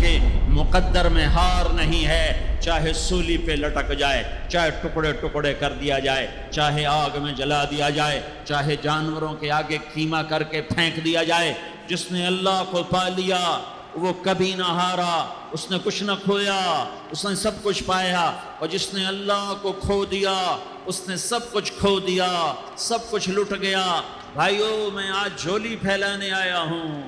کہ مقدر میں ہار نہیں ہے، چاہے سولی پہ لٹک جائے، چاہے ٹکڑے ٹکڑے کر دیا جائے، چاہے آگ میں جلا دیا جائے، چاہے جانوروں کے آگے کیما کر کے پھینک دیا جائے، جس نے اللہ کو پا لیا وہ کبھی نہ ہارا، اس نے کچھ نہ کھویا، اس نے سب کچھ پایا، اور جس نے اللہ کو کھو دیا اس نے سب کچھ کھو دیا، سب کچھ لٹ گیا۔ بھائیو، میں آج جھولی پھیلانے آیا ہوں،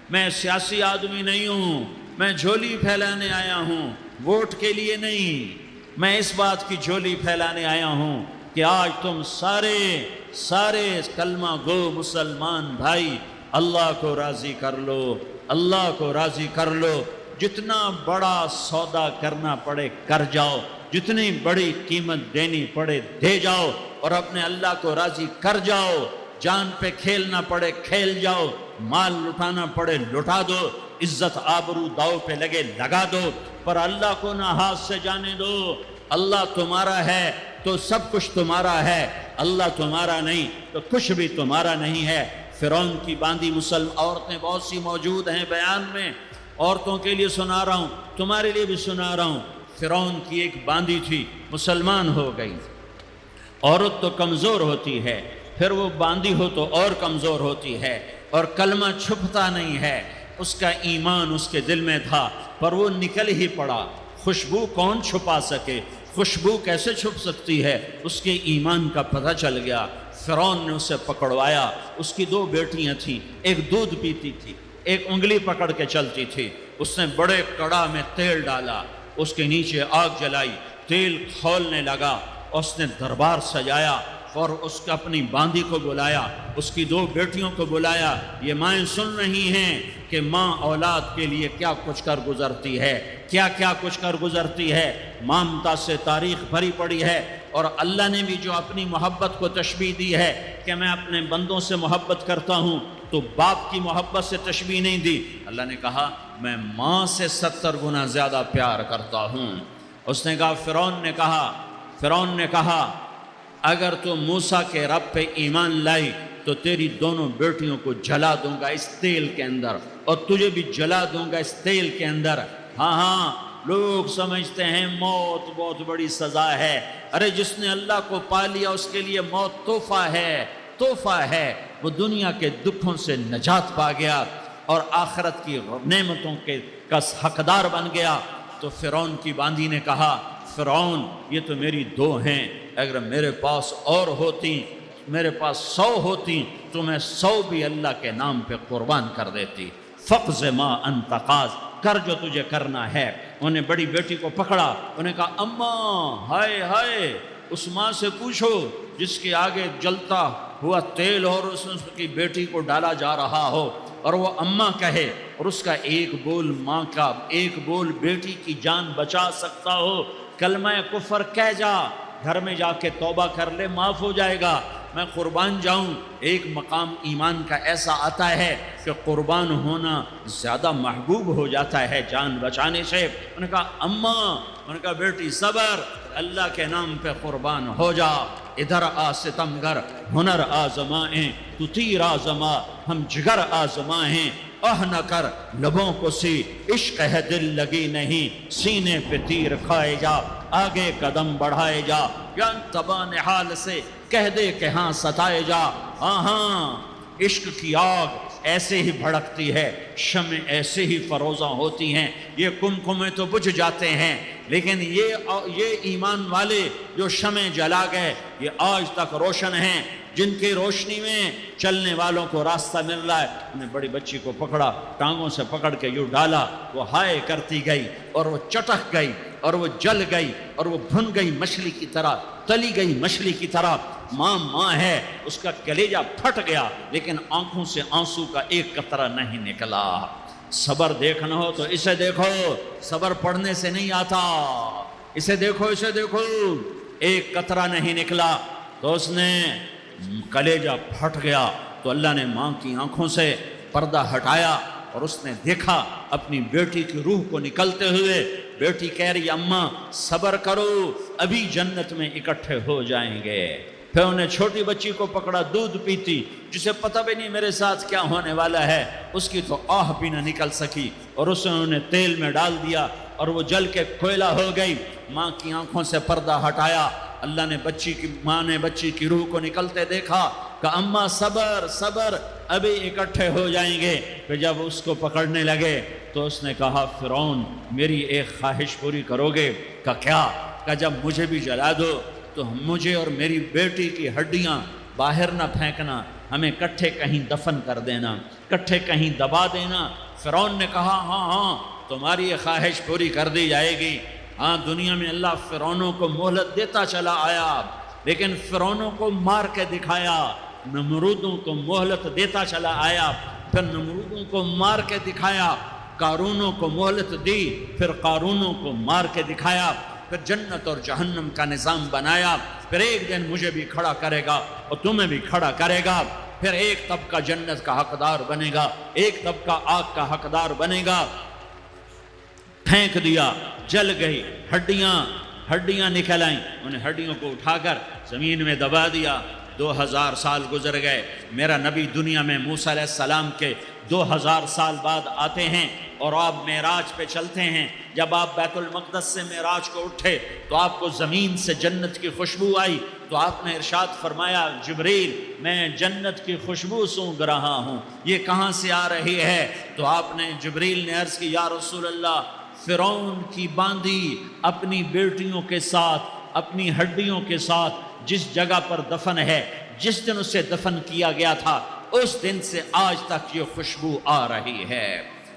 میں سیاسی آدمی نہیں ہوں، میں جھولی پھیلانے آیا ہوں، ووٹ کے لیے نہیں، میں اس بات کی جھولی پھیلانے آیا ہوں کہ آج تم سارے کلمہ گو مسلمان بھائی اللہ کو راضی کر لو، اللہ کو راضی کر لو، جتنا بڑا سودا کرنا پڑے کر جاؤ، جتنی بڑی قیمت دینی پڑے دے جاؤ، اور اپنے اللہ کو راضی کر جاؤ، جان پہ کھیلنا پڑے کھیل جاؤ، مال لٹانا پڑے لٹا دو، عزت آبرو داؤ پہ لگے لگا دو، پر اللہ کو نہ ہاتھ سے جانے دو۔ اللہ تمہارا ہے تو سب کچھ تمہارا ہے، اللہ تمہارا نہیں تو کچھ بھی تمہارا نہیں ہے۔ فرعون کی باندھی مسلم عورتیں بہت سی موجود ہیں بیان میں، عورتوں کے لیے سنا رہا ہوں، تمہارے لیے بھی سنا رہا ہوں۔ فرعون کی ایک باندھی تھی، مسلمان ہو گئی۔ عورت تو کمزور ہوتی ہے، پھر وہ باندھی ہو تو اور کمزور ہوتی ہے، اور کلمہ چھپتا نہیں ہے۔ اس کا ایمان اس کے دل میں تھا، پر وہ نکل ہی پڑا۔ خوشبو کون چھپا سکے؟ خوشبو کیسے چھپ سکتی ہے؟ اس کے ایمان کا پتہ چل گیا۔ فرعون نے اسے پکڑوایا۔ اس کی 2 بیٹیاں تھیں، ایک دودھ پیتی تھی، ایک انگلی پکڑ کے چلتی تھی۔ اس نے بڑے کڑا میں تیل ڈالا، اس کے نیچے آگ جلائی، تیل کھولنے لگا، اس نے دربار سجایا، اور اس کا اپنی باندھی کو بلایا، اس کی 2 بیٹیوں کو بلایا۔ یہ مائیں سن رہی ہیں کہ ماں اولاد کے لیے کیا کچھ کر گزرتی ہے، کیا کچھ کر گزرتی ہے۔ مامتا سے تاریخ بھری پڑی ہے، اور اللہ نے بھی جو اپنی محبت کو تشبیہ دی ہے کہ میں اپنے بندوں سے محبت کرتا ہوں، تو باپ کی محبت سے تشبیہ نہیں دی۔ اللہ نے کہا میں ماں سے 70 گنا زیادہ پیار کرتا ہوں۔ اس نے کہا فرعون نے کہا اگر تو موسیٰ کے رب پہ ایمان لائی تو تیری دونوں بیٹیوں کو جلا دوں گا اس تیل کے اندر، اور تجھے بھی جلا دوں گا اس تیل کے اندر۔ ہاں لوگ سمجھتے ہیں موت بہت بڑی سزا ہے۔ ارے جس نے اللہ کو پا لیا اس کے لیے موت تحفہ ہے۔ وہ دنیا کے دکھوں سے نجات پا گیا اور آخرت کی نعمتوں کا حقدار بن گیا۔ تو فرعون کی باندھی نے کہا فرعون یہ تو میری 2 ہیں، اگر میرے پاس اور ہوتی، میرے پاس 100 ہوتی تو میں 100 بھی اللہ کے نام پہ قربان کر دیتی۔ فقض ما انت قاض، کر جو تجھے کرنا ہے۔ انہیں بڑی بیٹی کو پکڑا، انہیں کہا اماں ہائے اس ماں سے پوچھو جس کے آگے جلتا ہوا تیل اور اس کی بیٹی کو ڈالا جا رہا ہو، اور وہ اماں کہے، اور اس کا ایک بول ماں کا، ایک بول بیٹی کی جان بچا سکتا ہو۔ کلمہ کفر کہہ جا، گھر میں جا کے توبہ کر لے، معاف ہو جائے گا۔ میں قربان جاؤں۔ ایک مقام ایمان کا ایسا آتا ہے کہ قربان ہونا زیادہ محبوب ہو جاتا ہے جان بچانے سے۔ انہوں نے کہا اماں، انہوں نے کہا بیٹی صبر، اللہ کے نام پہ قربان ہو جا۔ ادھر آ ستمگر، ہنر آزمائیں، تو تیر آزما، ہم جگر آزمائیں۔ نہ کر لبوں کو سی، عشق ہے دل لگی نہیں، سینے پہ تیر کھائے جا، آگے قدم بڑھائے جا، یا تبان حال سے کہہ دے کہ ہاں ستائے جا۔ ہاں عشق کی آگ ایسے ہی بھڑکتی ہے، شمع ایسے ہی فروزاں ہوتی ہیں، یہ کمکمیں تو بجھ جاتے ہیں، لیکن یہ ایمان والے جو شمع جلا گئے یہ آج تک روشن ہیں، جن کی روشنی میں چلنے والوں کو راستہ مل رہا ہے۔ انہیں بڑی بچی کو پکڑا، ٹانگوں سے پکڑ کے یوں ڈالا، وہ ہائے کرتی گئی اور وہ چٹک گئی اور وہ جل گئی اور وہ بھن گئی مچھلی کی طرح، تلی گئی مچھلی کی طرح۔ ماں ہے، اس کا کلیجہ پھٹ گیا، لیکن آنکھوں سے آنسو کا ایک قطرہ نہیں نکلا۔ صبر دیکھنا ہو تو اسے دیکھو، صبر پڑھنے سے نہیں آتا، اسے دیکھو ایک قطرہ نہیں نکلا تو اس نے کلیجہ پھٹ گیا۔ تو اللہ نے ماں کی آنکھوں سے پردہ ہٹایا اور اس نے دیکھا اپنی بیٹی کی روح کو نکلتے ہوئے۔ بیٹی کہہ رہی اماں صبر کرو، ابھی جنت میں اکٹھے ہو جائیں گے۔ پھر انہیں چھوٹی بچی کو پکڑا دودھ پیتی، جسے پتہ بھی نہیں میرے ساتھ کیا ہونے والا ہے، اس کی تو آہ بھی نہ نکل سکی، اور اسے انہوں نے تیل میں ڈال دیا اور وہ جل کے کوئلہ ہو گئی۔ ماں کی آنکھوں سے پردہ ہٹایا، اللہ نے ماں نے بچی کی روح کو نکلتے دیکھا کہ اماں صبر صبر، ابھی اکٹھے ہو جائیں گے۔ پھر جب اس کو پکڑنے لگے تو اس نے کہا فرعون میری ایک خواہش پوری کرو گے؟ کہ کیا؟ کہ جب مجھے بھی جلا دو تو مجھے اور میری بیٹی کی ہڈیاں باہر نہ پھینکنا، ہمیں کٹھے کہیں دفن کر دینا، کٹھے کہیں دبا دینا۔ فرعون نے کہا ہاں تمہاری یہ خواہش پوری کر دی جائے گی۔ ہاں دنیا میں اللہ فرعونوں کو مہلت دیتا چلا آیا، لیکن فرعونوں کو مار کے دکھایا، نمرودوں کو مہلت دیتا چلا آیا، پھر نمرودوں کو مار کے دکھایا، قارونوں کو مہلت دی، پھر قارونوں کو مار کے دکھایا، پھر جنت اور جہنم کا نظام بنایا۔ پھر ایک دن مجھے بھی کھڑا کرے گا اور تمہیں بھی کھڑا کرے گا، پھر ایک طبقہ جنت کا حقدار بنے گا، ایک طبقہ آگ کا حقدار بنے گا۔ پھینک دیا، جل گئی، ہڈیاں نکل آئیں، انہیں ہڈیوں کو اٹھا کر زمین میں دبا دیا۔ 2000 سال گزر گئے، میرا نبی دنیا میں موسیٰ علیہ السلام کے 2000 سال بعد آتے ہیں اور آپ معراج پہ چلتے ہیں۔ جب آپ بیت المقدس سے معراج کو اٹھے تو آپ کو زمین سے جنت کی خوشبو آئی، تو آپ نے ارشاد فرمایا جبریل میں جنت کی خوشبو سونگھ رہا ہوں، یہ کہاں سے آ رہی ہے؟ تو آپ نے جبریل نے عرض کی یا رسول اللہ فرعون کی باندی اپنی بیٹیوں کے ساتھ، اپنی ہڈیوں کے ساتھ جس جگہ پر دفن ہے، جس دن اسے دفن کیا گیا تھا اس دن سے آج تک یہ خوشبو آ رہی ہے،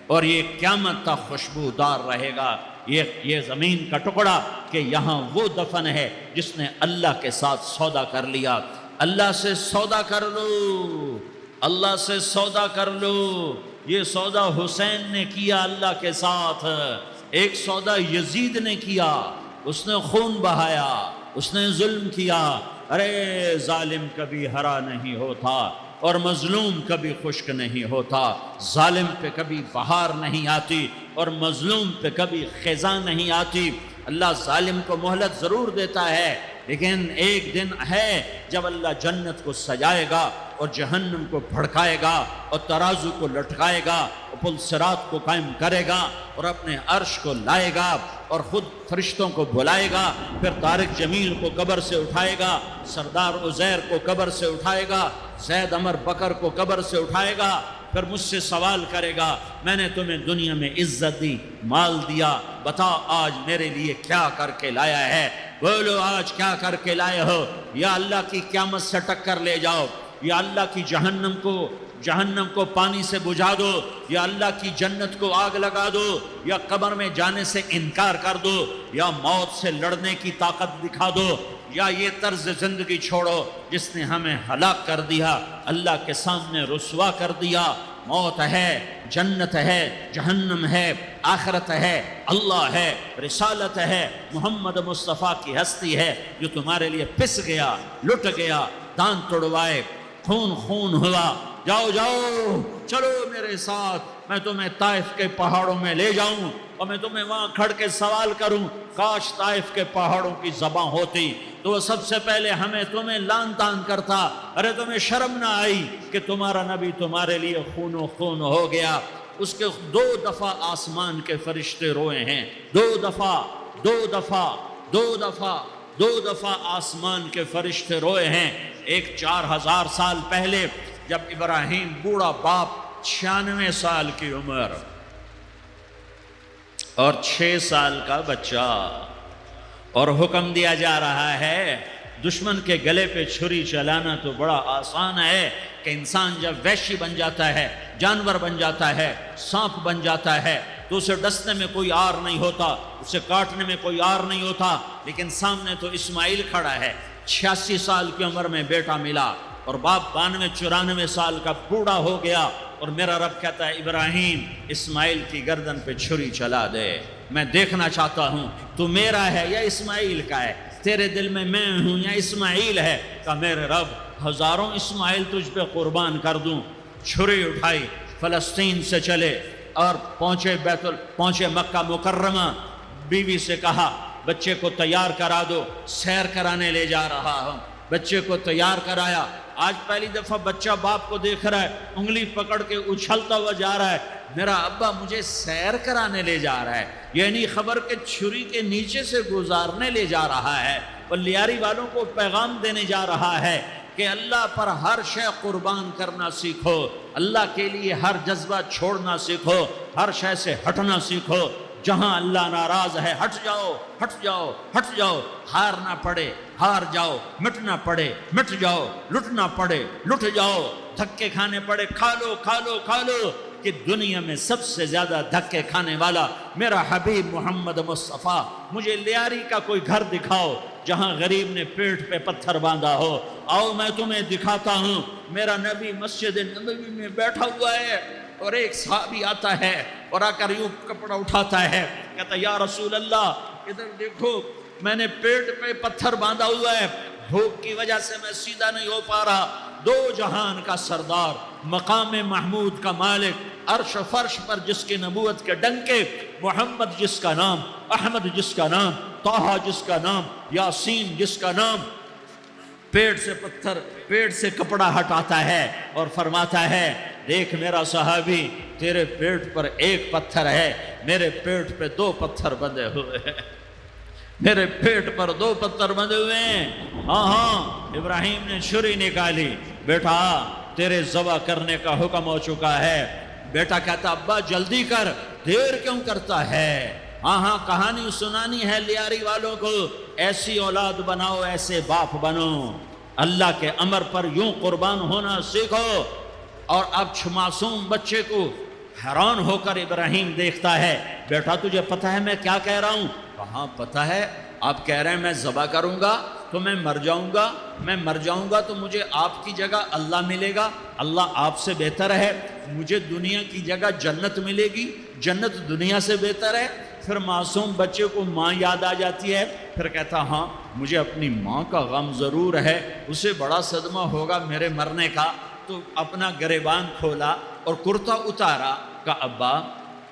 اور یہ قیامت تک خوشبودار رہے گا۔ یہ زمین کا ٹکڑا کہ یہاں وہ دفن ہے جس نے اللہ کے ساتھ سودا کر لیا۔ اللہ سے سودا کر لو، اللہ سے سودا کر لو۔ یہ سودا حسین نے کیا اللہ کے ساتھ، ایک سودا یزید نے کیا، اس نے خون بہایا، اس نے ظلم کیا۔ ارے ظالم کبھی ہرا نہیں ہوتا اور مظلوم کبھی خشک نہیں ہوتا، ظالم پہ کبھی بہار نہیں آتی اور مظلوم پہ کبھی خزاں نہیں آتی۔ اللہ ظالم کو مہلت ضرور دیتا ہے، لیکن ایک دن ہے جب اللہ جنت کو سجائے گا اور جہنم کو بھڑکائے گا اور ترازو کو لٹکائے گا اور پل صراط کو قائم کرے گا اور اپنے عرش کو لائے گا اور خود فرشتوں کو بلائے گا، پھر طارق جمیل کو قبر سے اٹھائے گا، سردار عزیر کو قبر سے اٹھائے گا، زید عمر بکر کو قبر سے اٹھائے گا، پھر مجھ سے سوال کرے گا میں نے تمہیں دنیا میں عزت دی، مال دیا، بتا آج میرے لیے کیا کر کے لایا ہے؟ بولو آج کیا کر کے لائے ہو؟ یا اللہ کی قیامت سے ٹکر لے جاؤ، یا اللہ کی جہنم کو پانی سے بجھا دو، یا اللہ کی جنت کو آگ لگا دو، یا قبر میں جانے سے انکار کر دو، یا موت سے لڑنے کی طاقت دکھا دو، یا یہ طرز زندگی چھوڑو جس نے ہمیں ہلاک کر دیا، اللہ کے سامنے رسوا کر دیا۔ موت ہے، جنت ہے، جہنم ہے، آخرت ہے، اللہ ہے، رسالت ہے، محمد مصطفیٰ کی ہستی ہے جو تمہارے لیے پس گیا، لٹ گیا، دان توڑوائے، خون ہوا۔ جاؤ چلو میرے ساتھ، میں تمہیں طائف کے پہاڑوں میں لے جاؤں اور میں تمہیں وہاں کھڑ کے سوال کروں، کاش طائف کے پہاڑوں کی زبان ہوتی تو وہ سب سے پہلے تمہیں لان تان کرتا۔ ارے تمہیں شرم نہ آئی کہ تمہارا نبی تمہارے لیے خون ہو گیا؟ اس کے 2 دفعہ آسمان کے فرشتے روئے ہیں، 2 دفعہ آسمان کے فرشتے روئے ہیں۔ ایک 4000 سال پہلے جب ابراہیم بوڑھا باپ، 96 سال کی عمر اور 6 سال کا بچہ، اور حکم دیا جا رہا ہے دشمن کے گلے پہ چھری چلانا تو بڑا آسان ہے کہ انسان جب وحشی بن جاتا ہے، جانور بن جاتا ہے، سانپ بن جاتا ہے تو اسے ڈسنے میں کوئی آر نہیں ہوتا، اسے کاٹنے میں کوئی آر نہیں ہوتا، لیکن سامنے تو اسماعیل کھڑا ہے، 86 سال کی عمر میں بیٹا ملا اور باپ 92-94 سال کا بوڑھا ہو گیا، اور میرا رب کہتا ہے ابراہیم اسماعیل کی گردن پہ چھری چلا دے، میں دیکھنا چاہتا ہوں تو میرا ہے یا اسماعیل کا ہے، تیرے دل میں ہوں یا اسماعیل ہے؟ کہ میرے رب ہزاروں اسماعیل تجھ پہ قربان کر دوں۔ چھری اٹھائی، فلسطین سے چلے اور پہنچے مکہ مکرمہ، بیوی سے کہا بچے کو تیار کرا دو، سیر کرانے لے جا رہا ہوں۔ بچے کو تیار کرایا. آج پہلی دفعہ بچہ باپ کو دیکھ رہا ہے, انگلی پکڑ کے اچھلتا ہوا جا رہا ہے, میرا ابا مجھے سیر کرانے لے جا رہا ہے, یعنی خبر کہ چھری کے نیچے سے گزارنے لے جا رہا ہے. اور لیاری والوں کو پیغام دینے جا رہا ہے کہ اللہ پر ہر شے قربان کرنا سیکھو, اللہ کے لیے ہر جذبہ چھوڑنا سیکھو, ہر شے سے ہٹنا سیکھو. جہاں اللہ ناراض ہے ہٹ جاؤ, ہٹ جاؤ, ہٹ جاؤ. ہارنا پڑے ہار جاؤ, مٹنا پڑے مٹ جاؤ, لٹنا پڑے لٹ جاؤ, دھکے کھانے پڑے کھا لو کھا لو کھا لو. کہ دنیا میں سب سے زیادہ دھکے کھانے والا میرا حبیب محمد مصطفیٰ. مجھے لیاری کا کوئی گھر دکھاؤ جہاں غریب نے پیٹ پہ پتھر باندھا ہو. آؤ میں تمہیں دکھاتا ہوں. میرا نبی مسجد نبوی میں بیٹھا ہوا ہے اور ایک صحابی آتا ہے اور آ کر یوں کپڑا اٹھاتا ہے, کہتا ہے یا رسول اللہ ادھر دیکھو, میں نے پیٹ پہ پتھر باندھا ہوا ہے, بھوک کی وجہ سے میں سیدھا نہیں ہو پا رہا. دو جہان کا سردار, مقام محمود کا مالک, عرش و فرش پر جس کی نبوت کے ڈنکے, محمد جس کا نام, احمد جس کا نام, طٰہٰ جس کا نام, یاسین جس کا نام, پیٹ سے پتھر, پیٹ سے کپڑا ہٹاتا ہے اور فرماتا ہے دیکھ میرا صحابی, تیرے پیٹ پر ایک پتھر ہے, میرے پیٹ پہ دو پتھر بندھے ہوئے ہیں, میرے پیٹ پر دو پتھر بندھے ہوئے ہیں. ہاں ہاں, ابراہیم نے چھری نکالی, بیٹا تیرے ذبح کرنے کا حکم ہو چکا ہے. بیٹا کہتا ابا جلدی کر, دیر کیوں کرتا ہے. ہاں ہاں, کہانی سنانی ہے لیاری والوں کو, ایسی اولاد بناؤ, ایسے باپ بنو, اللہ کے امر پر یوں قربان ہونا سیکھو. اور اب معصوم بچے کو حیران ہو کر ابراہیم دیکھتا ہے, بیٹا تجھے پتہ ہے میں کیا کہہ رہا ہوں؟ کہاں پتہ ہے, آپ کہہ رہے ہیں میں ذبح کروں گا تو میں مر جاؤں گا, میں مر جاؤں گا تو مجھے آپ کی جگہ اللہ ملے گا, اللہ آپ سے بہتر ہے, مجھے دنیا کی جگہ جنت ملے گی, جنت دنیا سے بہتر ہے. پھر معصوم بچے کو ماں یاد آ جاتی ہے, پھر کہتا ہاں مجھے اپنی ماں کا غم ضرور ہے, اسے بڑا صدمہ ہوگا میرے مرنے کا. تو اپنا گریبان کھولا اور کرتا اتارا, کہا ابا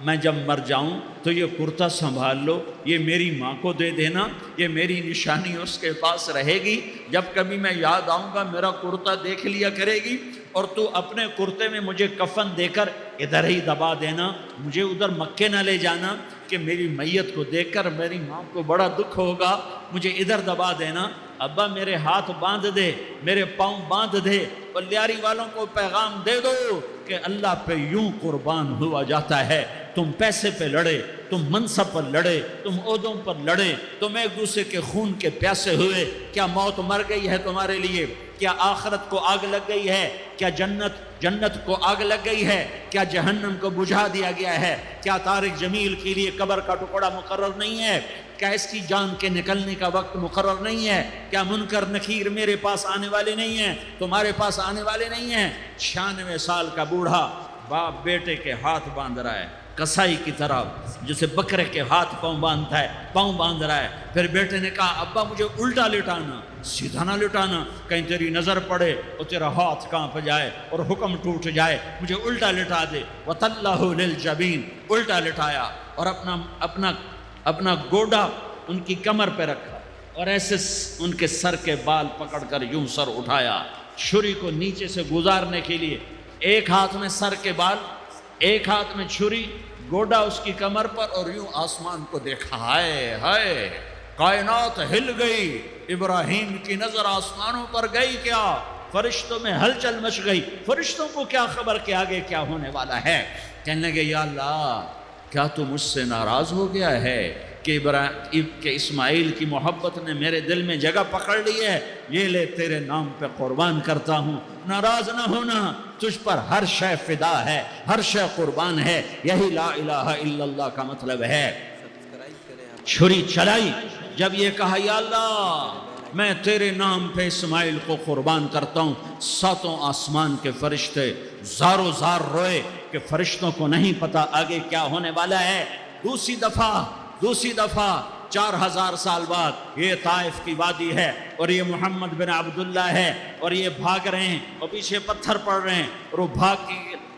میں جب مر جاؤں تو یہ کرتا سنبھال لو, یہ میری ماں کو دے دینا, یہ میری نشانی اس کے پاس رہے گی, جب کبھی میں یاد آؤں گا میرا کرتا دیکھ لیا کرے گی, اور تو اپنے کرتے میں مجھے کفن دے کر ادھر ہی دبا دینا, مجھے ادھر مکے نہ لے جانا کہ میری میت کو دیکھ کر میری ماں کو بڑا دکھ ہوگا, مجھے ادھر دبا دینا. ابا میرے ہاتھ باندھ دے, میرے پاؤں باندھ دے, اور لیاری والوں کو پیغام دے دو کہ اللہ پہ یوں قربان ہوا جاتا ہے. تم پیسے پہ لڑے, تم منصب پر لڑے, تم عہدوں پر لڑے, تم ایک دوسرے کے خون کے پیاسے ہوئے. کیا موت مر گئی ہے تمہارے لیے؟ کیا آخرت کو آگ لگ گئی ہے؟ کیا جنت کو آگ لگ گئی ہے؟ کیا جہنم کو بجھا دیا گیا ہے؟ کیا طارق جمیل کے لیے قبر کا ٹکڑا مقرر نہیں ہے؟ کیا اس کی جان کے نکلنے کا وقت مقرر نہیں ہے؟ کیا منکر نکیر میرے پاس آنے والے نہیں ہیں, تمہارے پاس آنے والے نہیں ہیں؟ 96 سال کا بوڑھا باپ بیٹے کے ہاتھ باندھ رہا ہے, کسائی کی طرح جسے بکرے کے ہاتھ پاؤں باندھتا ہے, پاؤں باندھ رہا ہے. پھر بیٹے نے کہا ابا مجھے الٹا لٹانا, سیدھا نہ لٹانا, کہیں تیری نظر پڑے اور تیرا ہاتھ کانپ جائے اور حکم ٹوٹ جائے, مجھے الٹا لٹا دے. وَتَلَّهُ لِلْجَبِينِ, الٹا لٹایا اور اپنا گوڈا ان کی کمر پہ رکھا اور ایسے ان کے سر کے بال پکڑ کر یوں سر اٹھایا, چھری کو نیچے سے گزارنے کے لیے. ایک ہاتھ میں سر کے بال, ایک ہاتھ میں چھری, گوڈا اس کی کمر پر, اور یوں آسمان کو دیکھا. ہائے ہائے, کائنات ہل گئی, ابراہیم کی نظر آسمانوں پر گئی. کیا فرشتوں میں ہلچل مچ گئی. فرشتوں کو کیا خبر کہ آگے کیا ہونے والا ہے. کہنے لگے یا اللہ کیا تو مجھ سے ناراض ہو گیا ہے کہ اسماعیل کی محبت نے میرے دل میں جگہ پکڑ لی ہے, یہ لے تیرے نام پہ قربان کرتا ہوں. ناراض نہ ہونا, تجھ پر ہر شے فدا ہے, ہر شے قربان ہے. یہی لا الہ الا اللہ کا مطلب ہے. چھری چلائی, جب یہ کہا یا اللہ میں تیرے نام پہ اسماعیل کو قربان کرتا ہوں, 7 آسمان کے فرشتے زارو زار روئے کہ فرشتوں کو نہیں پتا آگے کیا ہونے والا ہے. دوسری دفعہ 4000 سال بعد یہ طائف کی وادی ہے اور یہ محمد بن عبداللہ ہے اور یہ بھاگ رہے ہیں اور پیچھے پتھر پڑ رہے ہیں اور وہ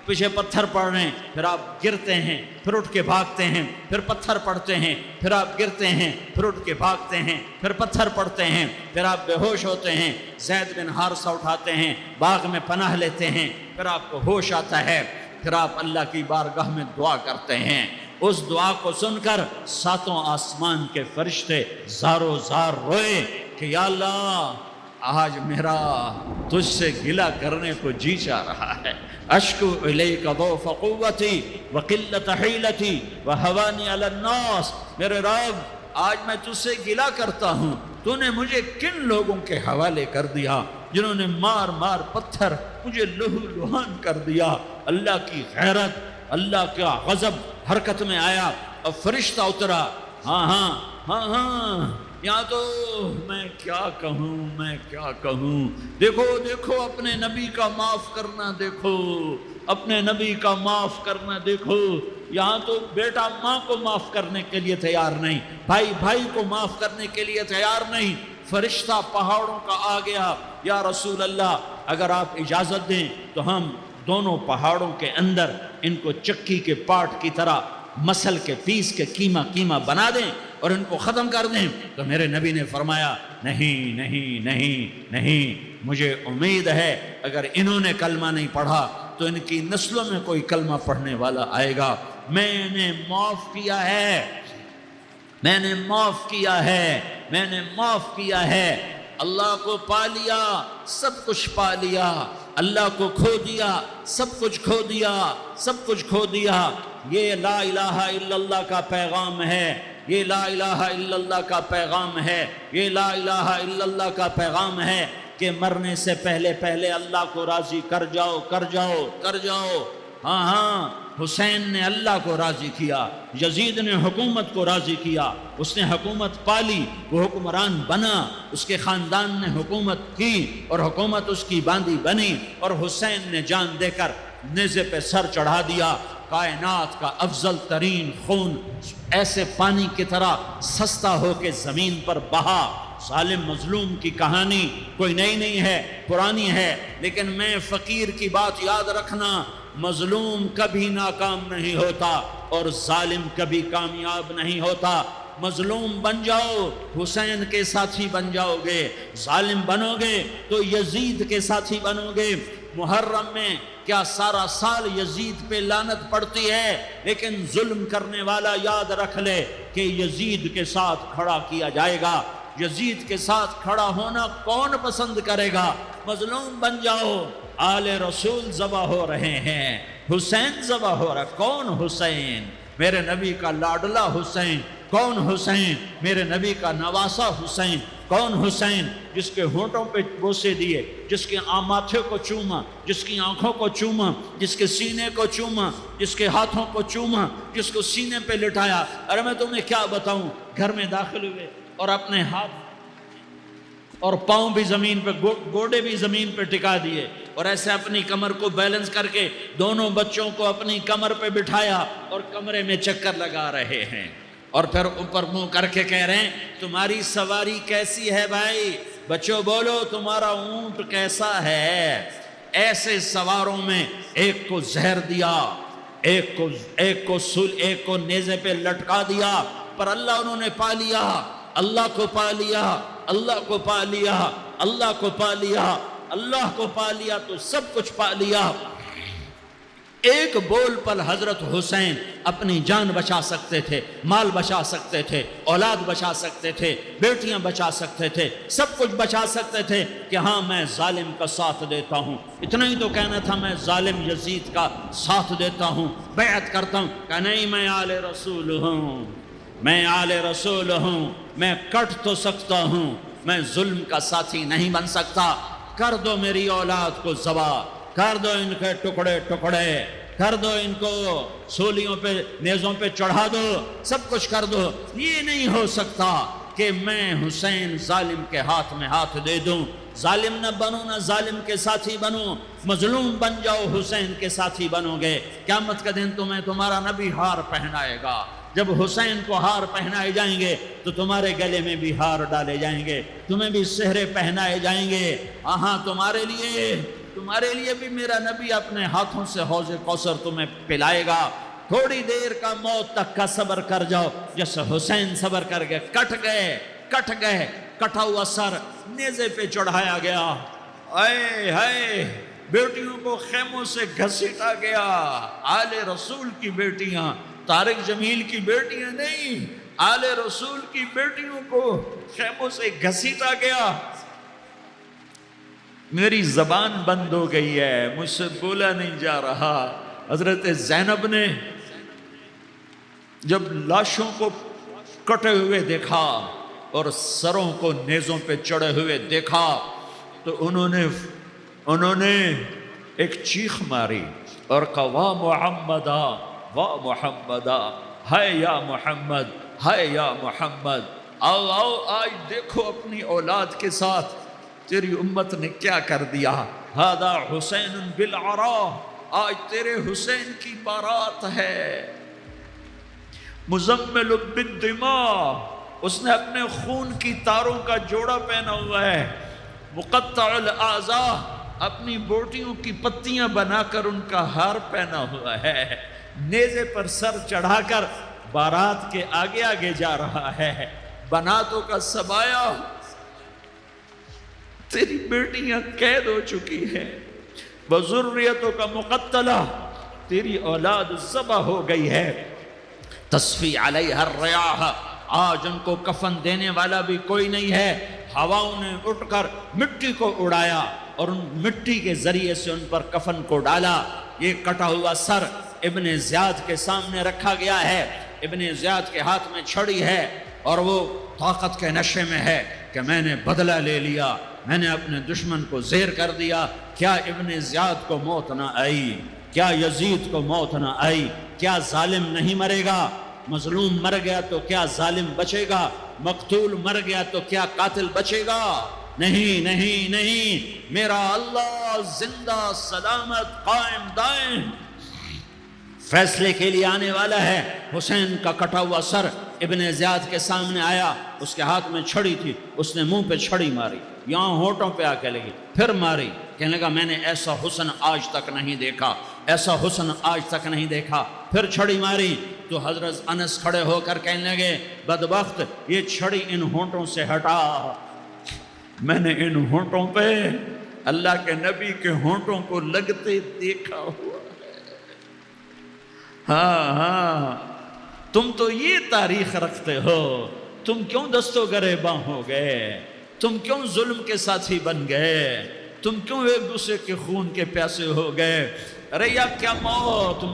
پیچھے پتھر پڑ رہے ہیں، پھر آپ گرتے ہیں، پھر اٹھ کے بھاگتے ہیں، پھر پتھر پڑتے ہیں، پھر آپ گرتے ہیں، پھر اٹھ کے بھاگتے ہیں، پھر پتھر پڑتے ہیں، پھر آپ بے ہوش ہوتے ہیں، زید بن حارثہ اٹھاتے ہیں، باغ میں پناہ لیتے ہیں، پھر آپ کو ہوش آتا ہے، پھر آپ اللہ کی بارگاہ میں دعا کرتے ہیں۔ اس دعا کو سن کر ساتوں آسمان کے فرشتے زارو زار روئے کہ یا اللہ، آج میرا تجھ سے گلہ کرنے کو جی چاہ رہا ہے۔ اشکو الیک ضعف قوتی وقلت حیلتی وہوانی علی الناس، میرے رب آج میں تجھ سے گلہ کرتا ہوں، تو نے مجھے کن لوگوں کے حوالے کر دیا جنہوں نے مار مار پتھر مجھے لہو لہان کر دیا۔ اللہ کی غیرت، اللہ کا غضب حرکت میں آیا اور فرشتہ اترا۔ ہاں ہاں ہاں ہاں، یہاں تو میں کیا کہوں، دیکھو دیکھو اپنے نبی کا معاف کرنا، دیکھو اپنے نبی کا معاف کرنا، دیکھو یہاں تو بیٹا ماں کو معاف کرنے کے لیے تیار نہیں، بھائی بھائی کو معاف کرنے کے لیے تیار نہیں۔ فرشتہ پہاڑوں کا آ گیا، یا رسول اللہ اگر آپ اجازت دیں تو ہم دونوں پہاڑوں کے اندر ان کو چکی کے پاٹ کی طرح مسل کے پیس کے کیما بنا دیں اور ان کو ختم کر دیں۔ تو میرے نبی نے فرمایا نہیں نہیں نہیں نہیں، مجھے امید ہے اگر انہوں نے کلمہ نہیں پڑھا تو ان کی نسلوں میں کوئی کلمہ پڑھنے والا آئے گا۔ میں نے معاف کیا ہے، میں نے معاف کیا ہے، میں نے معاف کیا ہے۔ اللہ کو پا لیا، سب کچھ پا لیا، اللہ کو کھو دیا، سب کچھ کھو دیا، سب کچھ کھو دیا۔ یہ لا الہ الا اللہ کا پیغام ہے، یہ لا الہ الا اللہ کا پیغام ہے، یہ لا الہ الا اللہ کا پیغام ہے کہ مرنے سے پہلے پہلے اللہ کو راضی کر جاؤ کر جاؤ کر جاؤ۔ ہاں ہاں، حسین نے اللہ کو راضی کیا، یزید نے حکومت کو راضی کیا، اس نے حکومت پالی، وہ حکمران بنا، اس کے خاندان نے حکومت کی اور حکومت اس کی باندھی بنی، اور حسین نے جان دے کر نیزے پہ سر چڑھا دیا۔ کائنات کا افضل ترین خون ایسے پانی کی طرح سستا ہو کے زمین پر بہا۔ ظالم مظلوم کی کہانی کوئی نئی نہیں ہے، پرانی ہے، لیکن میں فقیر کی بات یاد رکھنا، مظلوم کبھی ناکام نہیں ہوتا اور ظالم کبھی کامیاب نہیں ہوتا۔ مظلوم بن جاؤ حسین کے ساتھی بن جاؤ گے، ظالم بنو گے تو یزید کے ساتھی بنو گے۔ محرم میں کیا سارا سال یزید پہ لعنت پڑتی ہے، لیکن ظلم کرنے والا یاد رکھ لے کہ یزید کے ساتھ کھڑا کیا جائے گا۔ یزید کے ساتھ کھڑا ہونا کون پسند کرے گا؟ مظلوم بن جاؤ۔ آل رسول ذبح ہو رہے ہیں، حسین ذبح ہو رہا، کون حسین؟ میرے نبی کا لاڈلا حسین۔ کون حسین؟ میرے نبی کا نواسا حسین۔ کون حسین؟ جس کے ہونٹوں پہ بوسے دیے، جس کے ماتھے کو چوما، جس کی آنکھوں کو چوما، جس کے سینے کو چوما، جس کے ہاتھوں کو چوما، جس کو سینے پہ لٹایا۔ ارے میں تمہیں کیا بتاؤں، گھر میں داخل ہوئے اور اپنے ہاتھ اور پاؤں بھی زمین پہ، گوڑے بھی زمین پہ ٹکا دیے، اور ایسے اپنی کمر کو بیلنس کر کے دونوں بچوں کو اپنی کمر پہ بٹھایا اور کمرے میں چکر لگا رہے ہیں، اور پھر اوپر منہ کر کے کہہ رہے ہیں تمہاری سواری کیسی ہے بھائی؟ بچوں بولو تمہارا اونٹ کیسا ہے؟ ایسے سواروں میں ایک کو زہر دیا، ایک کو نیزے پہ لٹکا دیا، پر اللہ انہوں نے پا لیا، اللہ کو پا لیا، اللہ کو پا لیا، اللہ کو پا لیا، اللہ کو پا لیا تو سب کچھ پا لیا۔ ایک بول پر حضرت حسین اپنی جان بچا سکتے تھے، مال بچا سکتے تھے، اولاد بچا سکتے تھے، بیٹیاں بچا سکتے تھے، سب کچھ بچا سکتے تھے کہ ہاں میں ظالم کا ساتھ دیتا ہوں۔ اتنا ہی تو کہنا تھا میں ظالم یزید کا ساتھ دیتا ہوں، بیعت کرتا ہوں، کہ نہیں میں آل رسول ہوں، میں آل رسول ہوں، میں کٹ تو سکتا ہوں، میں ظلم کا ساتھی نہیں بن سکتا۔ کر دو میری اولاد کو ذبح، کر دو ان کے ٹکڑے ٹکڑے، کر دو ان کو سولیوں پہ نیزوں پہ چڑھا دو، سب کچھ کر دو۔ یہ نہیں ہو سکتا کہ میں حسین ظالم کے ہاتھ میں ہاتھ دے دوں۔ ظالم نہ بنو، نہ ظالم کے ساتھی بنو، مظلوم بن جاؤ، حسین کے ساتھی بنو گے۔ قیامت کا دن تمہیں تمہارا نبی ہار پہنائے گا۔ جب حسین کو ہار پہنائے جائیں گے تو تمہارے گلے میں بھی ہار ڈالے جائیں گے، تمہیں بھی سہرے پہنائے جائیں گے۔ ہاں تمہارے لیے تمہارے لیے بھی میرا نبی اپنے ہاتھوں سے حوض کوثر تمہیں پلائے گا، تھوڑی دیر کا موت تک کا صبر کر جاؤ، جیسے حسین صبر کر گئے، کٹ گئے، کٹا ہوا سر نیزے پہ چڑھایا گیا، اے ہائے بیٹیوں کو خیموں سے گھسیٹا گیا، آل رسول کی بیٹیاں، طارق جمیل کی بیٹیاں نہیں، آل رسول کی بیٹیوں کو خیموں سے گھسیٹا گیا۔ میری زبان بند ہو گئی ہے، مجھ سے بولا نہیں جا رہا۔ حضرت زینب نے جب لاشوں کو کٹے ہوئے دیکھا اور سروں کو نیزوں پہ چڑھے ہوئے دیکھا تو انہوں نے ایک چیخ ماری اور کہا واہ محمدہ، واہ محمدہ، ہائے یا محمد، ہائے یا محمد۔ آؤ آج دیکھو اپنی اولاد کے ساتھ تیری امت نے کیا کر دیا۔ ہذا حسین بالعراء، آج تیرے حسین کی بارات ہے۔ مزمل بالدماء، اس نے اپنے خون کی تاروں کا جوڑا پہنا ہوا ہے۔ مقطع الاعضاء، اپنی بوٹیوں کی پتیاں بنا کر ان کا ہار پہنا ہوا ہے، نیزے پر سر چڑھا کر بارات کے آگے آگے جا رہا ہے۔ بناتوں کا سبایا، تیری بیٹیاں قید ہو چکی ہیں، وذریتوں کا مقتلہ، تیری اولاد ذبح ہو گئی ہے۔ تصفی علیہ الریاح، آج ان کو کفن دینے والا بھی کوئی نہیں ہے۔ ہواؤں نے اٹھ کر مٹی کو اڑایا اور ان مٹی کے ذریعے سے ان پر کفن کو ڈالا۔ یہ کٹا ہوا سر ابن زیاد کے سامنے رکھا گیا ہے، ابن زیاد کے ہاتھ میں چھڑی ہے اور وہ طاقت کے نشے میں ہے کہ میں نے بدلہ لے لیا، میں نے اپنے دشمن کو زیر کر دیا۔ کیا ابن زیاد کو موت نہ آئی؟ کیا یزید کو موت نہ آئی؟ کیا ظالم نہیں مرے گا؟ مظلوم مر گیا تو کیا ظالم بچے گا؟ مقتول مر گیا تو کیا قاتل بچے گا؟ نہیں نہیں نہیں، میرا اللہ زندہ سلامت قائم دائم فیصلے کے لیے آنے والا ہے۔ حسین کا کٹا ہوا سر ابن زیاد کے سامنے آیا، اس کے ہاتھ میں چھڑی تھی، اس نے منہ پہ چھڑی ماری، یہاں ہونٹوں پہ آ کے لگی، پھر ماری، کہنے لگا میں نے ایسا حسن آج تک نہیں دیکھا، ایسا حسن آج تک نہیں دیکھا، پھر چھڑی ماری تو حضرت انس کھڑے ہو کر کہنے لگے بدبخت، یہ چھڑی ان ہونٹوں سے ہٹا، میں نے ان ہونٹوں پہ اللہ کے نبی کے ہونٹوں کو لگتے دیکھا ہوا۔ ہاں تم تو یہ تاریخ رکھتے ہو، تم کیوں دستو گریباں ہو گئے؟ تم کیوں ظلم کے ساتھی بن گئے؟ تم کیوں ایک دوسرے کے خون کے پیاسے ہو گئے؟ ارے یا کیا موت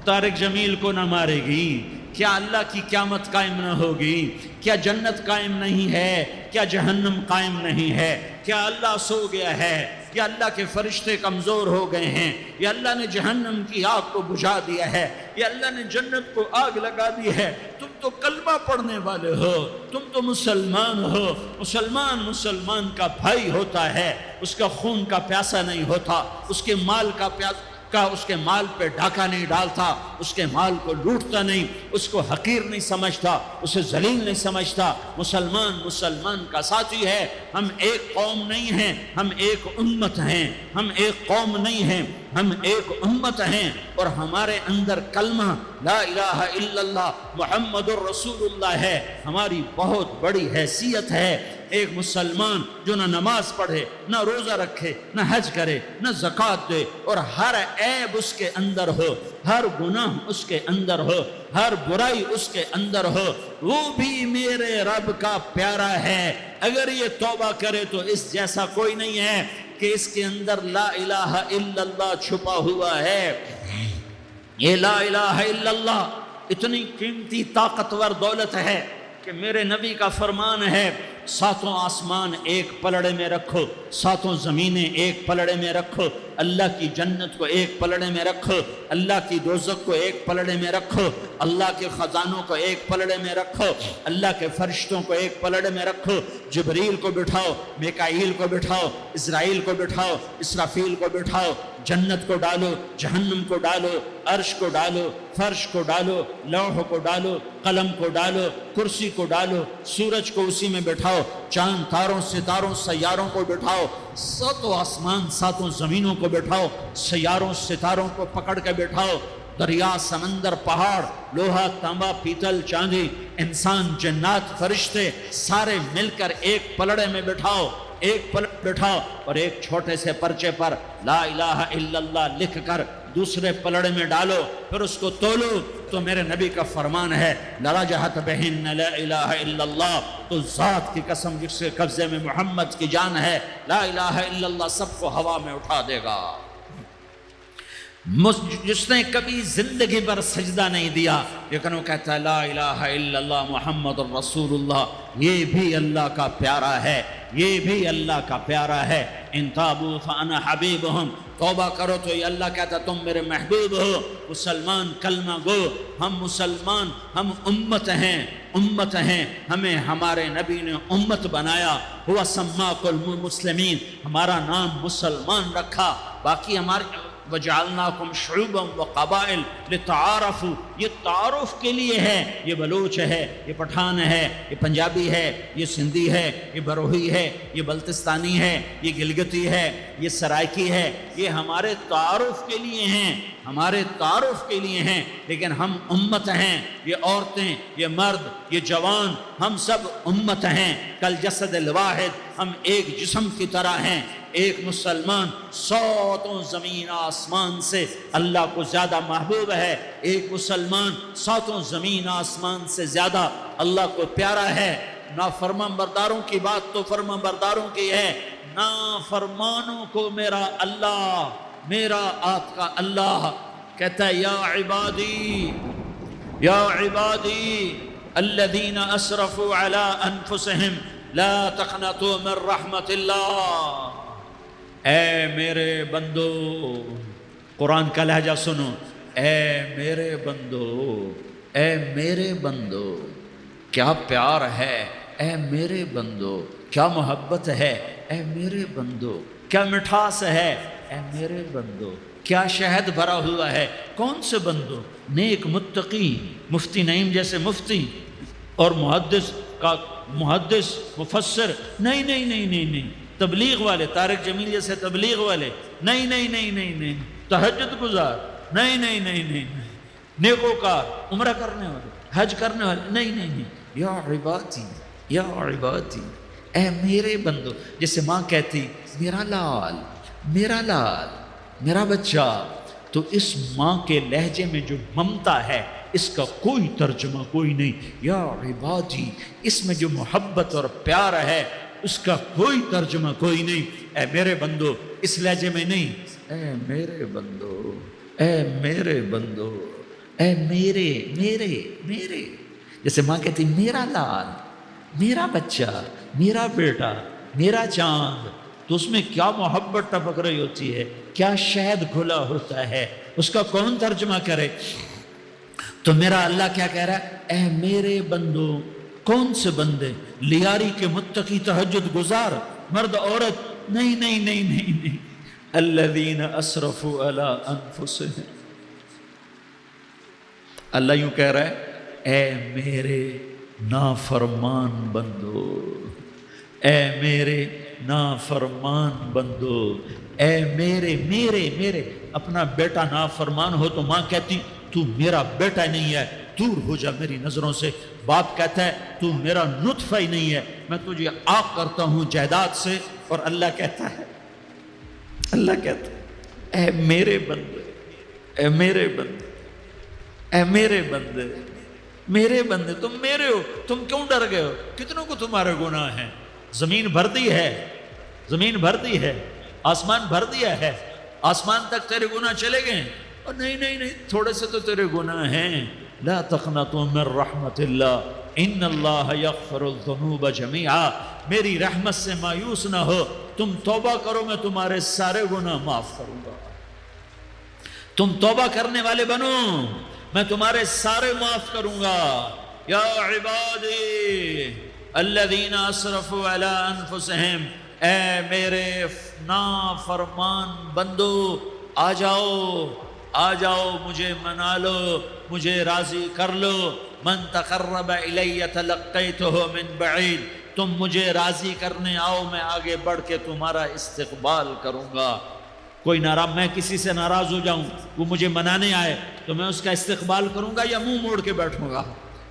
طارق جمیل کو نہ مارے گی؟ کیا اللہ کی قیامت قائم نہ ہوگی؟ کیا جنت قائم نہیں ہے؟ کیا جہنم قائم نہیں ہے؟ کیا اللہ سو گیا ہے؟ یا اللہ کے فرشتے کمزور ہو گئے ہیں؟ یا اللہ نے جہنم کی آگ کو بجھا دیا ہے؟ یا اللہ نے جنت کو آگ لگا دی ہے؟ تم تو کلمہ پڑھنے والے ہو، تم تو مسلمان ہو۔ مسلمان کا بھائی ہوتا ہے، اس کا خون کا پیاسا نہیں ہوتا، اس کے مال کا اس کے مال پہ ڈاکہ نہیں ڈالتا، اس کے مال کو لوٹتا نہیں، اس کو حقیر نہیں سمجھتا، اسے ذلیل نہیں سمجھتا۔ مسلمان کا ساتھی ہے۔ ہم ایک قوم نہیں ہیں، ہم ایک امت ہیں، ہم ایک قوم نہیں ہیں، ہم ایک امت ہیں، اور ہمارے اندر کلمہ لا الہ الا اللہ محمد الرسول اللہ ہے، ہماری بہت بڑی حیثیت ہے۔ ایک مسلمان جو نہ نماز پڑھے، نہ روزہ رکھے، نہ حج کرے، نہ زکوٰۃ دے، اور ہر عیب اس کے اندر ہو، ہر گناہ اس کے اندر ہو، ہر برائی اس کے اندر ہو، وہ بھی میرے رب کا پیارا ہے۔ اگر یہ توبہ کرے تو اس جیسا کوئی نہیں ہے کہ اس کے اندر لا الہ الا اللہ چھپا ہوا ہے۔ یہ لا الہ الا اللہ اتنی قیمتی طاقتور دولت ہے کہ میرے نبی کا فرمان ہے، ساتوں آسمان ایک پلڑے میں رکھو، ساتوں زمینیں ایک پلڑے میں رکھو، اللہ کی جنت کو ایک پلڑے میں رکھو، اللہ کی دوزخ کو ایک پلڑے میں رکھو، اللہ کے خزانوں کو ایک پلڑے میں رکھو، اللہ کے فرشتوں کو ایک پلڑے میں رکھو، جبریل کو بٹھاؤ، میکائیل کو بٹھاؤ، اسرائیل کو بٹھاؤ، اسرافیل کو بٹھاؤ، جنت کو ڈالو، جہنم کو ڈالو، عرش کو ڈالو، فرش کو ڈالو، لوح کو ڈالو، قلم کو ڈالو، کرسی کو ڈالو، سورج کو اسی میں بٹھاؤ، چاند تاروں ستاروں سیاروں کو بٹھاؤ، ساتوں آسمان ساتوں زمینوں کو بٹھاؤ، سیاروں ستاروں کو پکڑ کے بٹھاؤ، دریا سمندر پہاڑ لوہا تانبا پیتل چاندی انسان جنات فرشتے سارے مل کر ایک پلڑے میں بٹھاؤ، ایک پلڑ بٹھاؤ اور ایک چھوٹے سے پرچے پر لا الہ الا اللہ لکھ کر دوسرے پلڑے میں ڈالو، پھر اس کو تولو تو میرے نبی کا فرمان ہے لرجحت بہن لا الہ الا اللہ، تو ذات کی قسم جس کے قبضے میں محمد کی جان ہے لا الہ الا اللہ سب کو ہوا میں اٹھا دے گا۔ جس نے کبھی زندگی پر سجدہ نہیں دیا لیکن وہ کہتا ہے لا الہ الا اللہ محمد الرسول اللہ، یہ بھی اللہ کا پیارا ہے، یہ بھی اللہ کا پیارا ہے۔ ان تابوا فانا حبیبہم، توبہ کرو تو یہ اللہ کہتا تم میرے محبوب ہو۔ مسلمان کلمہ گو، ہم مسلمان، ہم امت ہیں، ہمیں ہمارے نبی نے امت بنایا، ہوا سماکم المسلمین، ہمارا نام مسلمان رکھا، باقی ہمارے وَجَعَلْنَاكُمْ شُعُوبًا وَقَبَائِلَ لِتَعَارَفُوا، یہ تعارف کے لیے ہے، یہ بلوچ ہے، یہ پٹھان ہے، یہ پنجابی ہے، یہ سندھی ہے، یہ بروہی ہے، یہ بلتستانی ہے، یہ گلگتی ہے، یہ سرائکی ہے، یہ ہمارے تعارف کے لیے ہیں، ہمارے تعارف کے لیے ہیں، لیکن ہم امت ہیں، یہ عورتیں، یہ مرد، یہ جوان، ہم سب امت ہیں، کل جسد الواحد، ہم ایک جسم کی طرح ہیں۔ ایک مسلمان ساتوں زمین آسمان سے اللہ کو زیادہ محبوب ہے، ایک مسلمان ساتوں زمین آسمان سے زیادہ اللہ کو پیارا ہے۔ نافرمان برداروں کی بات تو فرمان برداروں کی ہے، نافرمانوں کو میرا اللہ، میرا آپ کا اللہ کہتا ہے یا عبادی الذین اسرفوا علی انفسہم لا تقنطوا من رحمت اللہ، اے میرے بندو، قرآن کا لہجہ سنو، اے میرے بندو، اے میرے بندو، کیا پیار ہے، اے میرے بندو، کیا محبت ہے، اے میرے بندو، کیا مٹھاس ہے، اے میرے بندو، کیا شہد بھرا ہوا ہے۔ کون سے بندو؟ نیک متقی، مفتی نعیم جیسے مفتی اور محدث مفسر، نہیں، تبلیغ والے، طارق جمیل جیسے تبلیغ والے، نہیں، تہجد گزار، نہیں، نیکوکار، عمرہ کرنے والے، حج کرنے والے، نہیں، یا عبادی، اے میرے بندو، جیسے ماں کہتی میرا لال، میرا بچہ، تو اس ماں کے لہجے میں جو ممتا ہے اس کا کوئی ترجمہ کوئی نہیں۔ یا عبادی، اس میں جو محبت اور پیار ہے اس کا کوئی ترجمہ کوئی نہیں۔ اے میرے بندو، اس لہجے میں نہیں، اے میرے بندو، اے میرے بندو، اے میرے، جیسے ماں کہتی میرا لال، میرا بچہ، میرا بیٹا، میرا چاند، تو اس میں کیا محبت ٹپک رہی ہوتی ہے، کیا شہد کھلا ہوتا ہے، اس کا کون ترجمہ کرے؟ تو میرا اللہ کیا کہہ رہا ہے؟ اے میرے بندو، کون سے بندے؟ لیاری کے متقی تہجد گزار، مرد عورت، نہیں، الذین اسرفوا علی انفسہم، اللہ یوں کہہ رہا ہے اے میرے نافرمان بندو، اے میرے نافرمان بندو، اے میرے اپنا بیٹا نافرمان ہو تو ماں کہتی تو میرا بیٹا نہیں ہے، دور ہو جا میری نظروں سے۔ باپ کہتا ہے تو میرا نطفہ ہی نہیں ہے، میں تجھے آگ کرتا ہوں جائیداد سے، اور اللہ کہتا ہے اے میرے بندے، اے میرے بندے، اے میرے بندے، میرے بندے، تم میرے ہو، تم کیوں ڈر گئے ہو؟ کتنوں کو تمہارے گناہ ہیں؟ زمین بھر دی ہے، آسمان بھر دیا ہے، آسمان تک تیرے گناہ چلے گئے، اور نہیں، تھوڑے سے تو تیرے گناہ ہیں۔ لا تقنطوا من رحمت اللہ ان اللہ یغفر الذنوب جمیعا، میری رحمت سے مایوس نہ ہو، تم توبہ کرو میں تمہارے سارے گناہ معاف کروں گا، تم توبہ کرنے والے بنو میں تمہارے سارے معاف کروں گا۔ یا عبادی الذین اسرفوا علی انفسہم، اے میرے نافرمان بندو، آ جاؤ مجھے منا لو، مجھے راضی کر لو۔ من تقرب الی تلقیتہ من بعید، تم مجھے راضی کرنے آؤ، میں آگے بڑھ کے تمہارا استقبال کروں گا۔ کوئی ناراض، میں کسی سے ناراض ہو جاؤں، وہ مجھے منانے آئے تو میں اس کا استقبال کروں گا یا منہ موڑ کے بیٹھوں گا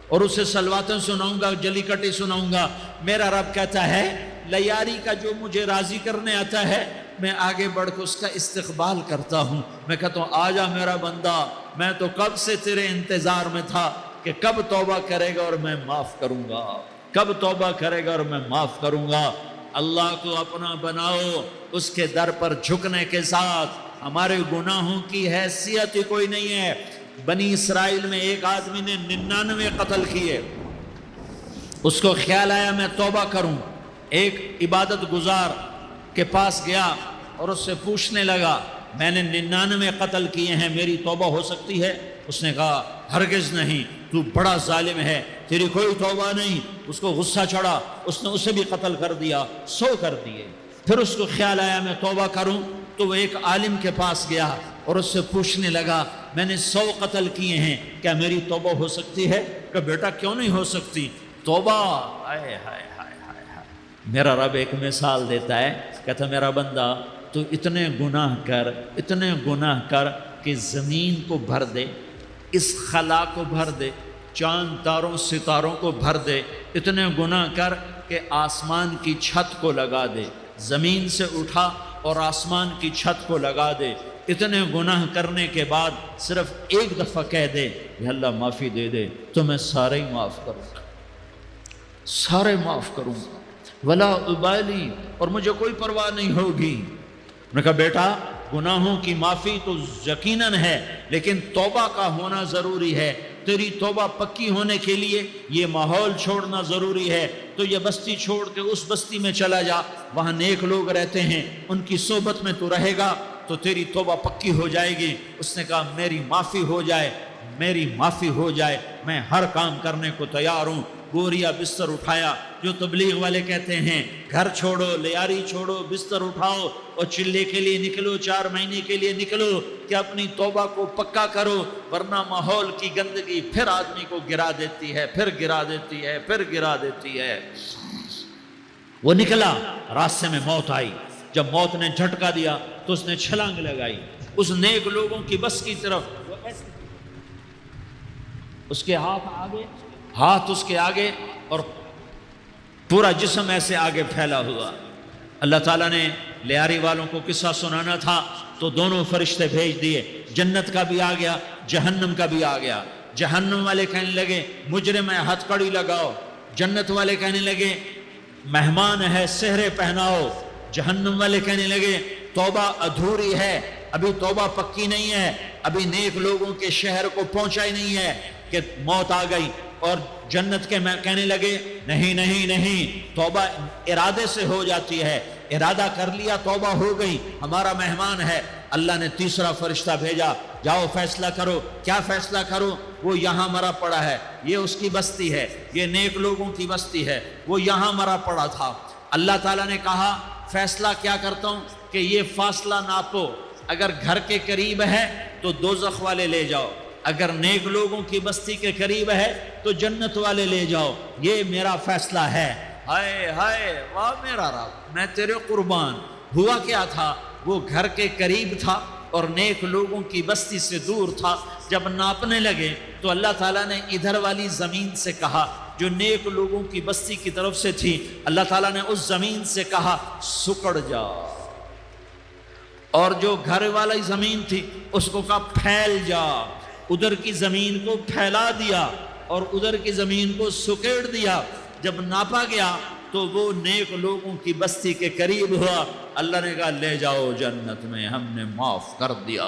اور اسے صلواتیں سناؤں گا، جلی کٹی سناؤں گا؟ میرا رب کہتا ہے لیاری کا جو مجھے راضی کرنے آتا ہے میں آگے بڑھ کے اس کا استقبال کرتا ہوں۔ میں کہتا ہوں آ جا میرا بندہ، میں تو کب سے تیرے انتظار میں تھا کہ کب توبہ کرے گا اور میں معاف کروں گا، کب توبہ کرے گا اور میں معاف کروں گا۔ اللہ کو اپنا بناؤ، اس کے در پر جھکنے کے ساتھ ہمارے گناہوں کی حیثیت ہی کوئی نہیں ہے۔ بنی اسرائیل میں ایک آدمی نے 99 قتل کیے، اس کو خیال آیا میں توبہ کروں، ایک عبادت گزار کے پاس گیا اور اس سے پوچھنے لگا میں نے 99 قتل کیے ہیں، میری توبہ ہو سکتی ہے؟ اس نے کہا ہرگز نہیں، تو بڑا ظالم ہے، تیری کوئی توبہ نہیں۔ اس کو غصہ چڑھا، اس نے اسے بھی قتل کر دیا، 100 کر دیے۔ پھر اس کو خیال آیا میں توبہ کروں، تو وہ ایک عالم کے پاس گیا اور اس سے پوچھنے لگا میں نے 100 قتل کیے ہیں، کیا میری توبہ ہو سکتی ہے؟ کہ بیٹا کیوں نہیں ہو سکتی توبہ؟ ہائے ہائے ہائے ہائے ہائے۔ میرا رب ایک مثال دیتا ہے، کہتا میرا بندہ تو اتنے گناہ کر کہ زمین کو بھر دے، اس خلا کو بھر دے، چاند تاروں ستاروں کو بھر دے، اتنے گناہ کر کہ آسمان کی چھت کو لگا دے، زمین سے اٹھا اور آسمان کی چھت کو لگا دے۔ اتنے گناہ کرنے کے بعد صرف ایک دفعہ کہہ دے کہ اللہ معافی دے دے تو میں سارے ہی معاف کروں گا، سارے معاف کروں گا، ولا ابالی، اور مجھے کوئی پرواہ نہیں ہوگی۔ میں نے کہا بیٹا گناہوں کی معافی تو یقیناً ہے لیکن توبہ کا ہونا ضروری ہے، تیری توبہ پکی ہونے کے لیے یہ ماحول چھوڑنا ضروری ہے۔ تو یہ بستی چھوڑ کے اس بستی میں چلا جا، وہاں نیک لوگ رہتے ہیں، ان کی صحبت میں تو رہے گا تو تیری توبہ پکی ہو جائے گی۔ اس نے کہا میری معافی ہو جائے، میری معافی ہو جائے، میں ہر کام کرنے کو تیار ہوں۔ بوریا بستر اٹھایا، جو تبلیغ والے کہتے ہیں گھر چھوڑو، لیاری چھوڑو، بستر اٹھاؤ اور چلے کے لیے نکلو، 4 مہینے کے لیے نکلو کہ اپنی توبہ کو پکا کرو، ورنہ ماحول کی گندگی پھر آدمی کو گرا دیتی ہے، پھر گرا دیتی ہے، پھر گرا دیتی ہے۔ وہ نکلا، راستے میں موت آئی، جب موت نے جھٹکا دیا تو اس نے چھلانگ لگائی اس نیک لوگوں کی بس کی طرف، اس کے ہاتھ اس کے آگے اور پورا جسم ایسے آگے پھیلا ہوا۔ اللہ تعالیٰ نے لیاری والوں کو قصہ سنانا تھا تو دونوں فرشتے بھیج دیے، جنت کا بھی آ گیا، جہنم کا بھی آ گیا۔ جہنم والے کہنے لگے مجرم ہے ہتھ کڑی لگاؤ، جنت والے کہنے لگے مہمان ہے سہرے پہناؤ، جہنم والے کہنے لگے توبہ ادھوری ہے، ابھی توبہ پکی نہیں ہے، ابھی نیک لوگوں کے شہر کو پہنچا ہی نہیں ہے کہ موت آ گئی۔ اور جنت کے کہنے لگے نہیں نہیں نہیں، توبہ ارادے سے ہو جاتی ہے، ارادہ کر لیا توبہ ہو گئی، ہمارا مہمان ہے۔ اللہ نے تیسرا فرشتہ بھیجا، جاؤ فیصلہ کرو۔ کیا فیصلہ کرو؟ وہ یہاں مرا پڑا ہے، یہ اس کی بستی ہے، یہ نیک لوگوں کی بستی ہے، وہ یہاں مرا پڑا تھا۔ اللہ تعالیٰ نے کہا فیصلہ کیا کرتا ہوں کہ یہ فاصلہ ناپو، اگر گھر کے قریب ہے تو دوزخ والے لے جاؤ، اگر نیک لوگوں کی بستی کے قریب ہے تو جنت والے لے جاؤ، یہ میرا فیصلہ ہے۔ ہائے ہائے واہ میرا رب، میں تیرے قربان۔ ہوا کیا تھا؟ وہ گھر کے قریب تھا اور نیک لوگوں کی بستی سے دور تھا۔ جب ناپنے لگے تو اللہ تعالیٰ نے ادھر والی زمین سے کہا جو نیک لوگوں کی بستی کی طرف سے تھی، اللہ تعالیٰ نے اس زمین سے کہا سکڑ جا، اور جو گھر والی زمین تھی اس کو کہا پھیل جا۔ ادھر کی زمین کو پھیلا دیا اور ادھر کی زمین کو سکیڑ دیا۔ جب ناپا گیا تو وہ نیک لوگوں کی بستی کے قریب ہوا۔ اللہ نے کہا لے جاؤ جنت میں، ہم نے معاف کر دیا۔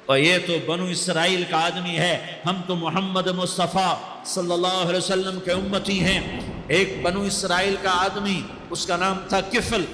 اور یہ تو بنو اسرائیل کا آدمی ہے، ہم تو محمد مصطفیٰ صلی اللہ علیہ وسلم کے امتی ہیں۔ ایک بنو اسرائیل کا آدمی، اس کا نام تھا کفل،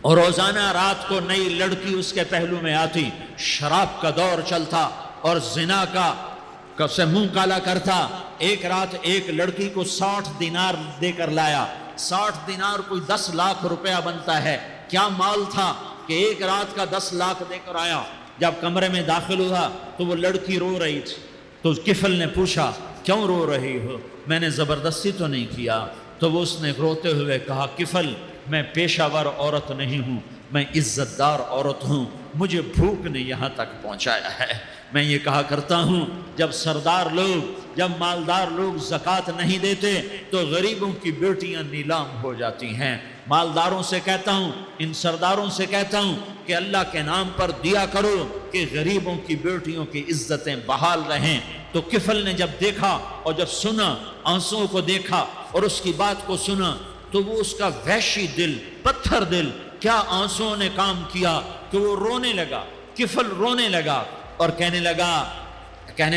اور روزانہ رات کو نئی لڑکی اس کے پہلو میں آتی، شراب کا دور چلتا اور زنا کا سے منہ کالا کرتا۔ ایک رات ایک لڑکی کو 60 دینار دے کر لایا۔ 60 دینار کوئی 10 لاکھ روپیہ بنتا ہے۔ کیا مال تھا کہ ایک رات کا 10 لاکھ دے کر آیا۔ جب کمرے میں داخل ہوا تو وہ لڑکی رو رہی تھی، تو کفل نے پوچھا کیوں رو رہی ہو؟ میں نے زبردستی تو نہیں کیا، تو وہ اس نے روتے ہوئے کہا کفل میں پیشہ ور عورت نہیں ہوں، میں عزت دار عورت ہوں، مجھے بھوک نے یہاں تک پہنچایا ہے۔ میں یہ کہا کرتا ہوں جب سردار لوگ، جب مالدار لوگ زکوٰۃ نہیں دیتے تو غریبوں کی بیٹیاں نیلام ہو جاتی ہیں۔ مالداروں سے کہتا ہوں، ان سرداروں سے کہتا ہوں کہ اللہ کے نام پر دیا کرو کہ غریبوں کی بیٹیوں کی عزتیں بحال رہیں۔ تو کفل نے جب دیکھا اور جب سنا، آنسوؤں کو دیکھا اور اس کی بات کو سنا، تو وہ اس کا وحشی دل، پتھر دل، کیا آنسوؤں نے کام کیا کہ وہ رونے لگا۔ کفل رونے لگا اور کہنے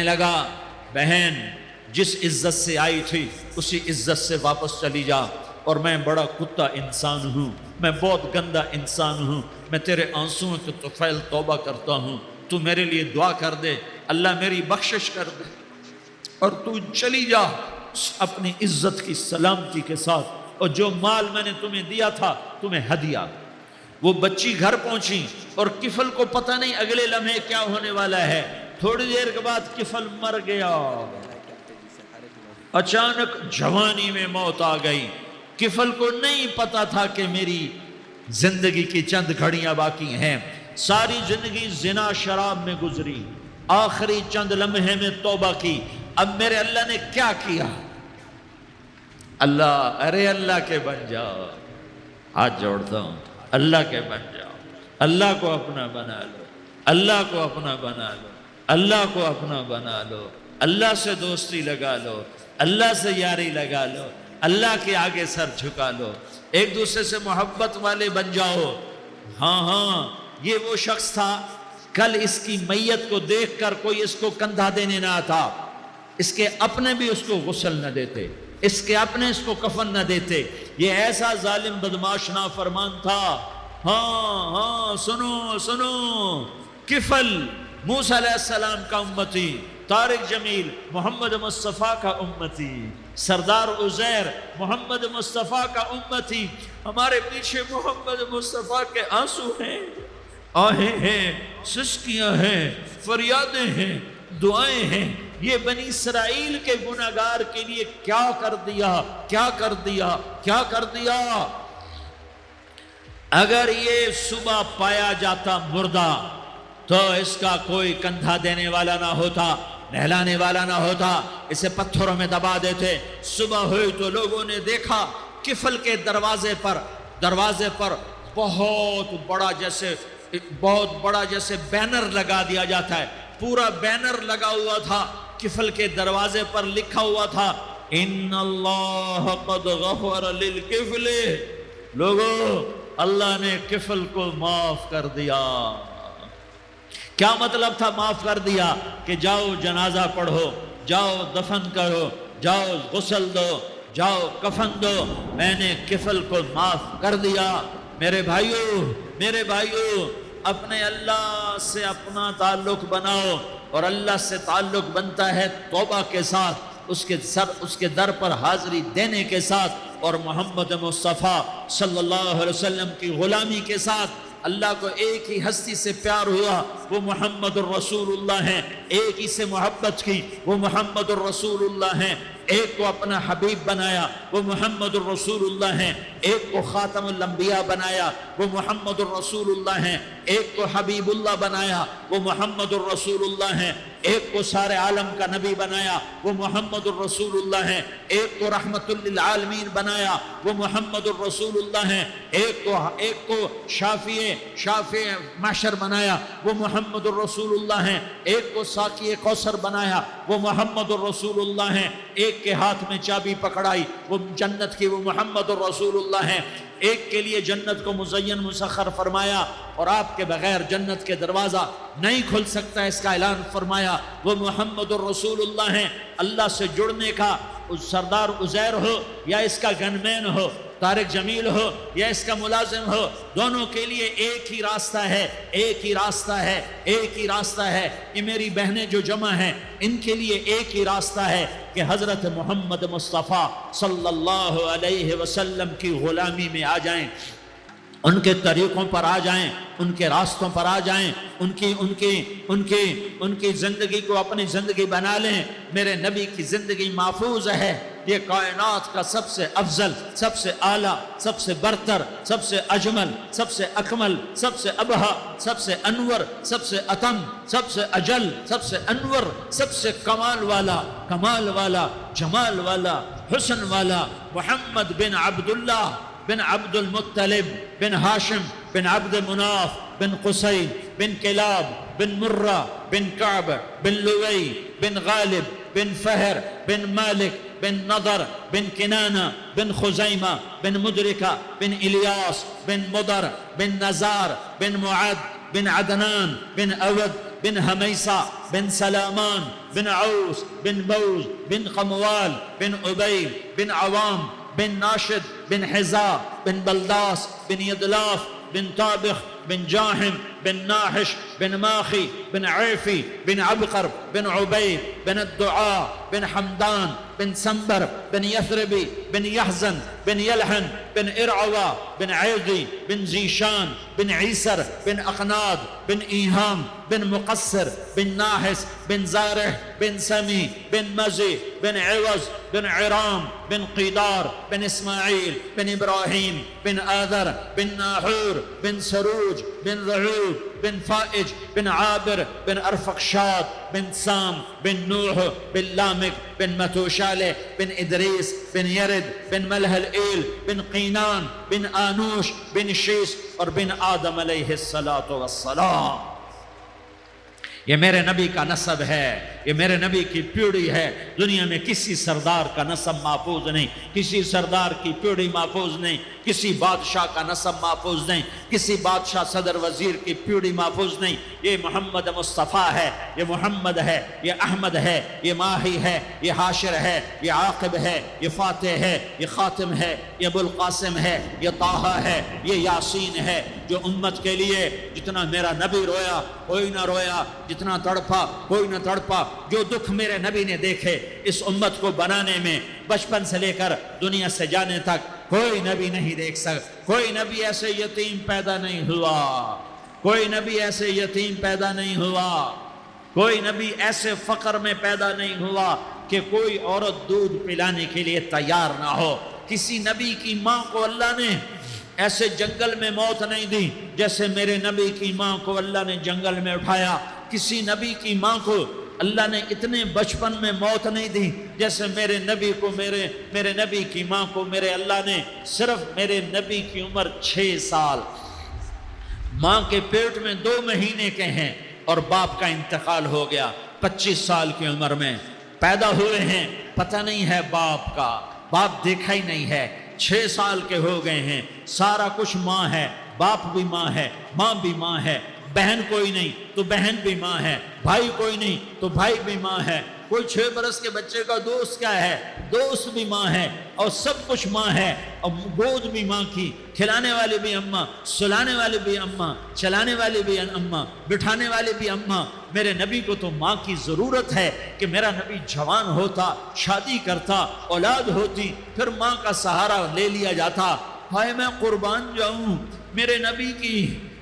لگا بہن جس عزت سے آئی تھی اسی عزت سے واپس چلی جا، اور میں بڑا کتا انسان ہوں، میں بہت گندا انسان ہوں، میں تیرے آنسوؤں کے طفیل توبہ کرتا ہوں، تو میرے لیے دعا کر دے، اللہ میری بخشش کر دے، اور تو چلی جا اپنی عزت کی سلامتی کے ساتھ، اور جو مال میں نے تمہیں دیا تھا تمہیں ہدیہ۔ وہ بچی گھر پہنچی اور کفل کو پتہ نہیں اگلے لمحے کیا ہونے والا ہے۔ تھوڑی دیر کے بعد کفل مر گیا، اچانک جوانی میں موت آ گئی۔ کفل کو نہیں پتا تھا کہ میری زندگی کی چند گھڑیاں باقی ہیں۔ ساری زندگی زنا شراب میں گزری، آخری چند لمحے میں توبہ کی۔ اب میرے اللہ نے کیا کیا؟ اللہ، ارے اللہ کے بن جاؤ، ہاتھ جوڑتا ہوں، اللہ کے بن جاؤ، اللہ کو اپنا بنا لو، اللہ کو اپنا بنا لو، اللہ کو اپنا بنا لو، اللہ سے دوستی لگا لو، اللہ سے یاری لگا لو، اللہ کے آگے سر جھکا لو، ایک دوسرے سے محبت والے بن جاؤ۔ ہاں یہ وہ شخص تھا، کل اس کی میت کو دیکھ کر کوئی اس کو کندھا دینے نہ آتا، اس کے اپنے بھی اس کو غسل نہ دیتے، اس کے اپنے اس کو کفن نہ دیتے۔ یہ ایسا ظالم بدماش نافرمان تھا۔ ہاں سنو، کفل موسیٰ علیہ السلام کا امتی، طارق جمیل محمد مصطفیٰ کا امتی، سردار عزیر محمد مصطفیٰ کا امتی۔ ہمارے پیچھے محمد مصطفیٰ کے آنسو ہیں، آہیں ہیں، سسکیاں ہیں، فریادیں ہیں، دعائیں ہیں۔ یہ بنی اسرائیل کے گناہگار کے لیے کیا کر دیا۔ اگر یہ صبح پایا جاتا مردہ تو اس کا کوئی کندھا دینے والا نہ ہوتا، نہلانے والا نہ ہوتا، اسے پتھروں میں دبا دیتے۔ صبح ہوئی تو لوگوں نے دیکھا کفل کے دروازے پر بہت بڑا جیسے بینر لگا دیا جاتا ہے، پورا بینر لگا ہوا تھا، کفل کے دروازے پر لکھا ہوا تھا ان اللہ قد غفر للکفل۔ لوگوں، اللہ نے کفل کو معاف کر دیا۔ کیا مطلب تھا معاف کر دیا؟ کہ جاؤ جنازہ پڑھو، جاؤ دفن کرو، جاؤ غسل دو، جاؤ کفن دو، میں نے کفل کو معاف کر دیا۔ میرے بھائیو، اپنے اللہ سے اپنا تعلق بناؤ، اور اللہ سے تعلق بنتا ہے توبہ کے ساتھ، اس کے در پر حاضری دینے کے ساتھ، اور محمد مصطفیٰ صلی اللہ علیہ وسلم کی غلامی کے ساتھ۔ اللہ کو ایک ہی ہستی سے پیار ہوا، وہ محمد الرسول اللہ ہیں۔ ایک ہی سے محبت کی، وہ محمد الرسول اللہ ہیں۔ ایک کو اپنا حبیب بنایا، وہ محمد الرسول اللہ ہیں۔ ایک کو خاتم الانبیاء بنایا، وہ محمد الرسول اللہ ہیں۔ ایک کو حبیب اللہ بنایا، وہ محمد الرسول اللہ ہیں۔ ایک کو سارے عالم کا نبی بنایا، وہ محمد الرسول اللہ ہیں۔ ایک کو رحمت للعالمین بنایا، وہ محمد الرسول اللہ ہیں۔ ایک کو شافع محشر بنایا، وہ محمد الرسول اللہ ہیں۔ ایک کو ساقی کوثر بنایا، وہ محمد الرسول اللہ ہیں۔ ایک کے ہاتھ میں چابی پکڑائی، وہ جنت کی، وہ محمد الرسول اللہ ہیں۔ ایک کے لیے جنت کو مزین مسخر فرمایا، اور آپ کے بغیر جنت کے دروازہ نہیں کھل سکتا، اس کا اعلان فرمایا، وہ محمد الرسول اللہ ہیں۔ اللہ سے جڑنے کا سردار عزیر ہو یا اس کا گنمین ہو، طارق جمیل ہو یا اس کا ملازم ہو، دونوں کے لیے ایک ہی راستہ ہے۔ یہ میری بہنیں جو جمع ہیں، ان کے لیے ایک ہی راستہ ہے کہ حضرت محمد مصطفیٰ صلی اللہ علیہ وسلم کی غلامی میں آ جائیں، ان کے طریقوں پر آ جائیں، ان کے راستوں پر آ جائیں، ان کی زندگی کو اپنی زندگی بنا لیں۔ میرے نبی کی زندگی محفوظ ہے، یہ کائنات کا سب سے افضل، سب سے اعلیٰ، سب سے برتر، سب سے اجمل، سب سے اکمل، سب سے ابہا، سب سے انور، سب سے اتم، سب سے اجل، سب سے انور، سب سے کمال والا، جمال والا، حسن والا محمد بن عبداللہ بن عبد المطلب بن ہاشم بن عبد مناف بن قصی بن کلاب بن مرہ بن کعب بن لوی بن غالب بن فہر بن مالک بن نضر بن کنانہ بن خزیمہ بن مدرکہ بن الیاس بن مدر بن نزار بن معد بن عدنان بن اود بن حمیسہ بن سلامان بن عوس بن بوز بن قموال بن عبیل بن عوام بن ناشد بن حزا بن بلداس بن یدلاف بن طابخ بن جاحم بن ناحش بن ماخی بن عیفی بن عبقر بن عبید بن الدعاء بن حمدان بن سنبر بن یثربی بن یحزن بن یلحن بن ارعوا بن عیضی بن زیشان بن عیسر بن اقناد بن ایہام بن مقصر بن ناحس بن زارح بن سمی بن مزی بن عوض بن عرام بن قیدار بن اسماعیل بن ابراہیم بن آذر بن ناحور بن سروج بن رعوب بن فائج بن عابر بن ارفقشاد بن سام بن نوح بن لامک بن متوشالح بن ادریس بن یرد بن ملح الایل بن قینان بن آنوش بن شیس اور بن آدم علیہ السلام۔ یہ میرے نبی کا نسب ہے، یہ میرے نبی کی پیڑھی ہے۔ دنیا میں کسی سردار کا نسب محفوظ نہیں، کسی سردار کی پیڑھی محفوظ نہیں، کسی بادشاہ کا نسب محفوظ نہیں، کسی بادشاہ صدر وزیر کی پیڑھی محفوظ نہیں۔ یہ محمد مصطفیٰ ہے، یہ محمد ہے، یہ احمد ہے، یہ ماہی ہے، یہ حاشر ہے، یہ عاقب ہے، یہ فاتح ہے، یہ خاتم ہے، یہ ابو القاسم ہے، یہ طٰہٰ ہے، یہ یاسین ہے۔ جو امت کے لیے جتنا میرا نبی رویا کوئی نہ رویا، جتنا تڑپا کوئی نہ تڑپا، جو دکھ میرے نبی نے دیکھے اس امت کو بنانے میں، بچپن سے لے کر دنیا سے جانے تک کوئی نبی نہیں دیکھ سکتا۔ کوئی نبی ایسے یتیم پیدا نہیں ہوا، کوئی نبی ایسے یتیم پیدا نہیں ہوا، کوئی نبی ایسے فقر میں پیدا نہیں ہوا کہ کوئی عورت دودھ پلانے کے لیے تیار نہ ہو۔ کسی نبی کی ماں کو اللہ نے ایسے جنگل میں موت نہیں دی جیسے میرے نبی کی ماں کو اللہ نے جنگل میں اٹھایا۔ کسی نبی کی ماں کو اللہ نے اتنے بچپن میں موت نہیں دی جیسے میرے نبی کو، میرے نبی کی ماں کو میرے اللہ نے صرف میرے نبی کی عمر 6 سال، ماں کے پیٹ میں 2 مہینے کے ہیں اور باپ کا انتقال ہو گیا۔ 25 سال کی عمر میں پیدا ہوئے ہیں، پتہ نہیں ہے باپ کا، باپ دیکھا ہی نہیں ہے۔ 6 سال کے ہو گئے ہیں، سارا کچھ ماں ہے، باپ بھی ماں ہے، ماں بھی ماں ہے، بہن کوئی نہیں تو بہن بھی ماں ہے، بھائی کوئی نہیں تو بھائی بھی ماں ہے، کوئی 6 برس کے بچے کا دوست کیا ہے، دوست بھی ماں ہے، اور سب کچھ ماں ہے، اور گود بھی ماں کی، کھلانے والی بھی اماں، سلانے والی بھی اماں، چلانے والی بھی اماں، بٹھانے والی بھی اماں۔ میرے نبی کو تو ماں کی ضرورت ہے کہ میرا نبی جوان ہوتا، شادی کرتا، اولاد ہوتی، پھر ماں کا سہارا لے لیا جاتا۔ ہائے میں قربان جاؤں، میرے نبی کی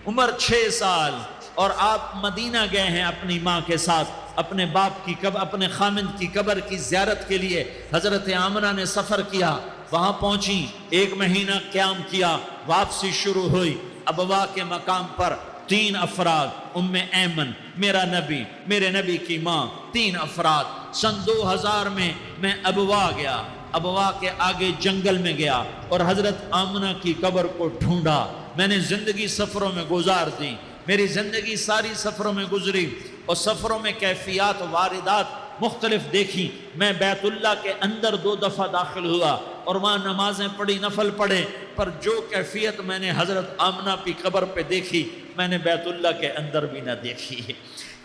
عمر 6 سال اور آپ مدینہ گئے ہیں اپنی ماں کے ساتھ، اپنے باپ کی اپنے خامند کی قبر کی زیارت کے لیے۔ حضرت آمنہ نے سفر کیا، وہاں پہنچی، 1 مہینہ قیام کیا، واپسی شروع ہوئی۔ ابوا کے مقام پر 3 افراد، ام ایمن، میرا نبی، میرے نبی کی ماں، 3 افراد۔ سن 2000 میں ابوا گیا، ابوا کے آگے جنگل میں گیا اور حضرت آمنہ کی قبر کو ڈھونڈا۔ میں نے زندگی سفروں میں گزار دی، میری زندگی ساری سفروں میں گزری، اور سفروں میں کیفیات واردات مختلف دیکھی۔ میں بیت اللہ کے اندر 2 دفعہ داخل ہوا اور وہاں نمازیں پڑھی، نفل پڑھے، پر جو کیفیت میں نے حضرت آمنہ کی قبر پہ دیکھی میں نے بیت اللہ کے اندر بھی نہ دیکھی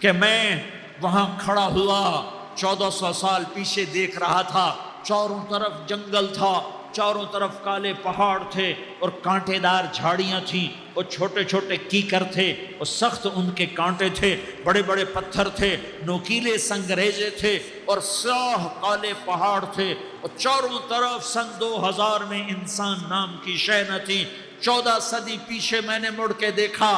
کہ میں وہاں کھڑا ہوا 1400 سال پیچھے دیکھ رہا تھا، چاروں طرف جنگل تھا، چاروں طرف کالے پہاڑ تھے اور کانٹے دار جھاڑیاں تھیں اور چھوٹے چھوٹے کیکر تھے اور سخت ان کے کانٹے تھے، بڑے بڑے پتھر تھے، نوکیلے سنگریزے تھے اور سیاہ کالے پہاڑ تھے، اور چاروں طرف سن 2000 میں انسان نام کی شے نہ تھی۔ 14 صدی پیچھے میں نے مڑ کے دیکھا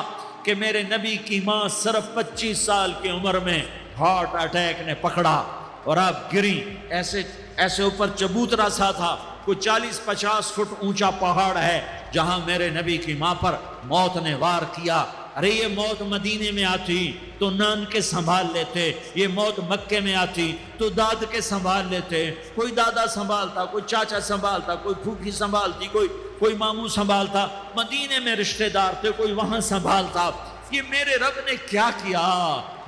کہ میرے نبی کی ماں صرف 25 سال کی عمر میں ہارٹ اٹیک نے پکڑا اور آپ گری، ایسے ایسے اوپر چبوترا سا تھا، کوئی 40-50 فٹ اونچا پہاڑ ہے جہاں میرے نبی کی ماں پر موت نے وار کیا۔ ارے یہ موت مدینے میں آتی تو نان کے سنبھال لیتے، یہ موت مکے میں آتی تو داد کے سنبھال لیتے، کوئی دادا سنبھالتا، کوئی چاچا سنبھالتا، کوئی پھوپھی سنبھالتی، کوئی ماموں سنبھالتا، مدینے میں رشتہ دار تھے، کوئی وہاں سنبھالتا۔ یہ میرے رب نے کیا کیا؟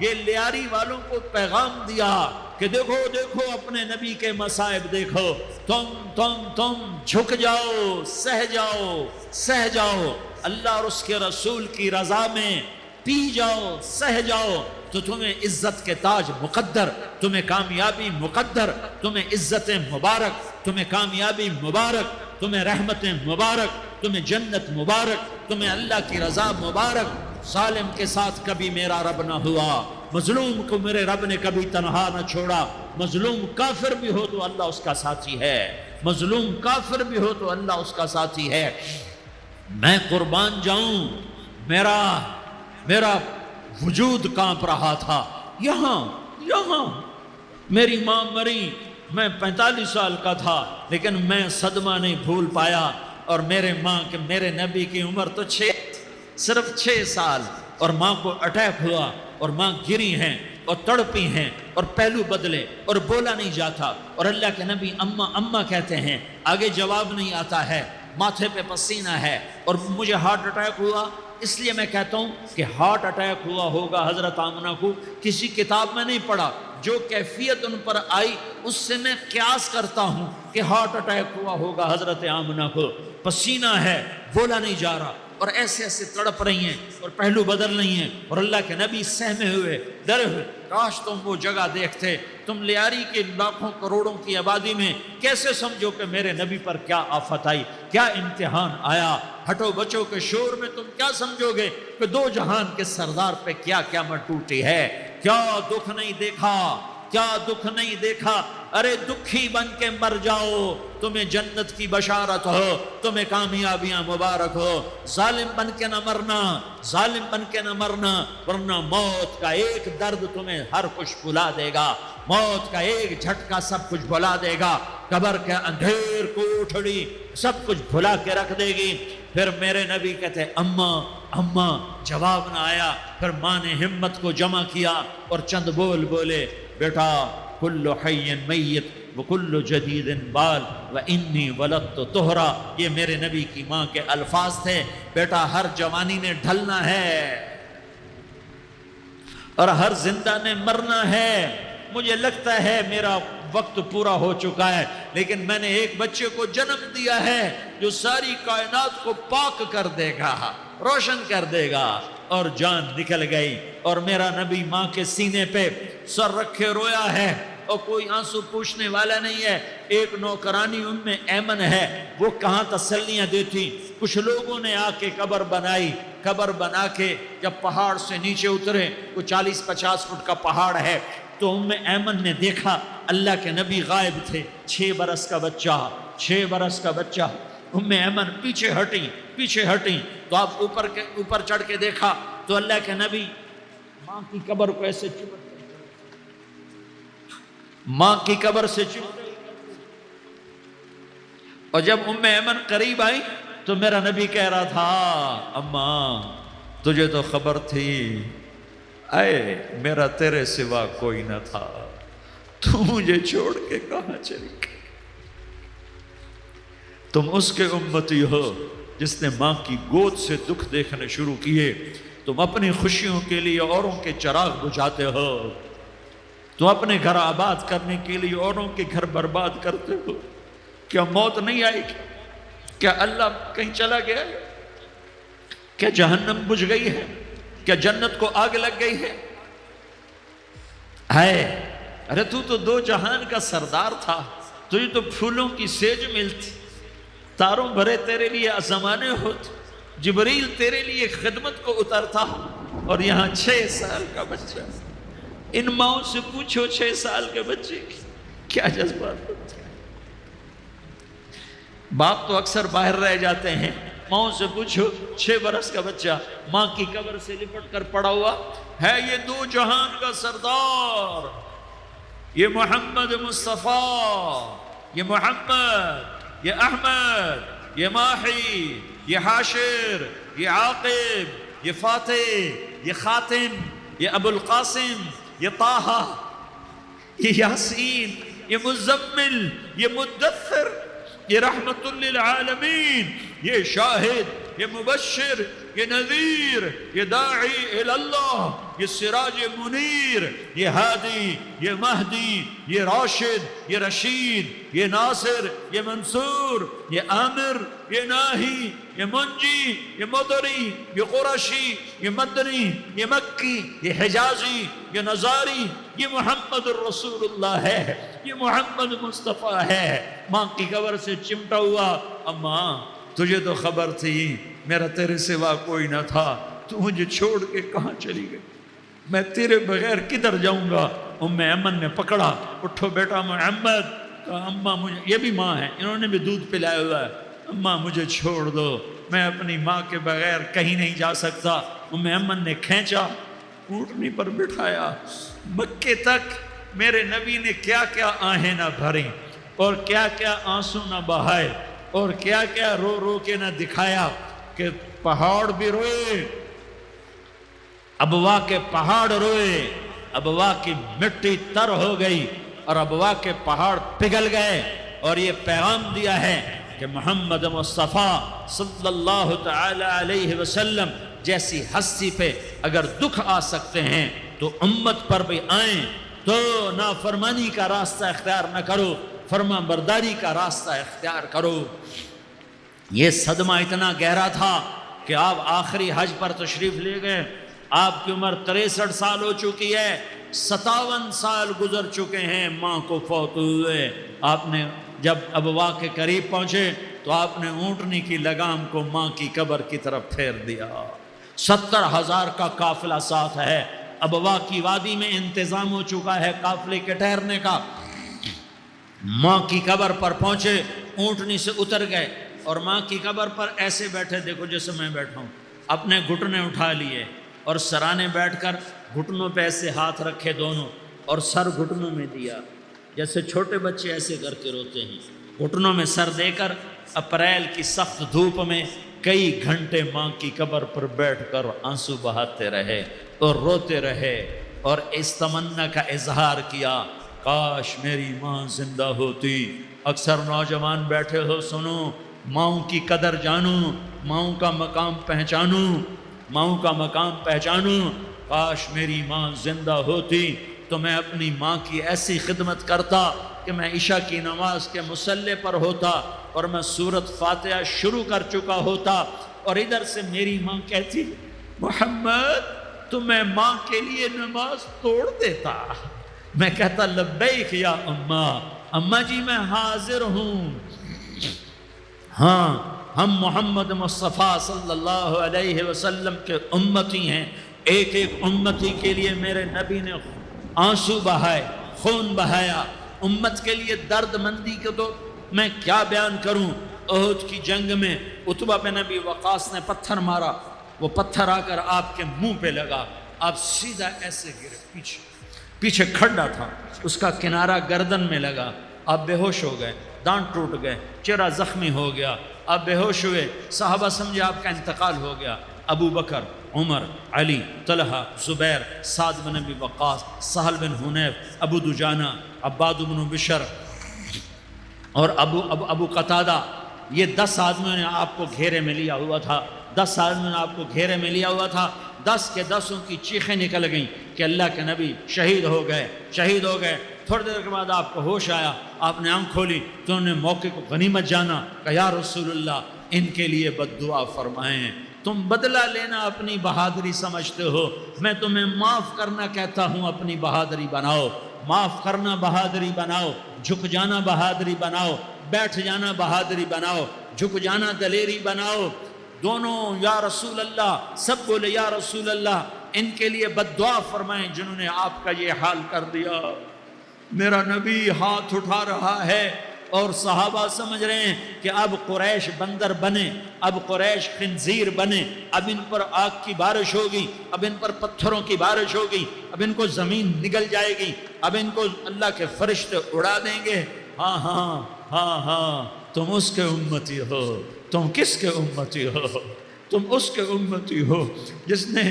یہ لیاری والوں کو پیغام دیا کہ دیکھو دیکھو اپنے نبی کے مصائب دیکھو، تم جھک جاؤ، سہ جاؤ، اللہ اور اس کے رسول کی رضا میں پی جاؤ، سہ جاؤ، تو تمہیں عزت کے تاج مقدر، تمہیں کامیابی مقدر، تمہیں عزت مبارک، تمہیں کامیابی مبارک، تمہیں رحمت مبارک، تمہیں جنت مبارک، تمہیں اللہ کی رضا مبارک۔ ظالم کے ساتھ کبھی میرا رب نہ ہوا، مظلوم کو میرے رب نے کبھی تنہا نہ چھوڑا۔ مظلوم کافر بھی ہو تو اللہ اس کا ساتھی ہے، مظلوم کافر بھی ہو تو اللہ اس کا ساتھی ہے۔ میں قربان جاؤں، میرا وجود کانپ رہا تھا۔ یہاں میری ماں مری، میں 45 سال کا تھا، لیکن میں صدمہ نہیں بھول پایا۔ اور میرے نبی کی عمر تو صرف 6 سال، اور ماں کو اٹیک ہوا اور ماں گری ہیں اور تڑپی ہیں اور پہلو بدلے اور بولا نہیں جاتا، اور اللہ کے نبی اماں اماں کہتے ہیں، آگے جواب نہیں آتا ہے، ماتھے پہ پسینہ ہے، اور مجھے ہارٹ اٹیک ہوا۔ اس لیے میں کہتا ہوں کہ ہارٹ اٹیک ہوا ہوگا حضرت آمنہ کو، کسی کتاب میں نہیں پڑھا، جو کیفیت ان پر آئی اس سے میں قیاس کرتا ہوں کہ ہارٹ اٹیک ہوا ہوگا حضرت آمنہ کو۔ پسینہ ہے، بولا نہیں جا رہا، اور ایسے تڑپ رہی ہیں اور پہلو بدل رہی ہیں، اور اللہ کے نبی سہمے ہوئے، ڈرے ہوئے۔ کاش تم وہ جگہ دیکھتے، تم لیاری کے لاکھوں کروڑوں کی آبادی میں کیسے سمجھو کہ میرے نبی پر کیا آفت آئی، کیا امتحان آیا۔ ہٹو بچوں کے شور میں تم کیا سمجھو گے کہ 2 جہان کے سردار پہ کیا قیامت ٹوٹی ہے۔ کیا دکھ نہیں دیکھا، کیا دکھ نہیں دیکھا۔ ارے دکھی بن کے مر جاؤ، تمہیں جنت کی بشارت ہو، تمہیں کامیابیاں مبارک ہو۔ ظالم بن کے نہ مرنا، ظالم بن کے نہ مرنا، ورنہ موت کا ایک درد تمہیں ہر کچھ بھلا دے گا، موت کا ایک جھٹکا سب کچھ بھلا دے گا، قبر کے اندھیر کوٹھڑی سب کچھ بھلا کے رکھ دے گی۔ پھر میرے نبی کہتے اماں، جواب نہ آیا۔ پھر ماں نے ہمت کو جمع کیا اور چند بولے، بیٹا کل حی میت وکل جدید بال وانی ولدت طہرا۔ یہ میرے نبی کی ماں کے الفاظ تھے، بیٹا ہر جوانی نے ڈھلنا ہے اور ہر زندہ نے مرنا ہے۔ مجھے لگتا ہے میرا وقت پورا ہو چکا ہے، لیکن میں نے ایک بچے کو جنم دیا ہے جو ساری کائنات کو پاک کر دے گا، روشن کر دے گا۔ اور جان نکل گئی، اور میرا نبی ماں کے سینے پہ سر رکھے رویا ہے، اور کوئی آنسو پوچھنے والا نہیں ہے۔ ایک نوکرانی ام ایمن ہے، وہ کہاں تسلیاں دیتی۔ کچھ لوگوں نے آ کے قبر بنائی، قبر بنا کے جب پہاڑ سے نیچے اترے، کوئی 40-50 فٹ کا پہاڑ ہے، تو ام ایمن نے دیکھا اللہ کے نبی غائب تھے، 6 برس کا بچہ۔ ام ایمن پیچھے ہٹیں تو آپ اوپر چڑھ کے دیکھا تو اللہ کے نبی ماں کی قبر کو ایسے ماں کی قبر سے اور جب ام ایمن قریب آئی تو میرا نبی کہہ رہا تھا، اماں تجھے تو خبر تھی، اے میرا تیرے سوا کوئی نہ تھا، تو مجھے چھوڑ کے کہاں چلی گئی؟ تم اس کے امتی ہو جس نے ماں کی گود سے دکھ دیکھنے شروع کیے۔ تم اپنی خوشیوں کے لیے اوروں کے چراغ بجھاتے ہو، تم اپنے گھر آباد کرنے کے لیے اوروں کے گھر برباد کرتے ہو۔ کیا موت نہیں آئے گی؟ کیا اللہ کہیں چلا گیا ہے؟ کیا جہنم بجھ گئی ہے؟ کیا جنت کو آگ لگ گئی ہے؟ ارے تو 2 جہان کا سردار تھا، تجھے تو پھولوں کی سیج ملتی، تاروں بھرے تیرے لیے زمانے ہوتے، جبریل تیرے لیے خدمت کو اترتا، اور یہاں 6 سال کا بچہ۔ ان ماؤں سے پوچھو 6 سال کے بچے کی کیا جذبات ہوتے ہیں۔ باپ تو اکثر باہر رہ جاتے ہیں، ماؤں سے پوچھو 6 برس کا بچہ ماں کی قبر سے لپٹ کر پڑا ہوا ہے، یہ 2 جہان کا سردار، یہ محمد مصطفیٰ، یہ محمد، یہ احمد، یہ ماحی، یہ حاشر، یہ عاقب، یہ فاتح، یہ خاتم، یہ ابو القاسم، یہ طٰہٰ، یہ یاسین، یہ مزمل، یہ مدثر، یہ رحمت للعالمین، یہ شاہد، یہ مبشر، یہ نذیر، یہ داعی اللہ، یہ سراج منیر، یہ ہادی، یہ مہدی، یہ راشد، یہ رشید، یہ ناصر، یہ منصور، یہ عامر، یہ ناہی، یہ منجی، یہ مدری، یہ قرشی، یہ مدنی، یہ مکی، یہ حجازی، یہ نظاری، یہ محمد الرسول اللہ ہے، یہ محمد مصطفیٰ ہے۔ ماں کی قبر سے چمٹا ہوا، اماں تجھے تو خبر تھی میرا تیرے سوا کوئی نہ تھا، تو مجھے چھوڑ کے کہاں چلی گئی، میں تیرے بغیر کدھر جاؤں گا؟ ام ایمن نے پکڑا، اٹھو بیٹا محمد، کہا اماں مجھے، یہ بھی ماں ہے، انہوں نے بھی دودھ پلایا ہوا ہے، اماں مجھے چھوڑ دو، میں اپنی ماں کے بغیر کہیں نہیں جا سکتا۔ ام ایمن نے کھینچا، اونٹنی پر بٹھایا، مکے تک میرے نبی نے کیا کیا آہیں نہ بھریں اور کیا کیا آنسو نہ بہائے اور کیا کیا رو رو کے نہ دکھایا کہ پہاڑ بھی روئے، ابوا کے پہاڑ روئے، ابوا کی مٹی تر ہو گئی اور ابوا کے پہاڑ پگھل گئے، اور یہ پیغام دیا ہے کہ محمد مصطفیٰ صلی اللہ تعالی علیہ وسلم جیسی ہستی پہ اگر دکھ آ سکتے ہیں تو امت پر بھی آئیں، تو نافرمانی کا راستہ اختیار نہ کرو، فرما برداری کا راستہ اختیار کرو۔ یہ صدمہ اتنا گہرا تھا کہ آپ آخری حج پر تشریف لے گئے، آپ کی عمر 63 سال ہو چکی ہے، 57 سال گزر چکے ہیں ماں کو فوت ہوئے۔ آپ نے جب ابوا کے قریب پہنچے تو آپ نے اونٹنی کی لگام کو ماں کی قبر کی طرف پھیر دیا۔ 70,000 کا قافلہ ساتھ ہے، ابوا کی وادی میں انتظام ہو چکا ہے قافلے کے ٹھہرنے کا۔ ماں کی قبر پر پہنچے، اونٹنی سے اتر گئے اور ماں کی قبر پر ایسے بیٹھے، دیکھو جیسے میں بیٹھا ہوں، اپنے گھٹنے اٹھا لیے اور سرانے بیٹھ کر گھٹنوں پہ ایسے ہاتھ رکھے دونوں اور سر گھٹنوں میں دیا، جیسے چھوٹے بچے ایسے کر کے روتے ہیں، گھٹنوں میں سر دے کر اپریل کی سخت دھوپ میں کئی گھنٹے ماں کی قبر پر بیٹھ کر آنسو بہاتے رہے اور روتے رہے اور اس تمنا کا اظہار کیا، کاش میری ماں زندہ ہوتی۔ اکثر نوجوان بیٹھے ہو، سنو، ماؤں کی قدر جانو، ماؤں کا مقام پہچانو، ماؤں کا مقام پہچانو۔ کاش میری ماں زندہ ہوتی تو میں اپنی ماں کی ایسی خدمت کرتا کہ میں عشاء کی نماز کے مصلی پر ہوتا اور میں سورۃ فاتحہ شروع کر چکا ہوتا، اور ادھر سے میری ماں کہتی محمد تو میں ماں کے لیے نماز توڑ دیتا، میں کہتا لبیک یا اماں، اماں جی میں حاضر ہوں۔ ہاں، ہم محمد مصطفیٰ صلی اللہ علیہ وسلم کے امتی ہیں، ایک ایک امتی کے لیے میرے نبی نے آنسو بہائے، خون بہایا، امت کے لیے درد مندی کو تو میں کیا بیان کروں۔ احد کی جنگ میں عتبہ بن ابی وقاص نے پتھر مارا، وہ پتھر آ کر آپ کے منہ پہ لگا، آپ سیدھا ایسے گرے، پیچھے کھڈا تھا، اس کا کنارہ گردن میں لگا، آپ بے ہوش ہو گئے، دانت ٹوٹ گئے، چہرہ زخمی ہو گیا، آپ بے ہوش ہوئے، صحابہ سمجھے آپ کا انتقال ہو گیا۔ ابو بکر، عمر، علی، طلحہ، زبیر، سعد بن ابی وقاص، سہل بن حنیف، ابو دجانہ، عباد بن بشر اور ابو قتادہ، یہ 10 آدمیوں نے آپ کو گھیرے میں لیا ہوا تھا، 10 آدمیوں نے آپ کو گھیرے میں لیا ہوا تھا، 10 کے 10 کی چیخیں نکل گئیں کہ اللہ کے نبی شہید ہو گئے، شہید ہو گئے۔ تھوڑی دیر کے بعد آپ کو ہوش آیا، آپ نے آنکھ کھولی تو انہوں نے موقع کو غنیمت جانا، کہ یا رسول اللہ ان کے لیے بد دعا فرمائیں، تم بدلہ لینا اپنی بہادری سمجھتے ہو، میں تمہیں معاف کرنا کہتا ہوں، اپنی بہادری بناؤ، معاف کرنا بہادری بناؤ، جھک جانا بہادری بناؤ، بیٹھ جانا بہادری بناؤ، جھک جانا دلیری بناؤ۔ دونوں یا رسول اللہ، سب بولے یا رسول اللہ، ان کے لیے بد دعا فرمائیں جنہوں نے آپ کا یہ حال کر دیا۔ میرا نبی ہاتھ اٹھا رہا ہے، اور صحابہ سمجھ رہے ہیں کہ اب قریش بندر بنے، اب قریش خنزیر بنے، اب ان پر آگ کی بارش ہوگی، اب ان پر پتھروں کی بارش ہوگی، اب ان کو زمین نگل جائے گی، اب ان کو اللہ کے فرشتے اڑا دیں گے۔ ہاں ہاں ہاں ہاں، تم اس کے امتی ہو۔ تم کس کے امتی ہو؟ تم اس کے امتی ہو جس نے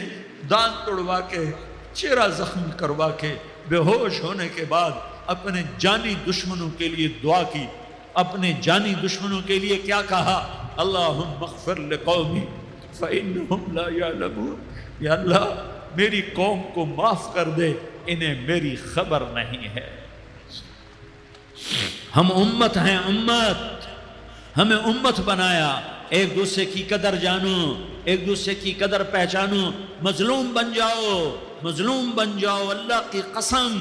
دانت توڑوا کے، چہرہ زخم کروا کے، بے ہوش ہونے کے بعد اپنے جانی دشمنوں کے لیے دعا کی، اپنے جانی دشمنوں کے لیے کیا کہا؟ اللہم اغفر لقومی فإنہم لا یعلمون، یا اللہ میری قوم کو معاف کر دے، انہیں میری خبر نہیں ہے۔ ہم امت ہیں، امت، ہمیں امت بنایا۔ ایک دوسرے کی قدر جانو، ایک دوسرے کی قدر پہچانو، مظلوم بن جاؤ، مظلوم بن جاؤ۔ اللہ کی قسم،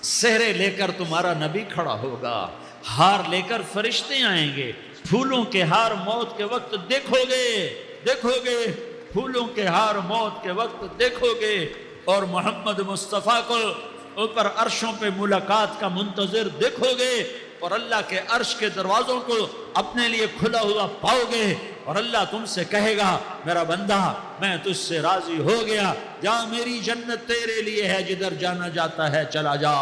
سہرے لے کر تمہارا نبی کھڑا ہوگا، ہار لے کر فرشتے آئیں گے، پھولوں کے ہار موت کے وقت دیکھو گے، دیکھو گے، پھولوں کے ہار موت کے وقت دیکھو گے، اور محمد مصطفیٰ کو اوپر عرشوں پہ ملاقات کا منتظر دیکھو گے، اور اللہ کے عرش کے دروازوں کو اپنے لیے کھلا ہوا پاؤ گے، اور اللہ تم سے کہے گا میرا بندہ میں تجھ سے راضی ہو گیا، جا میری جنت تیرے لیے ہے، جدھر جانا جاتا ہے چلا جا۔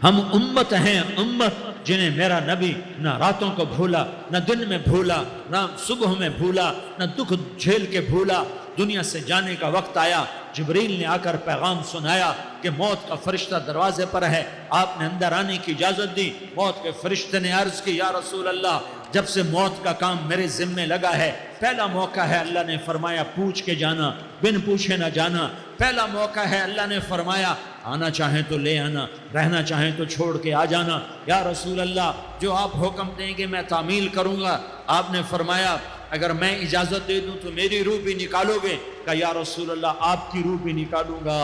ہم امت ہیں، امت جنہیں میرا نبی نہ راتوں کو بھولا، نہ دن میں بھولا، نہ صبح میں بھولا، نہ دکھ جھیل کے بھولا۔ دنیا سے جانے کا وقت آیا، جبریل نے آ کر پیغام سنایا کہ موت کا فرشتہ دروازے پر ہے، آپ نے اندر آنے کی اجازت دی۔ موت کے فرشتے نے عرض کی یا رسول اللہ، جب سے موت کا کام میرے ذمے لگا ہے، پہلا موقع ہے اللہ نے فرمایا پوچھ کے جانا، بن پوچھے نہ جانا۔ پہلا موقع ہے اللہ نے فرمایا آنا چاہیں تو لے آنا، رہنا چاہیں تو چھوڑ کے آ جانا۔ یا رسول اللہ جو آپ حکم دیں گے میں تعمیل کروں گا۔ آپ نے فرمایا اگر میں اجازت دے دوں تو میری روح بھی نکالو گے؟ کہا یا رسول اللہ آپ کی روح بھی نکالوں گا۔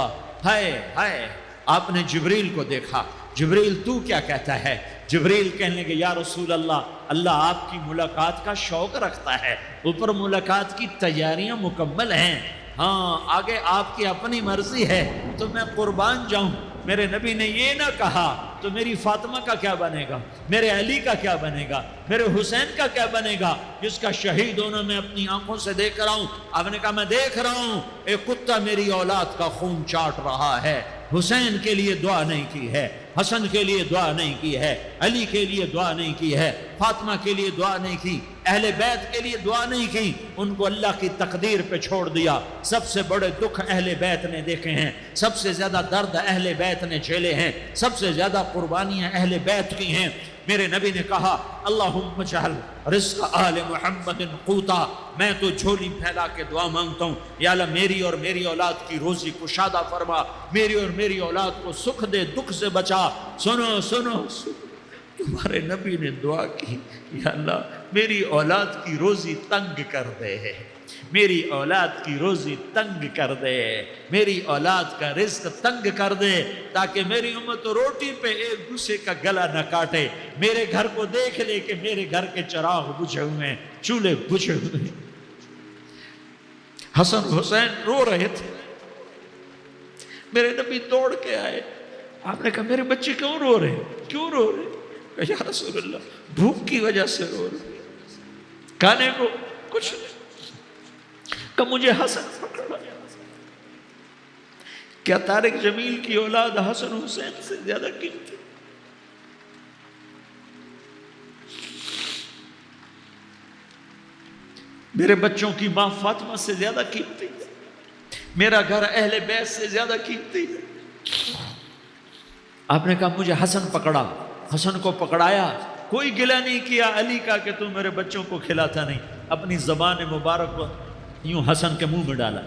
ہائے ہائے، آپ نے جبریل کو دیکھا، جبریل تو کیا کہتا ہے؟ جبریل کہنے لگے یا رسول اللہ، اللہ آپ کی ملاقات کا شوق رکھتا ہے، اوپر ملاقات کی تیاریاں مکمل ہیں، ہاں آگے آپ کی اپنی مرضی ہے تو میں قربان جاؤں۔ میرے نبی نے یہ نہ کہا تو میری فاطمہ کا کیا بنے گا، میرے علی کا کیا بنے گا، میرے حسین کا کیا بنے گا، جس کا شہید ہونا میں اپنی آنکھوں سے دیکھ رہا ہوں۔ آپ نے کہا میں دیکھ رہا ہوں ایک کتا میری اولاد کا خون چاٹ رہا ہے، حسین کے لیے دعا نہیں کی ہے، حسن کے لیے دعا نہیں کی ہے، علی کے لیے دعا نہیں کی ہے، فاطمہ کے لیے دعا نہیں کی، اہل بیت کے لیے دعا نہیں کی، ان کو اللہ کی تقدیر پہ چھوڑ دیا۔ سب سے بڑے دکھ اہل بیت نے دیکھے ہیں، سب سے زیادہ درد اہل بیت نے جھیلے ہیں، سب سے زیادہ قربانیاں اہل بیت کی ہیں۔ میرے نبی نے کہا اللہم اجعل رزق آل محمد قوتا، میں تو جھولی پھیلا کے دعا مانگتا ہوں یا اللہ میری اور میری اولاد کی روزی کشادہ فرما، میری اور میری اولاد کو سکھ دے، دکھ سے بچا۔ سنو سنو تمہارے نبی نے دعا کی یا اللہ میری اولاد کی روزی تنگ کر دے، میری اولاد کی روزی تنگ کر دے، میری اولاد کا رزق تنگ کر دے، تاکہ میری امت روٹی پہ ایک دوسرے کا گلا نہ کاٹے، میرے گھر کو دیکھ لے کہ میرے گھر کے چراغ بجھے ہوئے ہیں، چولہے بجھے ہوئے ہیں۔ حسن حسین رو رہے تھے، میرے نبی دوڑ کے آئے، آپ نے کہا میرے بچے کیوں رو رہے ہیں، کیوں رو رہے ہیں؟ کہا یا رسول اللہ بھوک کی وجہ سے رو رہے ہیں، کھانے کو کچھ نہیں۔ کہ مجھے حسن پکڑا، کیا طارق جمیل کی اولاد حسن حسین سے زیادہ قیمتی؟ میرے بچوں کی ماں فاطمہ سے زیادہ قیمتی، میرا گھر اہل بیت سے زیادہ قیمتی۔ آپ نے کہا مجھے حسن پکڑا، حسن کو پکڑایا، کوئی گلہ نہیں کیا علی کا کہ تم میرے بچوں کو کھلاتا نہیں، اپنی زبان مبارک کو یوں حسن کے منہ میں ڈالا،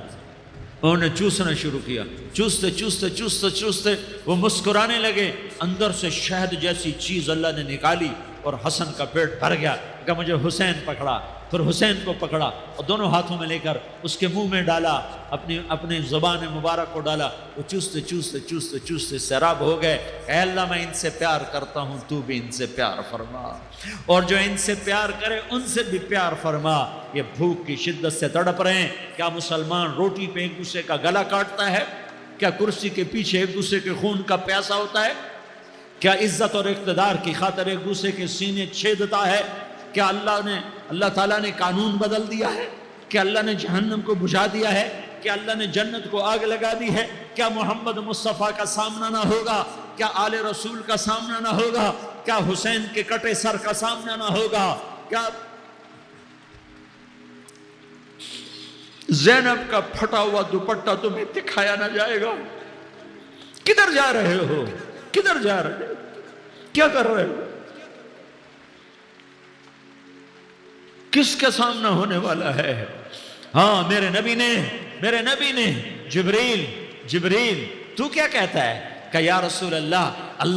انہوں نے چوسنا شروع کیا، چوستے چوستے چوستے چوستے وہ مسکرانے لگے، اندر سے شہد جیسی چیز اللہ نے نکالی اور حسن کا پیٹ بھر گیا۔ کہ مجھے حسین پکڑا، پھر حسین کو پکڑا اور دونوں ہاتھوں میں لے کر اس کے منہ میں ڈالا، اپنی زبان مبارک کو ڈالا، وہ چوستے چوستے چوستے چوستے سیراب ہو گئے۔ اے اللہ میں ان سے پیار کرتا ہوں، تو بھی ان سے پیار فرما، اور جو ان سے پیار کرے ان سے بھی پیار فرما۔ یہ بھوک کی شدت سے تڑپ رہے ہیں، کیا مسلمان روٹی پہ ایک دوسرے کا گلا کاٹتا ہے؟ کیا کرسی کے پیچھے ایک دوسرے کے خون کا پیاسا ہوتا ہے؟ کیا عزت اور اقتدار کی خاطر ایک دوسرے کے سینے چھیدتا ہے؟ کیا اللہ تعالیٰ نے قانون بدل دیا ہے؟ کیا اللہ نے جہنم کو بجھا دیا ہے؟ کیا اللہ نے جنت کو آگ لگا دی ہے؟ کیا محمد مصطفیٰ کا سامنا نہ ہوگا؟ کیا آل رسول کا سامنا نہ ہوگا؟ کیا حسین کے کٹے سر کا سامنا نہ ہوگا؟ کیا زینب کا پھٹا ہوا دوپٹہ تمہیں دکھایا نہ جائے گا؟ کدھر جا رہے ہو؟ کدھر جا رہے ہو؟ کیا کر رہے ہو؟ کس کا سامنا ہونے والا ہے؟ ہاں میرے نبی نے جبریل تو کیا کہتا ہے کہ یا رسول اللہ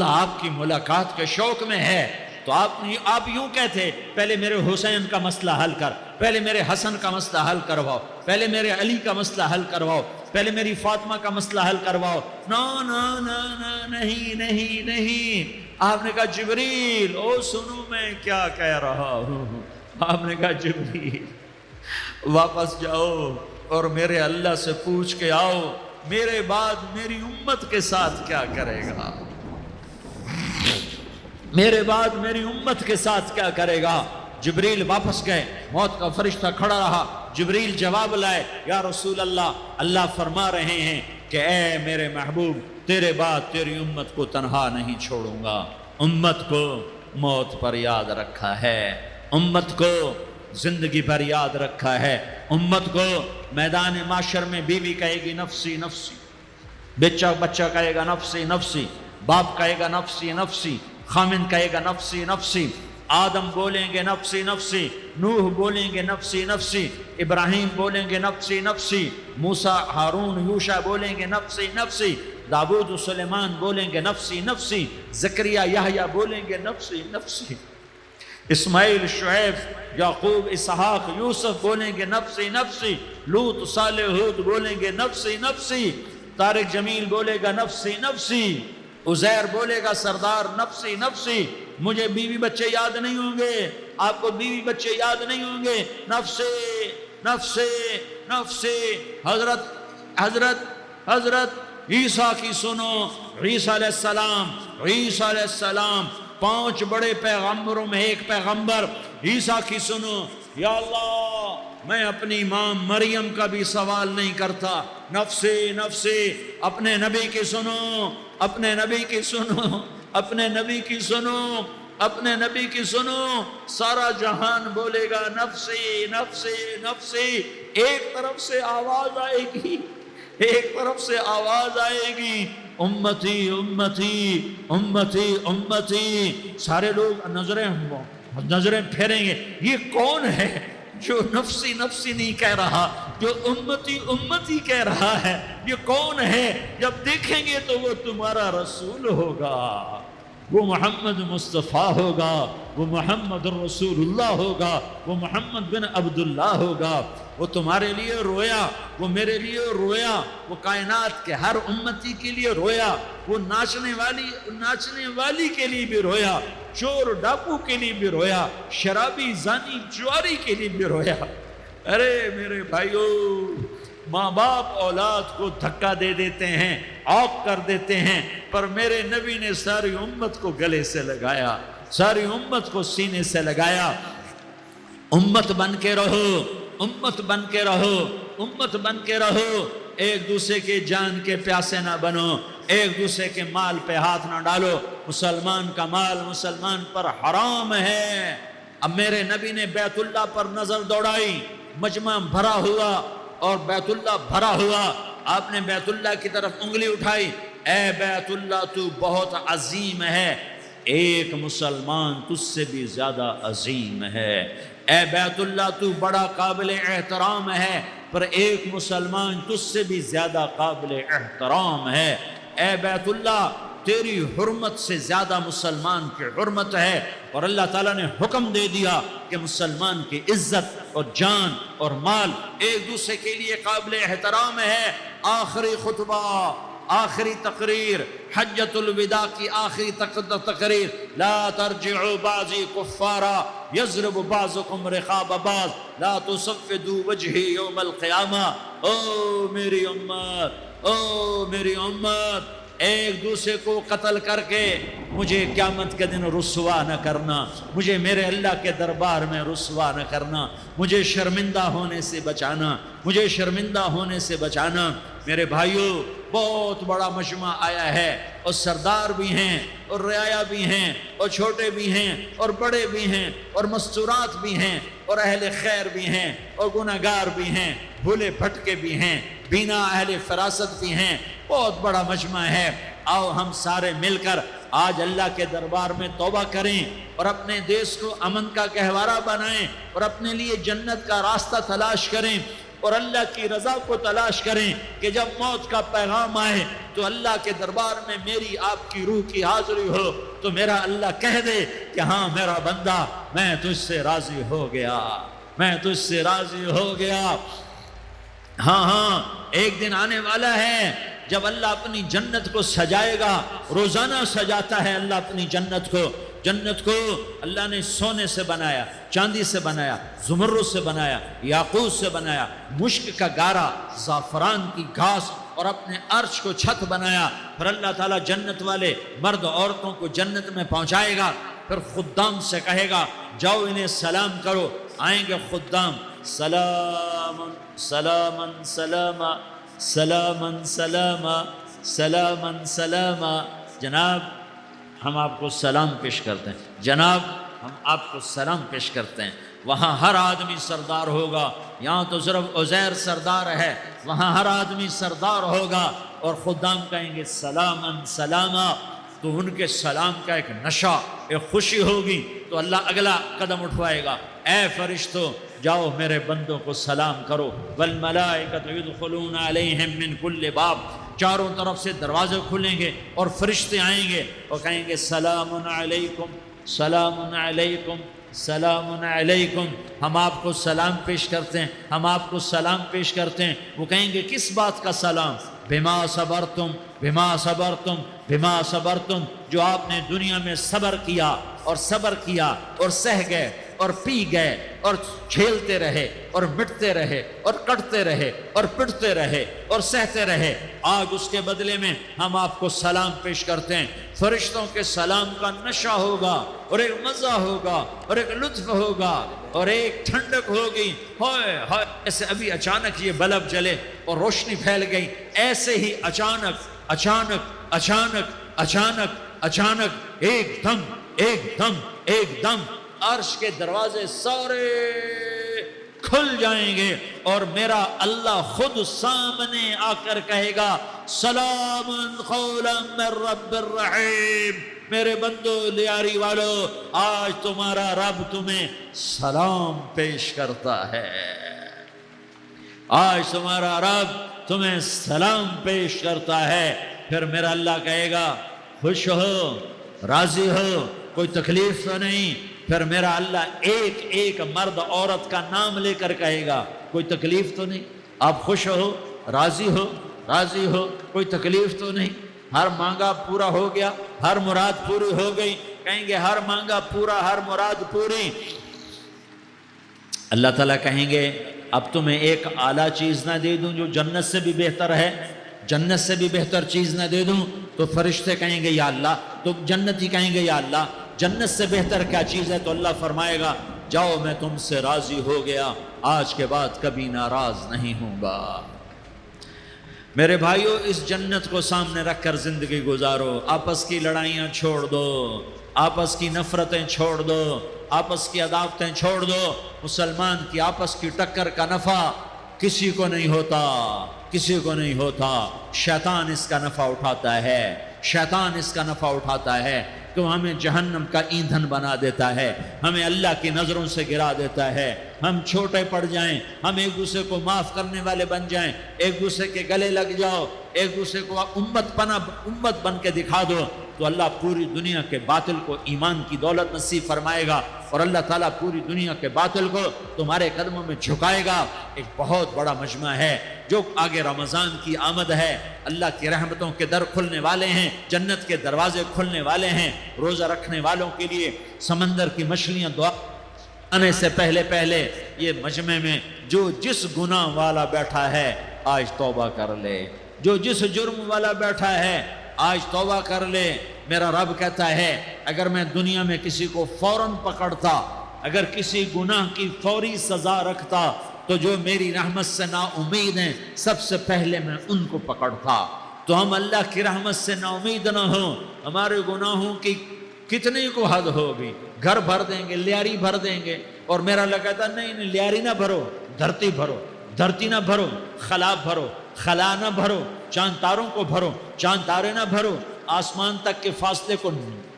آپ کی ملاقات کے شوق میں ہے، تو آپ یوں کہتے پہلے میرے حسین کا مسئلہ حل کر، پہلے میرے حسن کا مسئلہ حل کرواؤ، پہلے میرے علی کا مسئلہ حل کرواؤ، پہلے میری فاطمہ کا مسئلہ حل کرواؤ۔ نہیں، آپ نے کہا جبریل سنو میں کیا کہہ رہا ہوں۔ آپ نے کہا جبریل واپس جاؤ اور میرے اللہ سے پوچھ کے آؤ میرے بعد میری امت کے ساتھ کیا کرے گا، میرے بعد میری امت کے ساتھ کیا کرے گا۔ جبریل واپس گئے، موت کا فرشتہ کھڑا رہا، جبریل جواب لائے، یا رسول اللہ فرما رہے ہیں کہ اے میرے محبوب تیرے بعد تیری امت کو تنہا نہیں چھوڑوں گا۔ امت کو موت پر یاد رکھا ہے، امت کو زندگی پر یاد رکھا ہے، امت کو میدان معاشر میں بیوی کہے گی نفسی نفسی، بچہ کہے گا نفسی نفسی، باپ کہے گا نفسی نفسی، خامن کہے گا نفسی نفسی، آدم بولیں گے نفسی نفسی، نوح بولیں گے نفسی نفسی، ابراہیم بولیں گے نفسی نفسی، موسیٰ ہارون یوشع بولیں گے نفسی نفسی، داؤد و سلیمان بولیں گے نفسی نفسی، زکریا یحییٰ بولیں گے نفسی نفسی، اسماعیل شعیب یعقوب اسحاق یوسف بولیں گے نفسی نفسی، لوط صالح ہود بولیں گے نفسی نفسی، طارق جمیل بولے گا نفسی نفسی، عزیر بولے گا سردار نفسی نفسی، مجھے بیوی بچے یاد نہیں ہوں گے، آپ کو بیوی بچے یاد نہیں ہوں گے، نفسی نفسی نفسی۔ حضرت عیسیٰ کی سنو، عیسیٰ علیہ السلام 5 بڑے پیغمبروں میں ایک پیغمبر، عیسیٰ کی سنو، یا اللہ میں اپنی ماں مریم کا بھی سوال نہیں کرتا، نفسی نفسی۔ اپنے نبی کی سنو، اپنے نبی کی سنو، اپنے نبی کی سنو، اپنے نبی کی سنو، سارا جہان بولے گا نفسی نفسی نفسی۔ ایک طرف سے آواز آئے گی، ایک طرف سے آواز آئے گی، امتی امتی امتی امتی۔ سارے لوگ نظریں پھیریں گے، یہ کون ہے جو نفسی نفسی نہیں کہہ رہا، جو امتی امتی کہہ رہا ہے، یہ کون ہے؟ جب دیکھیں گے تو وہ تمہارا رسول ہوگا، وہ محمد مصطفیٰ ہوگا، وہ محمد رسول اللہ ہوگا، وہ محمد بن عبداللہ ہوگا۔ وہ تمہارے لیے رویا، وہ میرے لیے رویا، وہ کائنات کے ہر امتی کے لیے رویا، وہ ناچنے والی کے لیے بھی رویا، چور ڈاکو کے لیے بھی رویا، شرابی زانی جواری کے لیے بھی رویا۔ ارے میرے بھائیو، ماں باپ اولاد کو دھکا دے دیتے ہیں، عوق کر دیتے ہیں، پر میرے نبی نے ساری امت کو گلے سے لگایا، ساری امت کو سینے سے لگایا۔ امت بن کے رہو، امت بن کے رہو، امت بن کے رہو، ایک دوسرے کے جان کے پیاسے نہ بنو، ایک دوسرے کے مال پہ ہاتھ نہ ڈالو۔ مسلمان کا مال مسلمان پر حرام ہے۔ اب میرے نبی نے بیت اللہ پر نظر دوڑائی، مجمع بھرا ہوا اور بیت اللہ بھرا ہوا، آپ نے بیت اللہ کی طرف انگلی اٹھائی، اے بیت اللہ تو بہت عظیم ہے، ایک مسلمان تجھ سے بھی زیادہ عظیم ہے، اے بیت اللہ تو بڑا قابل احترام ہے، پر ایک مسلمان تجھ سے بھی زیادہ قابل احترام ہے، اے بیت اللہ تیری حرمت سے زیادہ مسلمان کی حرمت ہے۔ اور اللہ تعالیٰ نے حکم دے دیا کہ مسلمان کی عزت اور جان اور مال ایک دوسرے کے لیے قابل احترام ہے۔ آخری خطبہ، آخری تقریر، حجۃ الوداع کی آخری تقریر، لا ترجعوا بعضی کفارا یضرب بعضکم رقاب بعض لا تصفدوا وجہی یوم القیامہ۔ او میری امت، او میری امت، ایک دوسرے کو قتل کر کے مجھے قیامت کے دن رسوا نہ کرنا، مجھے میرے اللہ کے دربار میں رسوا نہ کرنا، مجھے شرمندہ ہونے سے بچانا، مجھے شرمندہ ہونے سے بچانا۔ میرے بھائیوں، بہت بڑا مجمع آیا ہے، اور سردار بھی ہیں اور رعایا بھی ہیں اور چھوٹے بھی ہیں اور بڑے بھی ہیں اور مستورات بھی ہیں اور اہل خیر بھی ہیں اور گناہگار بھی ہیں، بھولے بھٹکے بھی ہیں، بینا اہل فراست بھی ہیں، بہت بڑا مجمع ہے۔ آؤ ہم سارے مل کر آج اللہ کے دربار میں توبہ کریں اور اپنے دیش کو امن کا گہوارہ بنائیں اور اپنے لیے جنت کا راستہ تلاش کریں اور اللہ کی رضا کو تلاش کریں کہ جب موت کا پیغام آئے تو اللہ کے دربار میں میری آپ کی روح کی حاضری ہو تو میرا اللہ کہہ دے کہ ہاں میرا بندہ، میں تجھ سے راضی ہو گیا، میں تجھ سے راضی ہو گیا۔ ہاں ایک دن آنے والا ہے جب اللہ اپنی جنت کو سجائے گا، روزانہ سجاتا ہے اللہ اپنی جنت کو۔ جنت کو اللہ نے سونے سے بنایا، چاندی سے بنایا، زمرد سے بنایا، یاقوت سے بنایا، مشک کا گارا، زعفران کی گھاس اور اپنے عرش کو چھت بنایا۔ پھر اللہ تعالیٰ جنت والے مرد عورتوں کو جنت میں پہنچائے گا، پھر خدام سے کہے گا جاؤ انہیں سلام کرو۔ آئیں گے خدام، سلام سلام سلام سلام سلام سلام سلام، جناب ہم آپ کو سلام پیش کرتے ہیں، جناب ہم آپ کو سلام پیش کرتے ہیں۔ وہاں ہر آدمی سردار ہوگا، یہاں تو صرف عزیر سردار ہے، وہاں ہر آدمی سردار ہوگا، اور خدام کہیں گے سلام سلاما، تو ان کے سلام کا ایک نشہ، ایک خوشی ہوگی، تو اللہ اگلا قدم اٹھوائے گا، اے فرشتوں جاؤ میرے بندوں کو سلام کرو، والملائکۃ یدخلون علیہم من کل باب، چاروں طرف سے دروازے کھلیں گے اور فرشتے آئیں گے اور کہیں گے سلام علیکم سلام علیکم سلام علیکم، ہم آپ کو سلام پیش کرتے ہیں، ہم آپ کو سلام پیش کرتے ہیں۔ وہ کہیں گے کس بات کا سلام؟ بما صبرتم بما صبرتم بما صبرتم، جو آپ نے دنیا میں صبر کیا اور صبر کیا اور سہ گئے اور پی گئے اور جھیلتے رہے اور مٹتے رہے اور کٹتے رہے اور پٹتے رہے اور سہتے رہے، آج اس کے بدلے میں ہم آپ کو سلام پیش کرتے ہیں۔ فرشتوں کے سلام کا نشہ ہوگا اور ایک مزہ ہوگا اور ایک لطف ہوگا اور ایک ٹھنڈک ہوگی۔ ہائے ہائے، ایسے ابھی اچانک یہ بلب جلے اور روشنی پھیل گئی، ایسے ہی اچانک اچانک اچانک اچانک اچانک ایک دم ایک دم ایک دم عرش کے دروازے سارے کھل جائیں گے اور میرا اللہ خود سامنے آ کر کہے گا سلام قولا من رب الرحیم، میرے بندو لیاری والو، آج تمہارا رب تمہیں سلام پیش کرتا ہے، آج تمہارا رب تمہیں سلام پیش کرتا ہے۔ پھر میرا اللہ کہے گا خوش ہو، راضی ہو، کوئی تکلیف تو نہیں؟ پھر میرا اللہ ایک ایک مرد عورت کا نام لے کر کہے گا کوئی تکلیف تو نہیں؟ آپ خوش ہو، راضی ہو، راضی ہو، کوئی تکلیف تو نہیں؟ ہر مانگا پورا ہو گیا، ہر مراد پوری ہو گئی؟ کہیں گے ہر مانگا پورا، ہر مراد پوری۔ اللہ تعالیٰ کہیں گے اب تمہیں ایک اعلیٰ چیز نہ دے دوں جو جنت سے بھی بہتر ہے؟ جنت سے بھی بہتر چیز نہ دے دوں؟ تو فرشتے کہیں گے یا اللہ، تو جنتی کہیں گے یا اللہ جنت سے بہتر کیا چیز ہے؟ تو اللہ فرمائے گا جاؤ میں تم سے راضی ہو گیا، آج کے بعد کبھی ناراض نہیں ہوں گا۔ میرے بھائیو، اس جنت کو سامنے رکھ کر زندگی گزارو، آپس کی لڑائیاں چھوڑ دو، آپس کی نفرتیں چھوڑ دو، آپس کی عداوتیں چھوڑ دو۔ مسلمان کی آپس کی ٹکر کا نفع کسی کو نہیں ہوتا، کسی کو نہیں ہوتا، شیطان اس کا نفع اٹھاتا ہے، شیطان اس کا نفع اٹھاتا ہے، تو ہمیں جہنم کا ایندھن بنا دیتا ہے، ہمیں اللہ کی نظروں سے گرا دیتا ہے، ہم چھوٹے پڑ جائیں، ہم ایک دوسرے کو معاف کرنے والے بن جائیں، ایک دوسرے کے گلے لگ جاؤ، ایک دوسرے کو امت بن کے دکھا دو، تو اللہ پوری دنیا کے باطل کو ایمان کی دولت نصیب فرمائے گا، اور اللہ تعالیٰ پوری دنیا کے باطل کو تمہارے قدموں میں جھکائے گا۔ ایک بہت بڑا مجمع ہے، جو آگے رمضان کی آمد ہے، اللہ کی رحمتوں کے در کھلنے والے ہیں، جنت کے دروازے کھلنے والے ہیں، روزہ رکھنے والوں کے لیے سمندر کی مچھلیاں دعا آنے سے پہلے پہلے یہ مجمع میں جو جس گناہ والا بیٹھا ہے آج توبہ کر لے، جو جس جرم والا بیٹھا ہے آج توبہ کر لے۔ میرا رب کہتا ہے اگر میں دنیا میں کسی کو فوراً پکڑتا، اگر کسی گناہ کی فوری سزا رکھتا تو جو میری رحمت سے نا امید ہیں سب سے پہلے میں ان کو پکڑتا۔ تو ہم اللہ کی رحمت سے نا امید نہ ہوں، ہمارے گناہوں کی کتنی کو حد ہوگی، گھر بھر دیں گے، لیاری بھر دیں گے، اور میرا اللہ کہتا نہیں لیاری نہ بھرو، دھرتی بھرو، دھرتی نہ بھرو، خلا بھرو، خلا نہ بھرو، چاند تاروں کو بھرو، چاند تارے نہ بھرو، آسمان تک کے فاصلے کو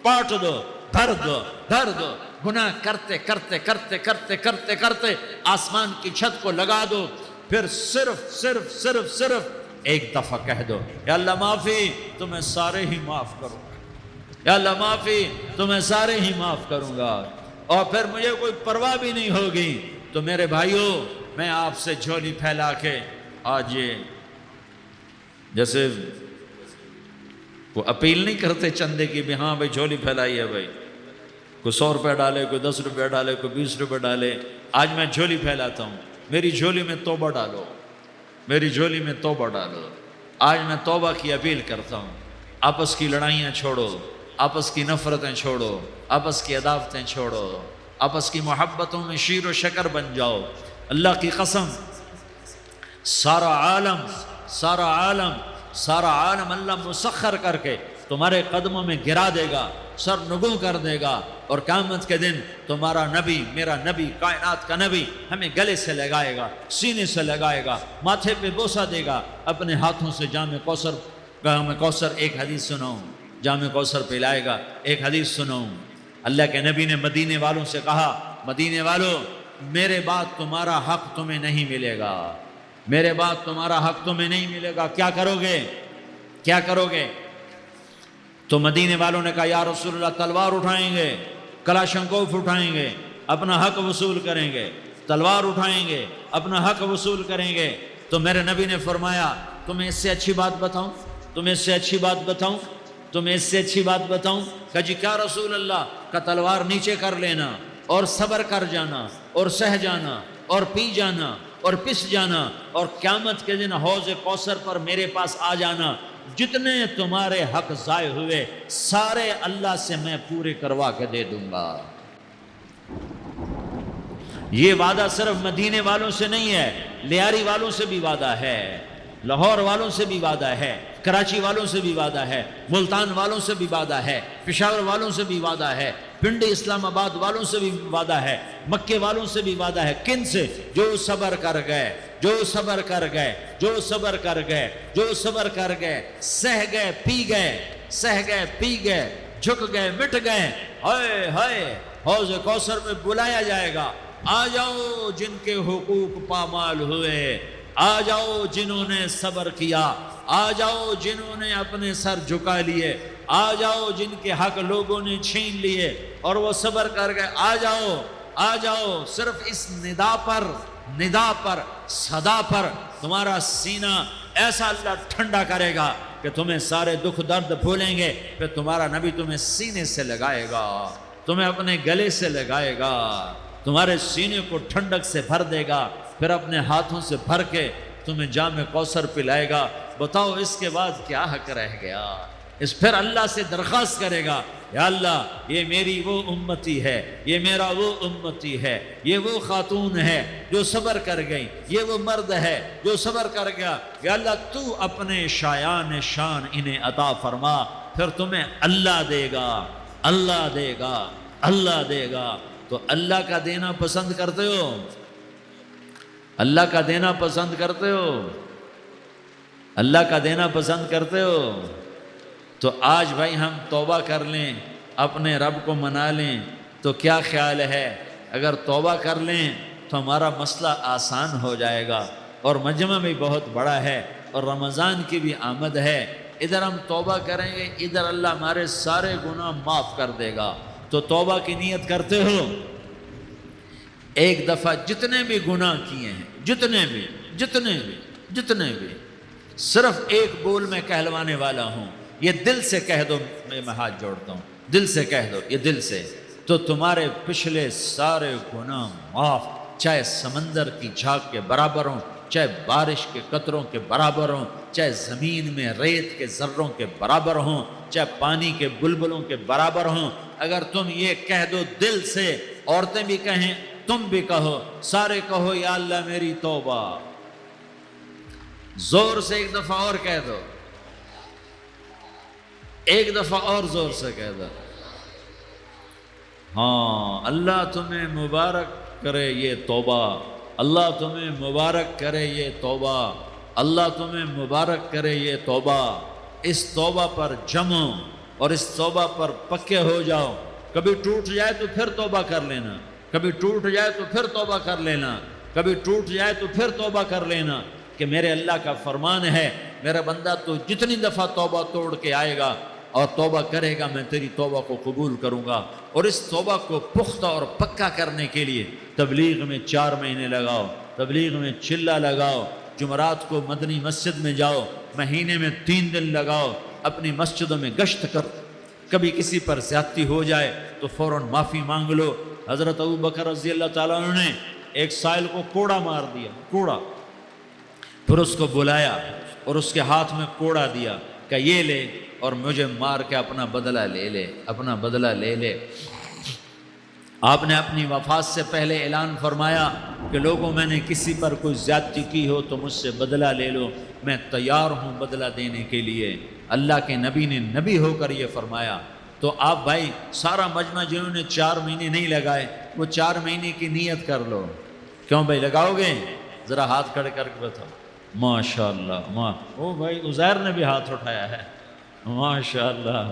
پاٹ دو، بھر دو، بھر دو، گناہ کرتے کرتے کرتے کرتے کرتے کرتے آسمان کی چھت کو لگا دو، پھر صرف صرف صرف صرف ایک دفعہ کہہ دو یا اللہ معافی، تمہیں سارے ہی معاف کروں گا، یا اللہ معافی، تمہیں سارے ہی معاف کروں گا، اور پھر مجھے کوئی پرواہ بھی نہیں ہوگی۔ تو میرے بھائیوں، میں آپ سے جھولی پھیلا کے آج یہ جیسے وہ اپیل نہیں کرتے چندے کی بھی ہاں بھائی جھولی پھیلائی ہے بھائی، کوئی 100 روپے ڈالے، کوئی 10 روپے ڈالے، کوئی 20 روپے ڈالے، آج میں جھولی پھیلاتا ہوں، میری جھولی میں توبہ ڈالو، میری جھولی میں توبہ ڈالو۔ آج میں توبہ کی اپیل کرتا ہوں، آپس کی لڑائیاں چھوڑو، آپس کی نفرتیں چھوڑو، آپس کی عداوتیں چھوڑو، آپس کی محبتوں میں شیر و شکر بن جاؤ۔ اللہ کی قسم، سارا عالم اللہ مسخر کر کے تمہارے قدموں میں گرا دے گا، سر نگوں کر دے گا، اور قیامت کے دن تمہارا نبی، میرا نبی، کائنات کا نبی ہمیں گلے سے لگائے گا، سینے سے لگائے گا، ماتھے پہ بوسہ دے گا، اپنے ہاتھوں سے جام کوثر ایک حدیث سناؤں، جام کوثر پلائے گا۔ ایک حدیث سناؤں، اللہ کے نبی نے مدینے والوں سے کہا، مدینے والوں میرے بعد تمہارا حق تمہیں نہیں ملے گا، میرے بعد تمہارا حق تمہیں نہیں ملے گا، کیا کرو گے؟ کیا کرو گے؟ تو مدینے والوں نے کہا یا رسول اللہ تلوار اٹھائیں گے، کلاشنکوف اٹھائیں گے، اپنا حق وصول کریں گے، تلوار اٹھائیں گے، اپنا حق وصول کریں گے۔ تو میرے نبی نے فرمایا تمہیں اس سے اچھی بات بتاؤں، تمہیں اس سے اچھی بات بتاؤں، تمہیں اس سے اچھی بات بتاؤں؟ کہا جی کیا رسول اللہ؟ کا تلوار نیچے کر لینا اور صبر کر جانا اور سہ جانا اور پی جانا اور پس جانا، اور قیامت کے دن حوض کوثر پر میرے پاس آ جانا، جتنے تمہارے حق ضائع ہوئے سارے اللہ سے میں پورے کروا کے دے دوں گا۔ یہ وعدہ صرف مدینے والوں سے نہیں ہے، لیاری والوں سے بھی وعدہ ہے، لاہور والوں سے بھی وعدہ ہے، کراچی والوں سے بھی وعدہ ہے، ملتان والوں سے بھی وعدہ ہے، پشاور والوں سے بھی وعدہ ہے، پنڈی اسلام آباد والوں سے بھی وعدہ ہے، مکے والوں سے بھی وعدہ ہے۔ کن سے؟ جو صبر کر گئے، جو صبر کر گئے، جو صبر کر گئے، جو صبر کر گئے، سہ گئے، پی گئے، سہ گئے، پی گئے، جھک گئے، مٹ گئے، ہائے ہائے حوض کوثر میں بلایا جائے گا، آ جاؤ جن کے حقوق پامال ہوئے، آ جاؤ جنہوں نے صبر کیا، آ جاؤ جنہوں نے اپنے سر جھکا لیے، آ جاؤ جن کے حق لوگوں نے چھین لیے اور وہ صبر کر گئے، آ جاؤ، آ جاؤ۔ صرف اس ندا پر صدا پر تمہارا سینہ ایسا اللہ ٹھنڈا کرے گا کہ تمہیں سارے دکھ درد بھولیں گے، پھر تمہارا نبی تمہیں سینے سے لگائے گا، تمہیں اپنے گلے سے لگائے گا، تمہارے سینے کو ٹھنڈک سے بھر دے گا، پھر اپنے ہاتھوں سے بھر کے تمہیں جام کوثر پلائے گا۔ بتاؤ اس کے بعد کیا حق رہ گیا؟ اس پھر اللہ سے درخواست کرے گا یا اللہ یہ میری وہ امتی ہے، یہ میرا وہ امتی ہے، یہ وہ خاتون ہے جو صبر کر گئی، یہ وہ مرد ہے جو صبر کر گیا، یا اللہ تو اپنے شایان شان انہیں عطا فرما، پھر تمہیں اللہ دے گا، اللہ دے گا، اللہ دے گا۔ تو اللہ کا دینا پسند کرتے ہو؟ اللہ کا دینا پسند کرتے ہو؟ اللہ کا دینا پسند کرتے ہو؟ تو آج بھائی ہم توبہ کر لیں، اپنے رب کو منا لیں، تو کیا خیال ہے اگر توبہ کر لیں تو ہمارا مسئلہ آسان ہو جائے گا، اور مجمع بھی بہت بڑا ہے اور رمضان کی بھی آمد ہے، ادھر ہم توبہ کریں گے، ادھر اللہ ہمارے سارے گناہ معاف کر دے گا۔ تو توبہ کی نیت کرتے ہو؟ ایک دفعہ جتنے بھی گناہ کیے ہیں، جتنے بھی صرف ایک بول میں کہلوانے والا ہوں، یہ دل سے کہہ دو، میں ہاتھ جوڑتا ہوں، دل سے کہہ دو، یہ دل سے، تو تمہارے پچھلے سارے گناہ معاف، چاہے سمندر کی جھاگ کے برابر ہوں، چاہے بارش کے قطروں کے برابر ہوں، چاہے زمین میں ریت کے ذروں کے برابر ہوں، چاہے پانی کے بلبلوں کے برابر ہوں، اگر تم یہ کہہ دو دل سے، عورتیں بھی کہیں، تم بھی کہو، سارے کہو یا اللہ میری توبہ، زور سے ایک دفعہ اور کہہ دو، ایک دفعہ اور زور سے کہہ دو، ہاں اللہ تمہیں مبارک کرے یہ توبہ، اللہ تمہیں مبارک کرے یہ توبہ، اللہ تمہیں مبارک کرے یہ توبہ۔ اس توبہ پر جمو اور اس توبہ پر پکے ہو جاؤ، کبھی ٹوٹ جائے تو پھر توبہ کر لینا، کبھی ٹوٹ جائے تو پھر توبہ کر لینا، کبھی ٹوٹ جائے تو پھر توبہ کر لینا، کہ میرے اللہ کا فرمان ہے میرا بندہ تو جتنی دفعہ توبہ توڑ کے آئے گا اور توبہ کرے گا میں تیری توبہ کو قبول کروں گا۔ اور اس توبہ کو پختہ اور پکا کرنے کے لیے تبلیغ میں 4 مہینے لگاؤ، تبلیغ میں چلہ لگاؤ، جمعرات کو مدنی مسجد میں جاؤ، مہینے میں 3 دن لگاؤ، اپنی مسجدوں میں گشت کر، کبھی کسی پر زیادتی ہو جائے تو فوراً معافی مانگ لو۔ حضرت ابوبکر رضی اللہ تعالیٰ عنہ نے ایک سائل کو کوڑا مار دیا، کوڑا، پھر اس کو بلایا اور اس کے ہاتھ میں کوڑا دیا کہ یہ لے اور مجھے مار کے اپنا بدلہ لے لے، اپنا بدلہ لے لے۔ آپ نے اپنی وفات سے پہلے اعلان فرمایا کہ لوگوں میں نے کسی پر کوئی زیادتی کی ہو تو مجھ سے بدلہ لے لو، میں تیار ہوں بدلہ دینے کے لیے۔ اللہ کے نبی نے نبی ہو کر یہ فرمایا، تو آپ بھائی سارا مجمع جنہوں نے 4 مہینے نہیں لگائے وہ 4 مہینے کی نیت کر لو۔ کیوں بھائی لگاؤ گے؟ ذرا ہاتھ کھڑے کر کے بتاؤ۔ ماشاءاللہ، او بھائی عزیر نے بھی ہاتھ اٹھایا ہے، ماشاءاللہ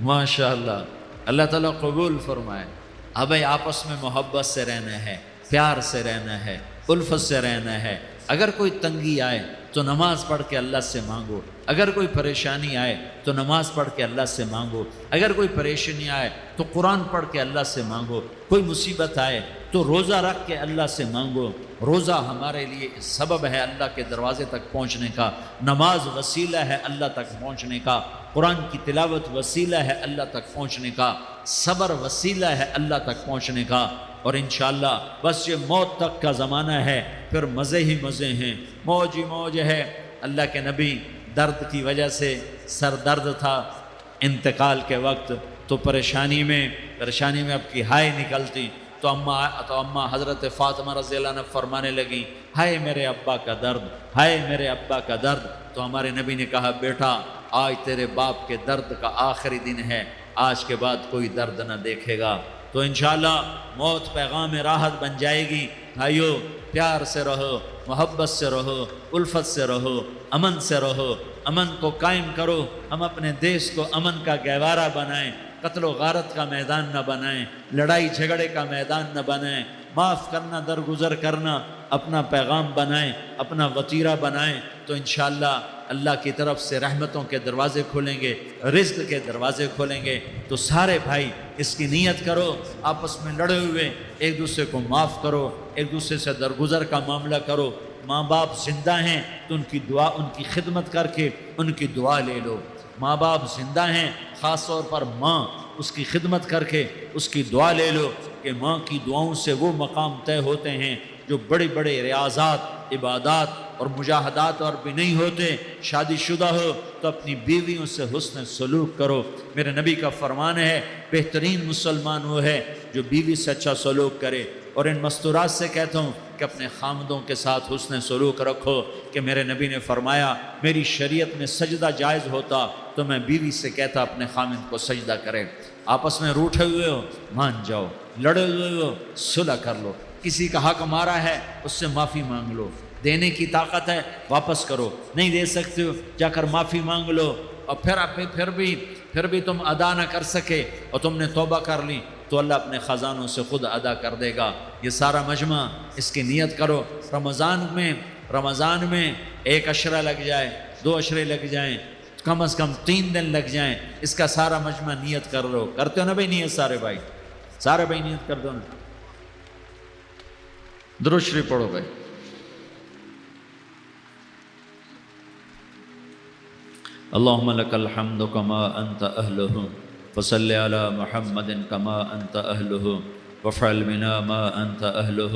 ماشاءاللہ، اللہ تعالیٰ قبول فرمائے۔ اب بھائی آپس میں محبت سے رہنا ہے، پیار سے رہنا ہے، الفت سے رہنا ہے۔ اگر کوئی تنگی آئے تو نماز پڑھ کے اللہ سے مانگو، اگر کوئی پریشانی آئے تو نماز پڑھ کے اللہ سے مانگو، اگر کوئی پریشانی آئے تو قرآن پڑھ کے اللہ سے مانگو، کوئی مصیبت آئے تو روزہ رکھ کے اللہ سے مانگو۔ روزہ ہمارے لیے سبب ہے اللہ کے دروازے تک پہنچنے کا، نماز وسیلہ ہے اللہ تک پہنچنے کا، قرآن کی تلاوت وسیلہ ہے اللہ تک پہنچنے کا، صبر وسیلہ ہے اللہ تک پہنچنے کا۔ اور انشاءاللہ بس یہ موت تک کا زمانہ ہے، پھر مزے ہی مزے ہیں، موج ہی موج ہے۔ اللہ کے نبی درد کی وجہ سے سر درد تھا انتقال کے وقت، تو پریشانی میں اب کی ہائے نکلتی، تو اماں حضرت فاطمہ رضی اللہ عنہ فرمانے لگی، ہائے میرے ابا کا درد، ہائے میرے ابا کا درد۔ تو ہمارے نبی نے کہا، بیٹا آج تیرے باپ کے درد کا آخری دن ہے، آج کے بعد کوئی درد نہ دیکھے گا۔ تو انشاءاللہ موت پیغام راحت بن جائے گی۔ بھائیو پیار سے رہو، محبت سے رہو، الفت سے رہو، امن سے رہو، امن کو قائم کرو۔ ہم اپنے دیش کو امن کا گہوارہ بنائیں، قتل و غارت کا میدان نہ بنائیں، لڑائی جھگڑے کا میدان نہ بنائیں، معاف کرنا درگزر کرنا اپنا پیغام بنائیں، اپنا وتیرہ بنائیں، تو انشاءاللہ اللہ کی طرف سے رحمتوں کے دروازے کھولیں گے، رزق کے دروازے کھولیں گے۔ تو سارے بھائی اس کی نیت کرو، آپس میں لڑے ہوئے ایک دوسرے کو معاف کرو، ایک دوسرے سے درگزر کا معاملہ کرو۔ ماں باپ زندہ ہیں تو ان کی دعا، ان کی خدمت کر کے ان کی دعا لے لو۔ ماں باپ زندہ ہیں، خاص طور پر ماں، اس کی خدمت کر کے اس کی دعا لے لو، کہ ماں کی دعاؤں سے وہ مقام طے ہوتے ہیں جو بڑے بڑے ریاضات، عبادات اور مجاہدات اور بھی نہیں ہوتے۔ شادی شدہ ہو تو اپنی بیویوں سے حسن سلوک کرو۔ میرے نبی کا فرمان ہے، بہترین مسلمان وہ ہے جو بیوی سے اچھا سلوک کرے۔ اور ان مستورات سے کہتا ہوں کہ اپنے خامدوں کے ساتھ حسن سلوک رکھو، کہ میرے نبی نے فرمایا میری شریعت میں سجدہ جائز ہوتا تو میں بیوی سے کہتا اپنے خامد کو سجدہ کرے۔ آپس میں روٹھے ہوئے ہو مان جاؤ، لڑے ہوئے ہو صلح کر لو، کسی کا حق مارا ہے اس سے معافی مانگ لو، دینے کی طاقت ہے واپس کرو، نہیں دے سکتے ہو جا کر معافی مانگ لو۔ اور پھر بھی تم ادا نہ کر سکے اور تم نے توبہ کر لی تو اللہ اپنے خزانوں سے خود ادا کر دے گا۔ یہ سارا مجمع اس کی نیت کرو۔ رمضان میں 1 عشرہ لگ جائے، 2 عشرے لگ جائیں، کم از کم 3 دن لگ جائیں، اس کا سارا مجمع نیت کر لو۔ کرتے ہو نا بھائی نیت؟ سارے بھائی نیت کر دو نا۔ درود شریف پڑھو بھائی۔ اللہم لک الحمد کما انت اہلہ فصل علی محمد کما انت اہلہ وفعل بنا ما انت اہلہ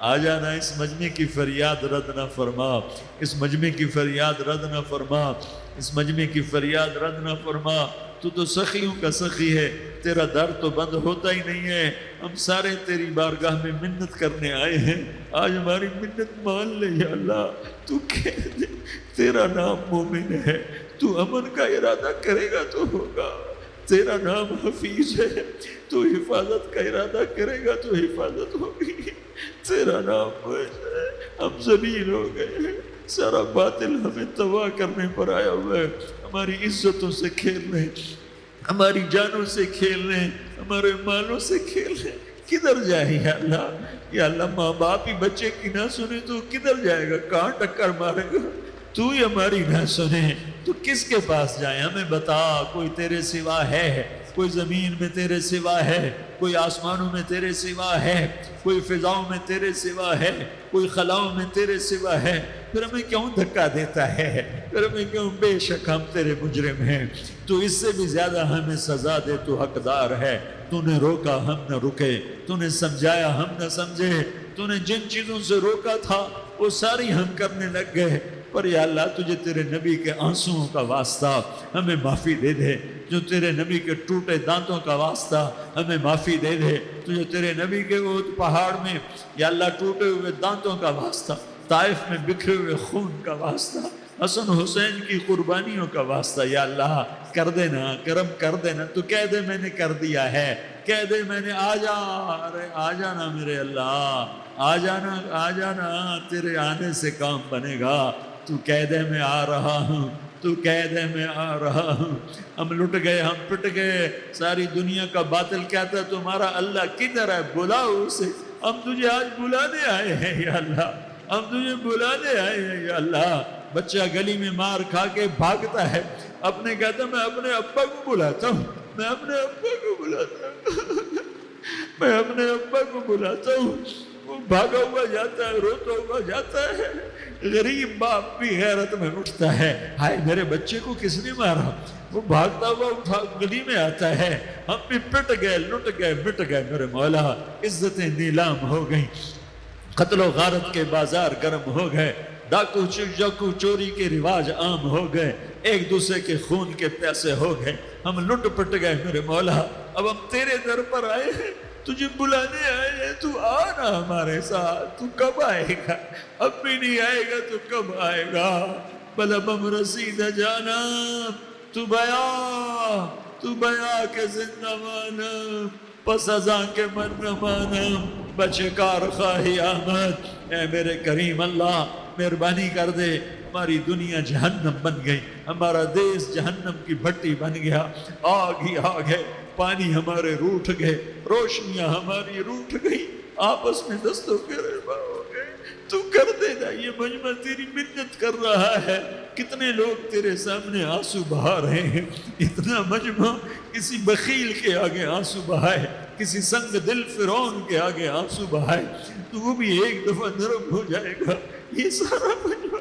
آ جانا، اس مجمع کی فریاد رد نہ فرما، اس مجمع کی فریاد رد نہ فرما، اس مجمع کی فریاد رد نہ فرما۔ تو سخیوں کا سخی ہے، تیرا در تو بند ہوتا ہی نہیں ہے۔ ہم سارے تیری بارگاہ میں منت کرنے آئے ہیں، آج ہماری منت مان لے یا اللہ۔ تو کہہ دے تیرا نام مومن ہے، تو امن کا ارادہ کرے گا تو ہوگا۔ تیرا نام حفیظ ہے، تو حفاظت کا ارادہ کرے گا تو حفاظت ہوگی۔ تیرا نام موعد ہے، ہم ذلیل ہو گئے ہیں، سارا باطل ہمیں تباہ کرنے پر آیا ہوا ہے۔ ہماری عزتوں سے کھیل رہے ہیں، ہماری جانوں سے کھیل رہے ہیں، ہمارے مالوں سے کھیل رہے ہیں۔ کدھر جائے یا اللہ؟ یا اللہ ماں باپ ہی بچے کی نہ سنے تو کدھر جائے گا؟ کہاں ٹکر مارے گا؟ تو ہی ہماری نہ سنے تو کس کے پاس جائیں؟ ہمیں بتا، کوئی تیرے سوا ہے؟ کوئی زمین میں تیرے سوا ہے؟ کوئی آسمانوں میں تیرے سوا ہے؟ کوئی فضاؤں میں تیرے سوا ہے؟ کوئی خلاؤں میں تیرے سوا ہے؟ پھر ہمیں کیوں دھکا دیتا ہے؟ پھر ہمیں کیوں؟ بے شک ہم تیرے مجرم ہیں، تو اس سے بھی زیادہ ہمیں سزا دے، تو حقدار ہے۔ تو نے روکا ہم نہ رکے، تو نے سمجھایا ہم نہ سمجھے، تو نے جن چیزوں سے روکا تھا وہ ساری ہم کرنے لگ گئے۔ پر یا اللہ تجھے تیرے نبی کے آنسوؤں کا واسطہ ہمیں معافی دے دے، جو تیرے نبی کے ٹوٹے دانتوں کا واسطہ ہمیں معافی دے دے، تجھے تیرے نبی کے وہ پہاڑ میں یا اللہ ٹوٹے ہوئے دانتوں کا واسطہ، طائف میں بکھرے ہوئے خون کا واسطہ، حسن حسین کی قربانیوں کا واسطہ یا اللہ کر دینا، کرم کر دینا۔ تو کہہ دے میں نے کر دیا ہے، کہہ دے میں نے، آ جا، ارے آ جانا میرے اللہ، آ جانا، آ جانا، تیرے آنے سے کام بنے گا۔ تو کہہ دے میں آ رہا ہوں، تو کہہ دے میں آ رہا ہوں۔ ہم لٹ گئے، ہم پٹ گئے، ساری دنیا کا باطل کہتا ہے تمہارا اللہ کدھر ہے؟ بلاؤ اسے، ہم تجھے آج بلانے آئے ہیں یا اللہ، ہم تجھے بلانے آئے ہیں یا اللہ۔ بچہ گلی میں مار کھا کے بھاگتا ہے، اپنے کہتا میں اپنے ابا کو بلاتا ہوں، میں اپنے ابا کو بلاتا ہوں، میں اپنے ابا کو بلاتا ہوں۔ وہ بھاگا ہوا جاتا ہے، روتا ہوا جاتا ہے۔ غریب باپ بھی غیرت میں اٹھتا ہے، ہائے میرے بچے کو کس نے مارا؟ وہ بھاگتا ہوا اٹھا گلی میں آتا ہے، ہم بھی پٹ گئے، لٹ گئے، مٹ گئے میرے مولا، عزتیں نیلام ہو گئیں، قتل و غارت کے بازار گرم ہو گئے، ڈاکو چوری کے رواج عام ہو گئے، ایک دوسرے کے خون کے پیاسے ہو گئے، ہم لٹ پٹ گئے میرے مولا۔ اب ہم تیرے در پر آئے ہیں، تجھے بلانے آئے ہیں، تو آنا ہمارے ساتھ۔ تو کب آئے گا؟ اب بھی نہیں آئے گا تو کب آئے گا؟ بلبم رسید جانا، تو بیا کے زندہ مانا، پس ازاں کے من نہ مانا، بچے کار خواہی آمد۔ اے میرے کریم اللہ مہربانی کر دے، ہماری دنیا جہنم بن گئی، ہمارا دیس جہنم کی بھٹی بن گیا، آگ ہی آگ ہے، پانی ہمارے روٹھ گئے، روشنیاں ہماری روٹھ گئی، آپس میں دست و گریباں ہو گئے۔ تو کر دینا، یہ مجمع تیری منت کر رہا ہے۔ کتنے لوگ تیرے سامنے آنسو بہا رہے ہیں، اتنا مجمع کسی بخیل کے آگے آنسو بہائے، کسی سنگ دل فرعون کے آگے آنسو بہائے تو وہ بھی ایک دفعہ نرم ہو جائے گا۔ یہ سارا مجمع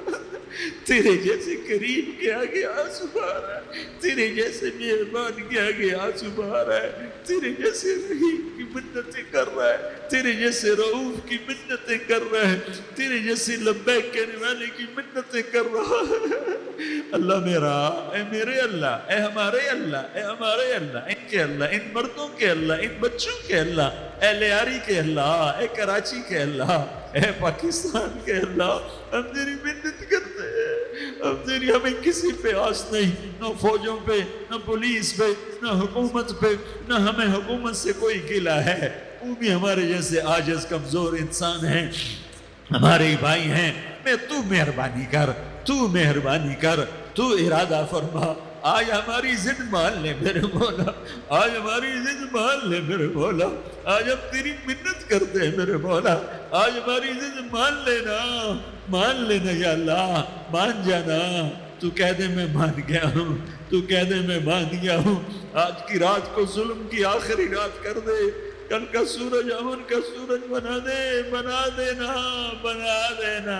تیرے جیسے کریم کے آگے آنسو بہا رہا ہے، تیرے جیسے مہربان کے آگے آنسو بہا رہا ہے، تیرے جیسے رحیم کی منتیں کر رہا ہے، تیرے جیسے رؤوف کی منتیں کر رہا ہے، تیرے جیسے لبیک کہنے والے کی منتیں کر رہا ہے۔ اللہ میرا، اے میرے اللہ، اے ہمارے اللہ، اے ہمارے اللہ، ان کے اللہ، ان مردوں کے اللہ، ان بچوں کے اللہ، اے لیاری کے اللہ، اے کراچی کے اللہ، اے پاکستان کے اللہ، ہم تیری منت کرتے ہیں، ہمیں کسی پہ آس نہیں، نہ فوجوں پہ، نہ پولیس پہ، نہ حکومت پہ، نہ ہمیں حکومت سے کوئی گلہ ہے، وہ بھی ہمارے جیسے عاجز کمزور انسان ہیں، ہمارے بھائی ہیں۔ میں تو مہربانی کر، تو مہربانی کر، تو ارادہ فرما، آج ہماری ضد مان لے میرے مولا، آج ہماری ضد مان لے میرے مولا، آج ہم تیری منت کرتے ہیں میرے مولا، آج ہماری ضد مان لینا یا اللہ، مان جانا۔ تو کہہ دے میں مان گیا ہوں، تو کہہ دے میں مان گیا ہوں، آج کی رات کو ظلم کی آخری رات کر دے، کل کا سورج امن کا سورج بنا دے، بنا دینا، بنا دینا،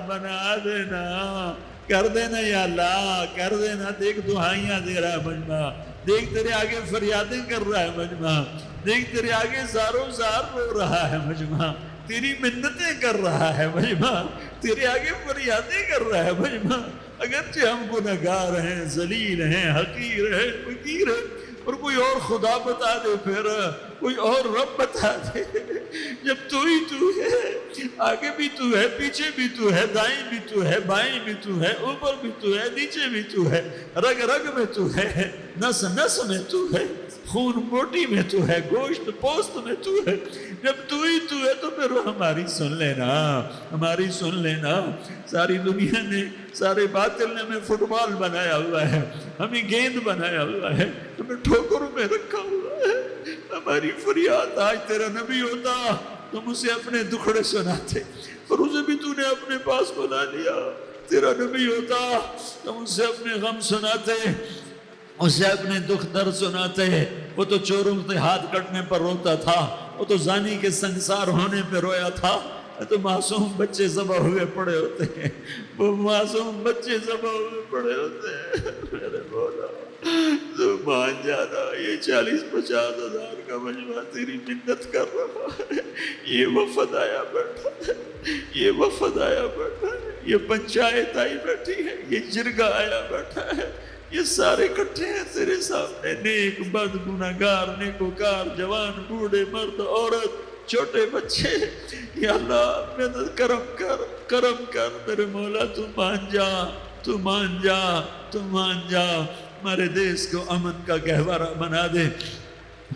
بنا دینا، کر دینا یا اللہ، کر دینا۔ دیکھ دعائیاں دے رہا مجمع، دیکھ تیرے آگے فریادیں کر رہا ہے مجمع، دیکھ تیرے آگے زاروں زار رو رہا ہے مجمع، تیری منتیں کر رہا ہے مجمع، تیرے آگے فریادیں کر رہا ہے مجمع۔ اگرچہ ہم گنہگار ہیں، ذلیل ہیں، حقیر ہیں، فقیر ہیں، اور کوئی اور خدا بتا دے، پھر کوئی اور رب بتا دے، جب تو ہی تو ہے، آگے بھی تو ہے، پیچھے بھی تو ہے، دائیں بھی تو ہے، بائیں بھی تو ہے، اوپر بھی تو ہے، نیچے بھی تو ہے، رگ رگ میں تو ہے، نس نس میں تو ہے، خون بوٹی میں تو ہے، گوشت پوست میں تو ہے، جب تو ہی تو ہے تو پھر ہماری سن لینا، ہماری سن لینا۔ ساری دنیا نے، سارے باطل نے ہمیں فٹ بال بنایا ہوا ہے، ہمیں گیند بنایا ہوا ہے، ہمیں ٹھوکروں میں رکھا ہوا ہے۔ ہماری فریاد آج تیرا نبی ہوتا، تم اسے اپنے دکھڑے سناتے، اور اسے بھی تو نے اپنے پاس بنا لیا۔ تیرا نبی ہوتا، تم اسے اپنے غم سناتے، اسے اپنے دکھ درد سناتے۔ وہ تو چوروں کے ہاتھ کٹنے پر روتا تھا، وہ تو زانی کے سنگسار ہونے پہ رویا تھا، تو معصوم بچے ذبح ہوئے پڑے ہوتے ہیں، وہ معصوم بچے ذبح ہوئے پڑے ہوتے ہیں۔ میرے مولا تو مان جانا، یہ 40-50 ہزار کا مجمع تیری منت کر رہا ہے، یہ وفد آیا بیٹھا ہے، یہ وفد آیا بیٹھا ہے، یہ پنچایت آئی بیٹھی ہے، یہ جرگہ آیا بیٹھا ہے، یہ سارے کٹھے ہیں تیرے سامنے، نیک بد گنہگار نیکوکار، جوان بوڑھے مرد عورت چھوٹے بچے۔ یا اللہ مدد کرم کر، کرم کر میرے مولا، تو مان جا، تو مان جا، تو مان جا۔ ہمارے دیس کو امن کا گہوارہ بنا دے،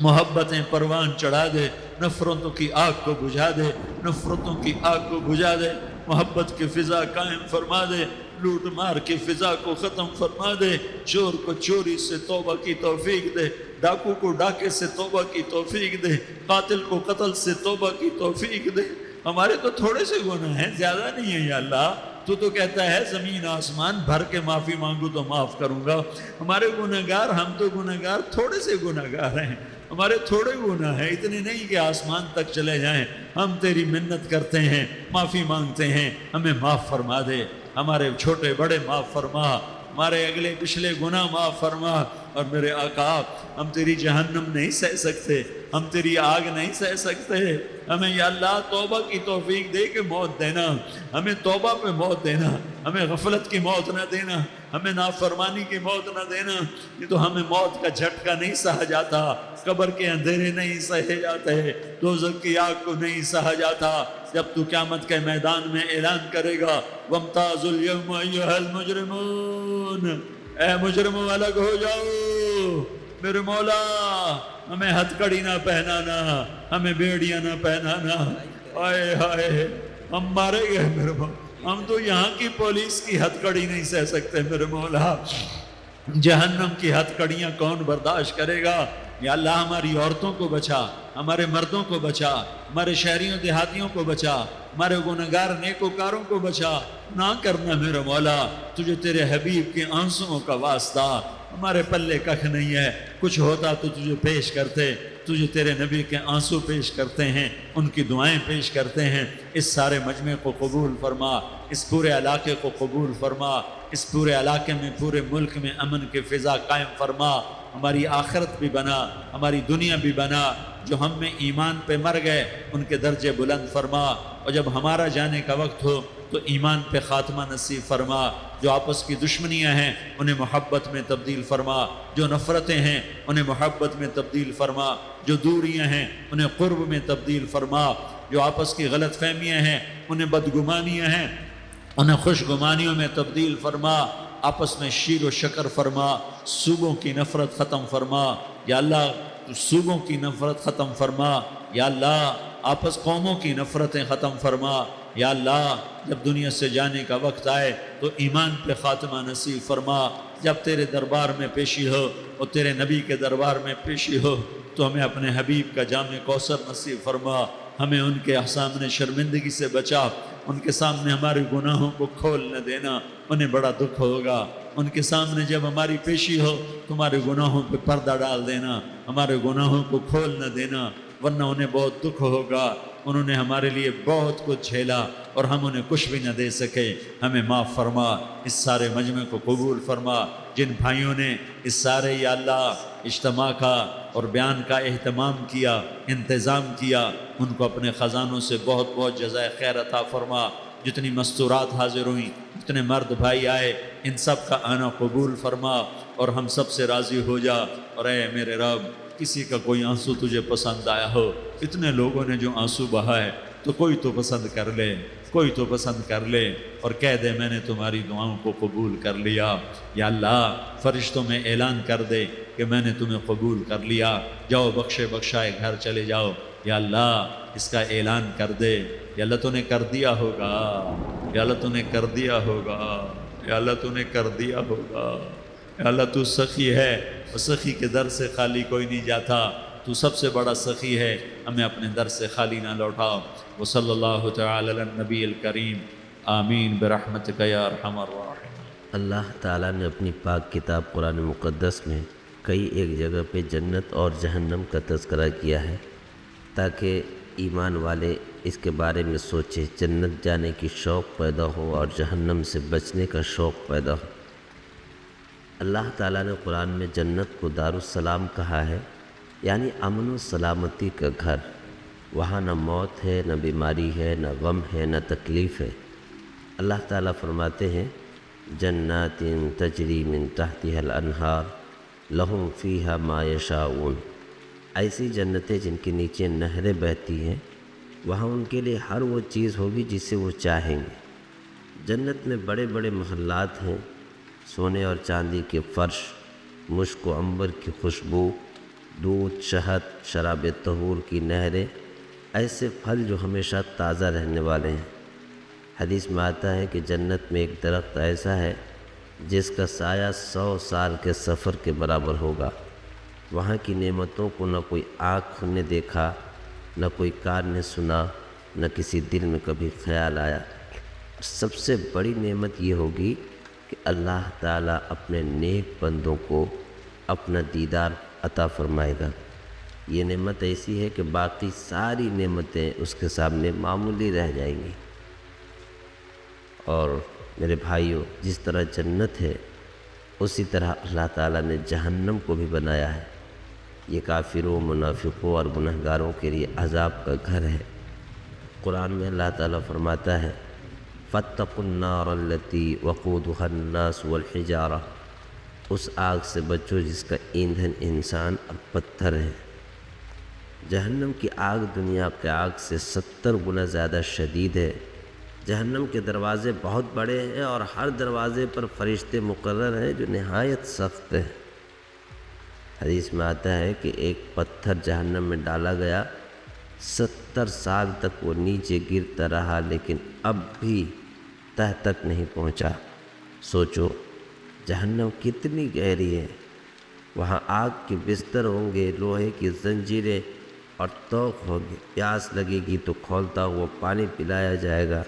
محبتیں پروان چڑھا دے، نفرتوں کی آگ کو بجھا دے، نفرتوں کی آگ کو بجھا دے، محبت کی فضا قائم فرما دے، لوٹ مار کی فضا کو ختم فرما دے، چور کو چوری سے توبہ کی توفیق دے، ڈاکو کو ڈاکے سے توبہ کی توفیق دے، قاتل کو قتل سے توبہ کی توفیق دے۔ ہمارے تو تھوڑے سے گناہ ہیں، زیادہ نہیں ہیں یا اللہ، تو کہتا ہے زمین آسمان بھر کے معافی مانگو تو معاف کروں گا۔ ہمارے گنہگار، ہم تو گنہگار تھوڑے سے گنہگار ہیں، ہمارے تھوڑے گناہ ہیں، اتنے نہیں کہ آسمان تک چلے جائیں۔ ہم تیری منت کرتے ہیں، معافی مانگتے ہیں، ہمیں معاف فرما دے، ہمارے چھوٹے بڑے معاف فرما، ہمارے اگلے پچھلے گناہ معاف فرما۔ اور میرے آقا، ہم تیری جہنم نہیں سہ سکتے، ہم تیری آگ نہیں سہ سکتے، ہمیں یا اللہ توبہ کی توفیق دے کے موت دینا، ہمیں توبہ پہ موت دینا، ہمیں غفلت کی موت نہ دینا، ہمیں نافرمانی کی موت نہ دینا۔ یہ تو ہمیں موت کا جھٹکا نہیں سہا جاتا، قبر کے اندھیرے نہیں سہے جاتے، دوزخ کی آگ کو نہیں سہا جاتا۔ جب تو قیامت کے میدان میں اعلان کرے گا وَامْتَازُوا الْيَوْمَ أَيُّهَا الْمُجْرِمُونَ، اے مجرموں الگ ہو جاؤ۔ میرے مولا ہمیں ہتھ کڑی نہ پہنانا، ہمیں بیڑیاں نہ پہنانا، آئے ہائے ہم مارے گئے میرے مولا، ہم تو یہاں کی پولیس کی ہتھ کڑی نہیں سہ سکتے میرے مولا، جہنم کی ہتھ کڑیاں کون برداشت کرے گا؟ یا اللہ ہماری عورتوں کو بچا، ہمارے مردوں کو بچا، ہمارے شہریوں دیہاتیوں کو بچا، ہمارے گنہگار نیکوکاروں کو بچا۔ نہ کرنا میرے مولا، تجھے تیرے حبیب کے آنسوؤں کا واسطہ، ہمارے پلے ککھ نہیں ہے، کچھ ہوتا تو تجھے پیش کرتے، تجھے تیرے نبی کے آنسو پیش کرتے ہیں، ان کی دعائیں پیش کرتے ہیں۔ اس سارے مجمع کو قبول فرما، اس پورے علاقے کو قبول فرما، اس پورے علاقے میں، پورے ملک میں امن کی فضا قائم فرما، ہماری آخرت بھی بنا، ہماری دنیا بھی بنا۔ جو ہم میں ایمان پہ مر گئے ان کے درجے بلند فرما، اور جب ہمارا جانے کا وقت ہو تو ایمان پہ خاتمہ نصیب فرما۔ جو آپس کی دشمنیاں ہیں انہیں محبت میں تبدیل فرما، جو نفرتیں ہیں انہیں محبت میں تبدیل فرما، جو دوریاں ہیں انہیں قرب میں تبدیل فرما، جو آپس کی غلط فہمیاں ہیں انہیں بدگمانیاں ہیں انہیں خوش گمانیوں میں تبدیل فرما، آپس میں شیر و شکر فرما، صوبوں کی نفرت ختم فرما۔ یا اللہ صوبوں کی نفرت ختم فرما، یا اللہ آپس قوموں کی نفرتیں ختم فرما۔ یا اللہ جب دنیا سے جانے کا وقت آئے تو ایمان پہ خاتمہ نصیب فرما۔ جب تیرے دربار میں پیشی ہو اور تیرے نبی کے دربار میں پیشی ہو تو ہمیں اپنے حبیب کا جام کوثر نصیب فرما، ہمیں ان کے سامنے شرمندگی سے بچا، ان کے سامنے ہمارے گناہوں کو کھول نہ دینا، انہیں بڑا دکھ ہوگا۔ ان کے سامنے جب ہماری پیشی ہو تمہارے گناہوں پہ پردہ ڈال دینا، ہمارے گناہوں کو کھول نہ دینا، ورنہ انہیں بہت دکھ ہوگا، انہوں نے ہمارے لیے بہت کچھ جھیلا اور ہم انہیں کچھ بھی نہ دے سکے۔ ہمیں معاف فرما، اس سارے مجمع کو قبول فرما۔ جن بھائیوں نے اس سارے یا اللہ اجتماع کا اور بیان کا اہتمام کیا، انتظام کیا، ان کو اپنے خزانوں سے بہت بہت جزائے خیر عطا فرما۔ جتنی مستورات حاضر ہوئیں، جتنے مرد بھائی آئے، ان سب کا آنا قبول فرما اور ہم سب سے راضی ہو جا۔ اور اے میرے رب، کسی کا کوئی آنسو تجھے پسند آیا ہو، اتنے لوگوں نے جو آنسو بہائے، تو کوئی تو پسند کر لے، کوئی تو پسند کر لے اور کہہ دے میں نے تمہاری دعاؤں کو قبول کر لیا۔ یا اللہ، فرشتوں میں اعلان کر دے کہ میں نے تمہیں قبول کر لیا، جاؤ بخشے بخشائے گھر چلے جاؤ۔ یا اللہ، اس کا اعلان کر دے۔ یا اللہ تو نے کر دیا ہوگا، یا اللہ تو نے کر دیا ہوگا، یا اللہ تو نے کر دیا ہوگا۔ یا اللہ تو سخی ہے، اور سخی کے در سے خالی کوئی نہیں جاتا، تو سب سے بڑا سخی ہے، ہمیں اپنے در سے خالی نہ لوٹاؤ۔ وصلی اللہ تعالی علی النبی الکریم، آمین برحمتک یا ارحم الراحمین۔ اللہ تعالیٰ نے اپنی پاک کتاب قرآن مقدس میں کئی ایک جگہ پہ جنت اور جہنم کا تذکرہ کیا ہے تاکہ ایمان والے اس کے بارے میں سوچے، جنت جانے کی شوق پیدا ہو اور جہنم سے بچنے کا شوق پیدا ہو۔ اللہ تعالیٰ نے قرآن میں جنت کو دارالسلام کہا ہے، یعنی امن و سلامتی کا گھر۔ وہاں نہ موت ہے، نہ بیماری ہے، نہ غم ہے، نہ تکلیف ہے۔ اللہ تعالیٰ فرماتے ہیں جنات تجری من تحتها الانہار لہم فیہا ما یشاؤون، ایسی جنتیں جن کے نیچے نہریں بہتی ہیں، وہاں ان کے لیے ہر وہ چیز ہوگی جسے وہ چاہیں گے۔ جنت میں بڑے بڑے محلات ہیں، سونے اور چاندی کے فرش، مشک و عنبر کی خوشبو، دودھ، شہد، شراب طہور کی نہریں، ایسے پھل جو ہمیشہ تازہ رہنے والے ہیں۔ حدیث میں آتا ہے کہ جنت میں ایک درخت ایسا ہے جس کا سایہ 100 سال کے سفر کے برابر ہوگا۔ وہاں کی نعمتوں کو نہ کوئی آنکھ نے دیکھا، نہ کوئی کان نے سنا، نہ کسی دل میں کبھی خیال آیا۔ سب سے بڑی نعمت یہ ہوگی کہ اللہ تعالیٰ اپنے نیک بندوں کو اپنا دیدار عطا فرمائے گا۔ یہ نعمت ایسی ہے کہ باقی ساری نعمتیں اس کے سامنے معمولی رہ جائیں گی۔ اور میرے بھائیوں، جس طرح جنت ہے اسی طرح اللہ تعالیٰ نے جہنم کو بھی بنایا ہے۔ یہ کافروں، منافقوں اور گنہگاروں کے لیے عذاب کا گھر ہے۔ قرآن میں اللہ تعالیٰ فرماتا ہے فَاتَّقُوا النَّارَ الَّتِي وَقُودُهَا النَّاسُ وَالْحِجَارَةُ، اس آگ سے بچو جس کا ایندھن انسان اور پتھر ہے۔ جہنم کی آگ دنیا کے آگ سے 70 گنا زیادہ شدید ہے۔ جہنم کے دروازے بہت بڑے ہیں اور ہر دروازے پر فرشتے مقرر ہیں جو نہایت سخت ہیں۔ حدیث میں آتا ہے کہ ایک پتھر جہنم میں ڈالا گیا، 70 سال تک وہ نیچے گرتا رہا لیکن اب بھی تہ تک نہیں پہنچا۔ سوچو جہنم کتنی گہری ہے۔ وہاں آگ کے بستر ہوں گے، لوہے کی زنجیریں اور توق ہوگی، پیاس لگے گی تو کھولتا ہوا پانی پلایا جائے گا،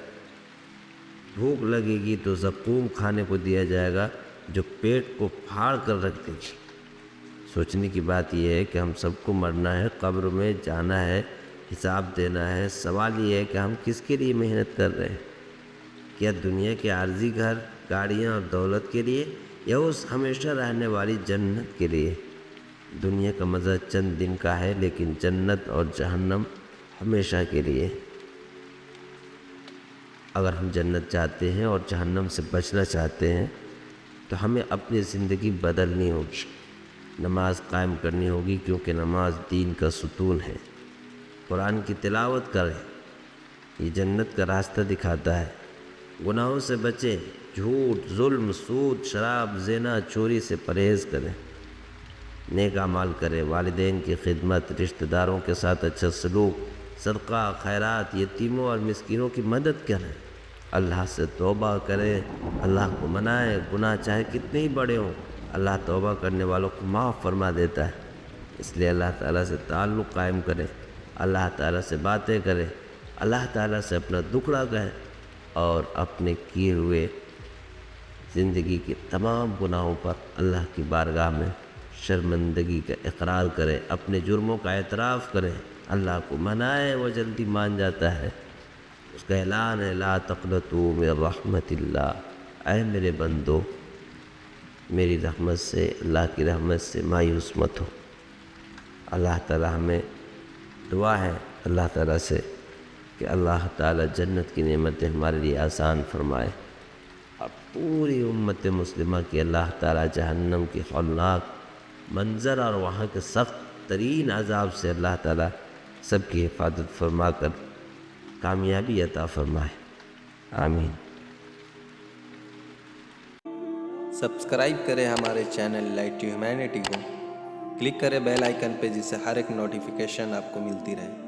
بھوک لگے گی تو زقوم کھانے کو دیا جائے گا جو پیٹ کو پھاڑ کر رکھ دے گی۔ سوچنے کی بات یہ ہے کہ ہم سب کو مرنا ہے، قبر میں جانا ہے، حساب دینا ہے۔ سوال یہ ہے کہ ہم کس کے لیے محنت کر رہے ہیں؟ کیا دنیا کے عارضی گھر، گاڑیاں اور دولت کے لیے، یا اس ہمیشہ رہنے والی جنت کے لیے؟ دنیا کا مزہ چند دن کا ہے لیکن جنت اور جہنم ہمیشہ کے لیے۔ اگر ہم جنت چاہتے ہیں اور جہنم سے بچنا چاہتے ہیں تو ہمیں اپنی زندگی بدلنی ہوگی، نماز قائم کرنی ہوگی کیونکہ نماز دین کا ستون ہے۔ قرآن کی تلاوت کریں، یہ جنت کا راستہ دکھاتا ہے۔ گناہوں سے بچیں، جھوٹ، ظلم، سود، شراب، زنا، چوری سے پرہیز کریں، نیک اعمال کریں، والدین کی خدمت، رشتہ داروں کے ساتھ اچھا سلوک، صدقہ، خیرات، یتیموں اور مسکینوں کی مدد کریں، اللہ سے توبہ کریں، اللہ کو منائیں۔ گناہ چاہے کتنے ہی بڑے ہوں، اللہ توبہ کرنے والوں کو معاف فرما دیتا ہے۔ اس لیے اللہ تعالیٰ سے تعلق قائم کریں، اللہ تعالیٰ سے باتیں کریں، اللہ تعالیٰ سے اپنا دکھڑا کہیں اور اپنے کیے ہوئے زندگی کے تمام گناہوں پر اللہ کی بارگاہ میں شرمندگی کا اقرار کریں، اپنے جرموں کا اعتراف کریں، اللہ کو منائے وہ جلدی مان جاتا ہے۔ اس کا اعلان ہے لا تقنطوا من رحمت اللہ، اے میرے بندو میری رحمت سے، اللہ کی رحمت سے مایوس مت ہو۔ اللہ تعالی ہمیں دعا ہے اللہ تعالیٰ سے کہ اللہ تعالیٰ جنت کی نعمتیں ہمارے لیے آسان فرمائے، اور پوری امت مسلمہ کی اللہ تعالیٰ جہنم کی ہولناک منظر اور وہاں کے سخت ترین عذاب سے اللہ تعالیٰ سب کی حفاظت فرما کر کامیابی عطا فرمائے، آمین۔ سبسکرائب کریں ہمارے چینل لائٹ ٹو ہیومینٹی کو، کلک کریں بیل آئیکن پہ جس سے ہر ایک نوٹیفیکیشن آپ کو ملتی رہے۔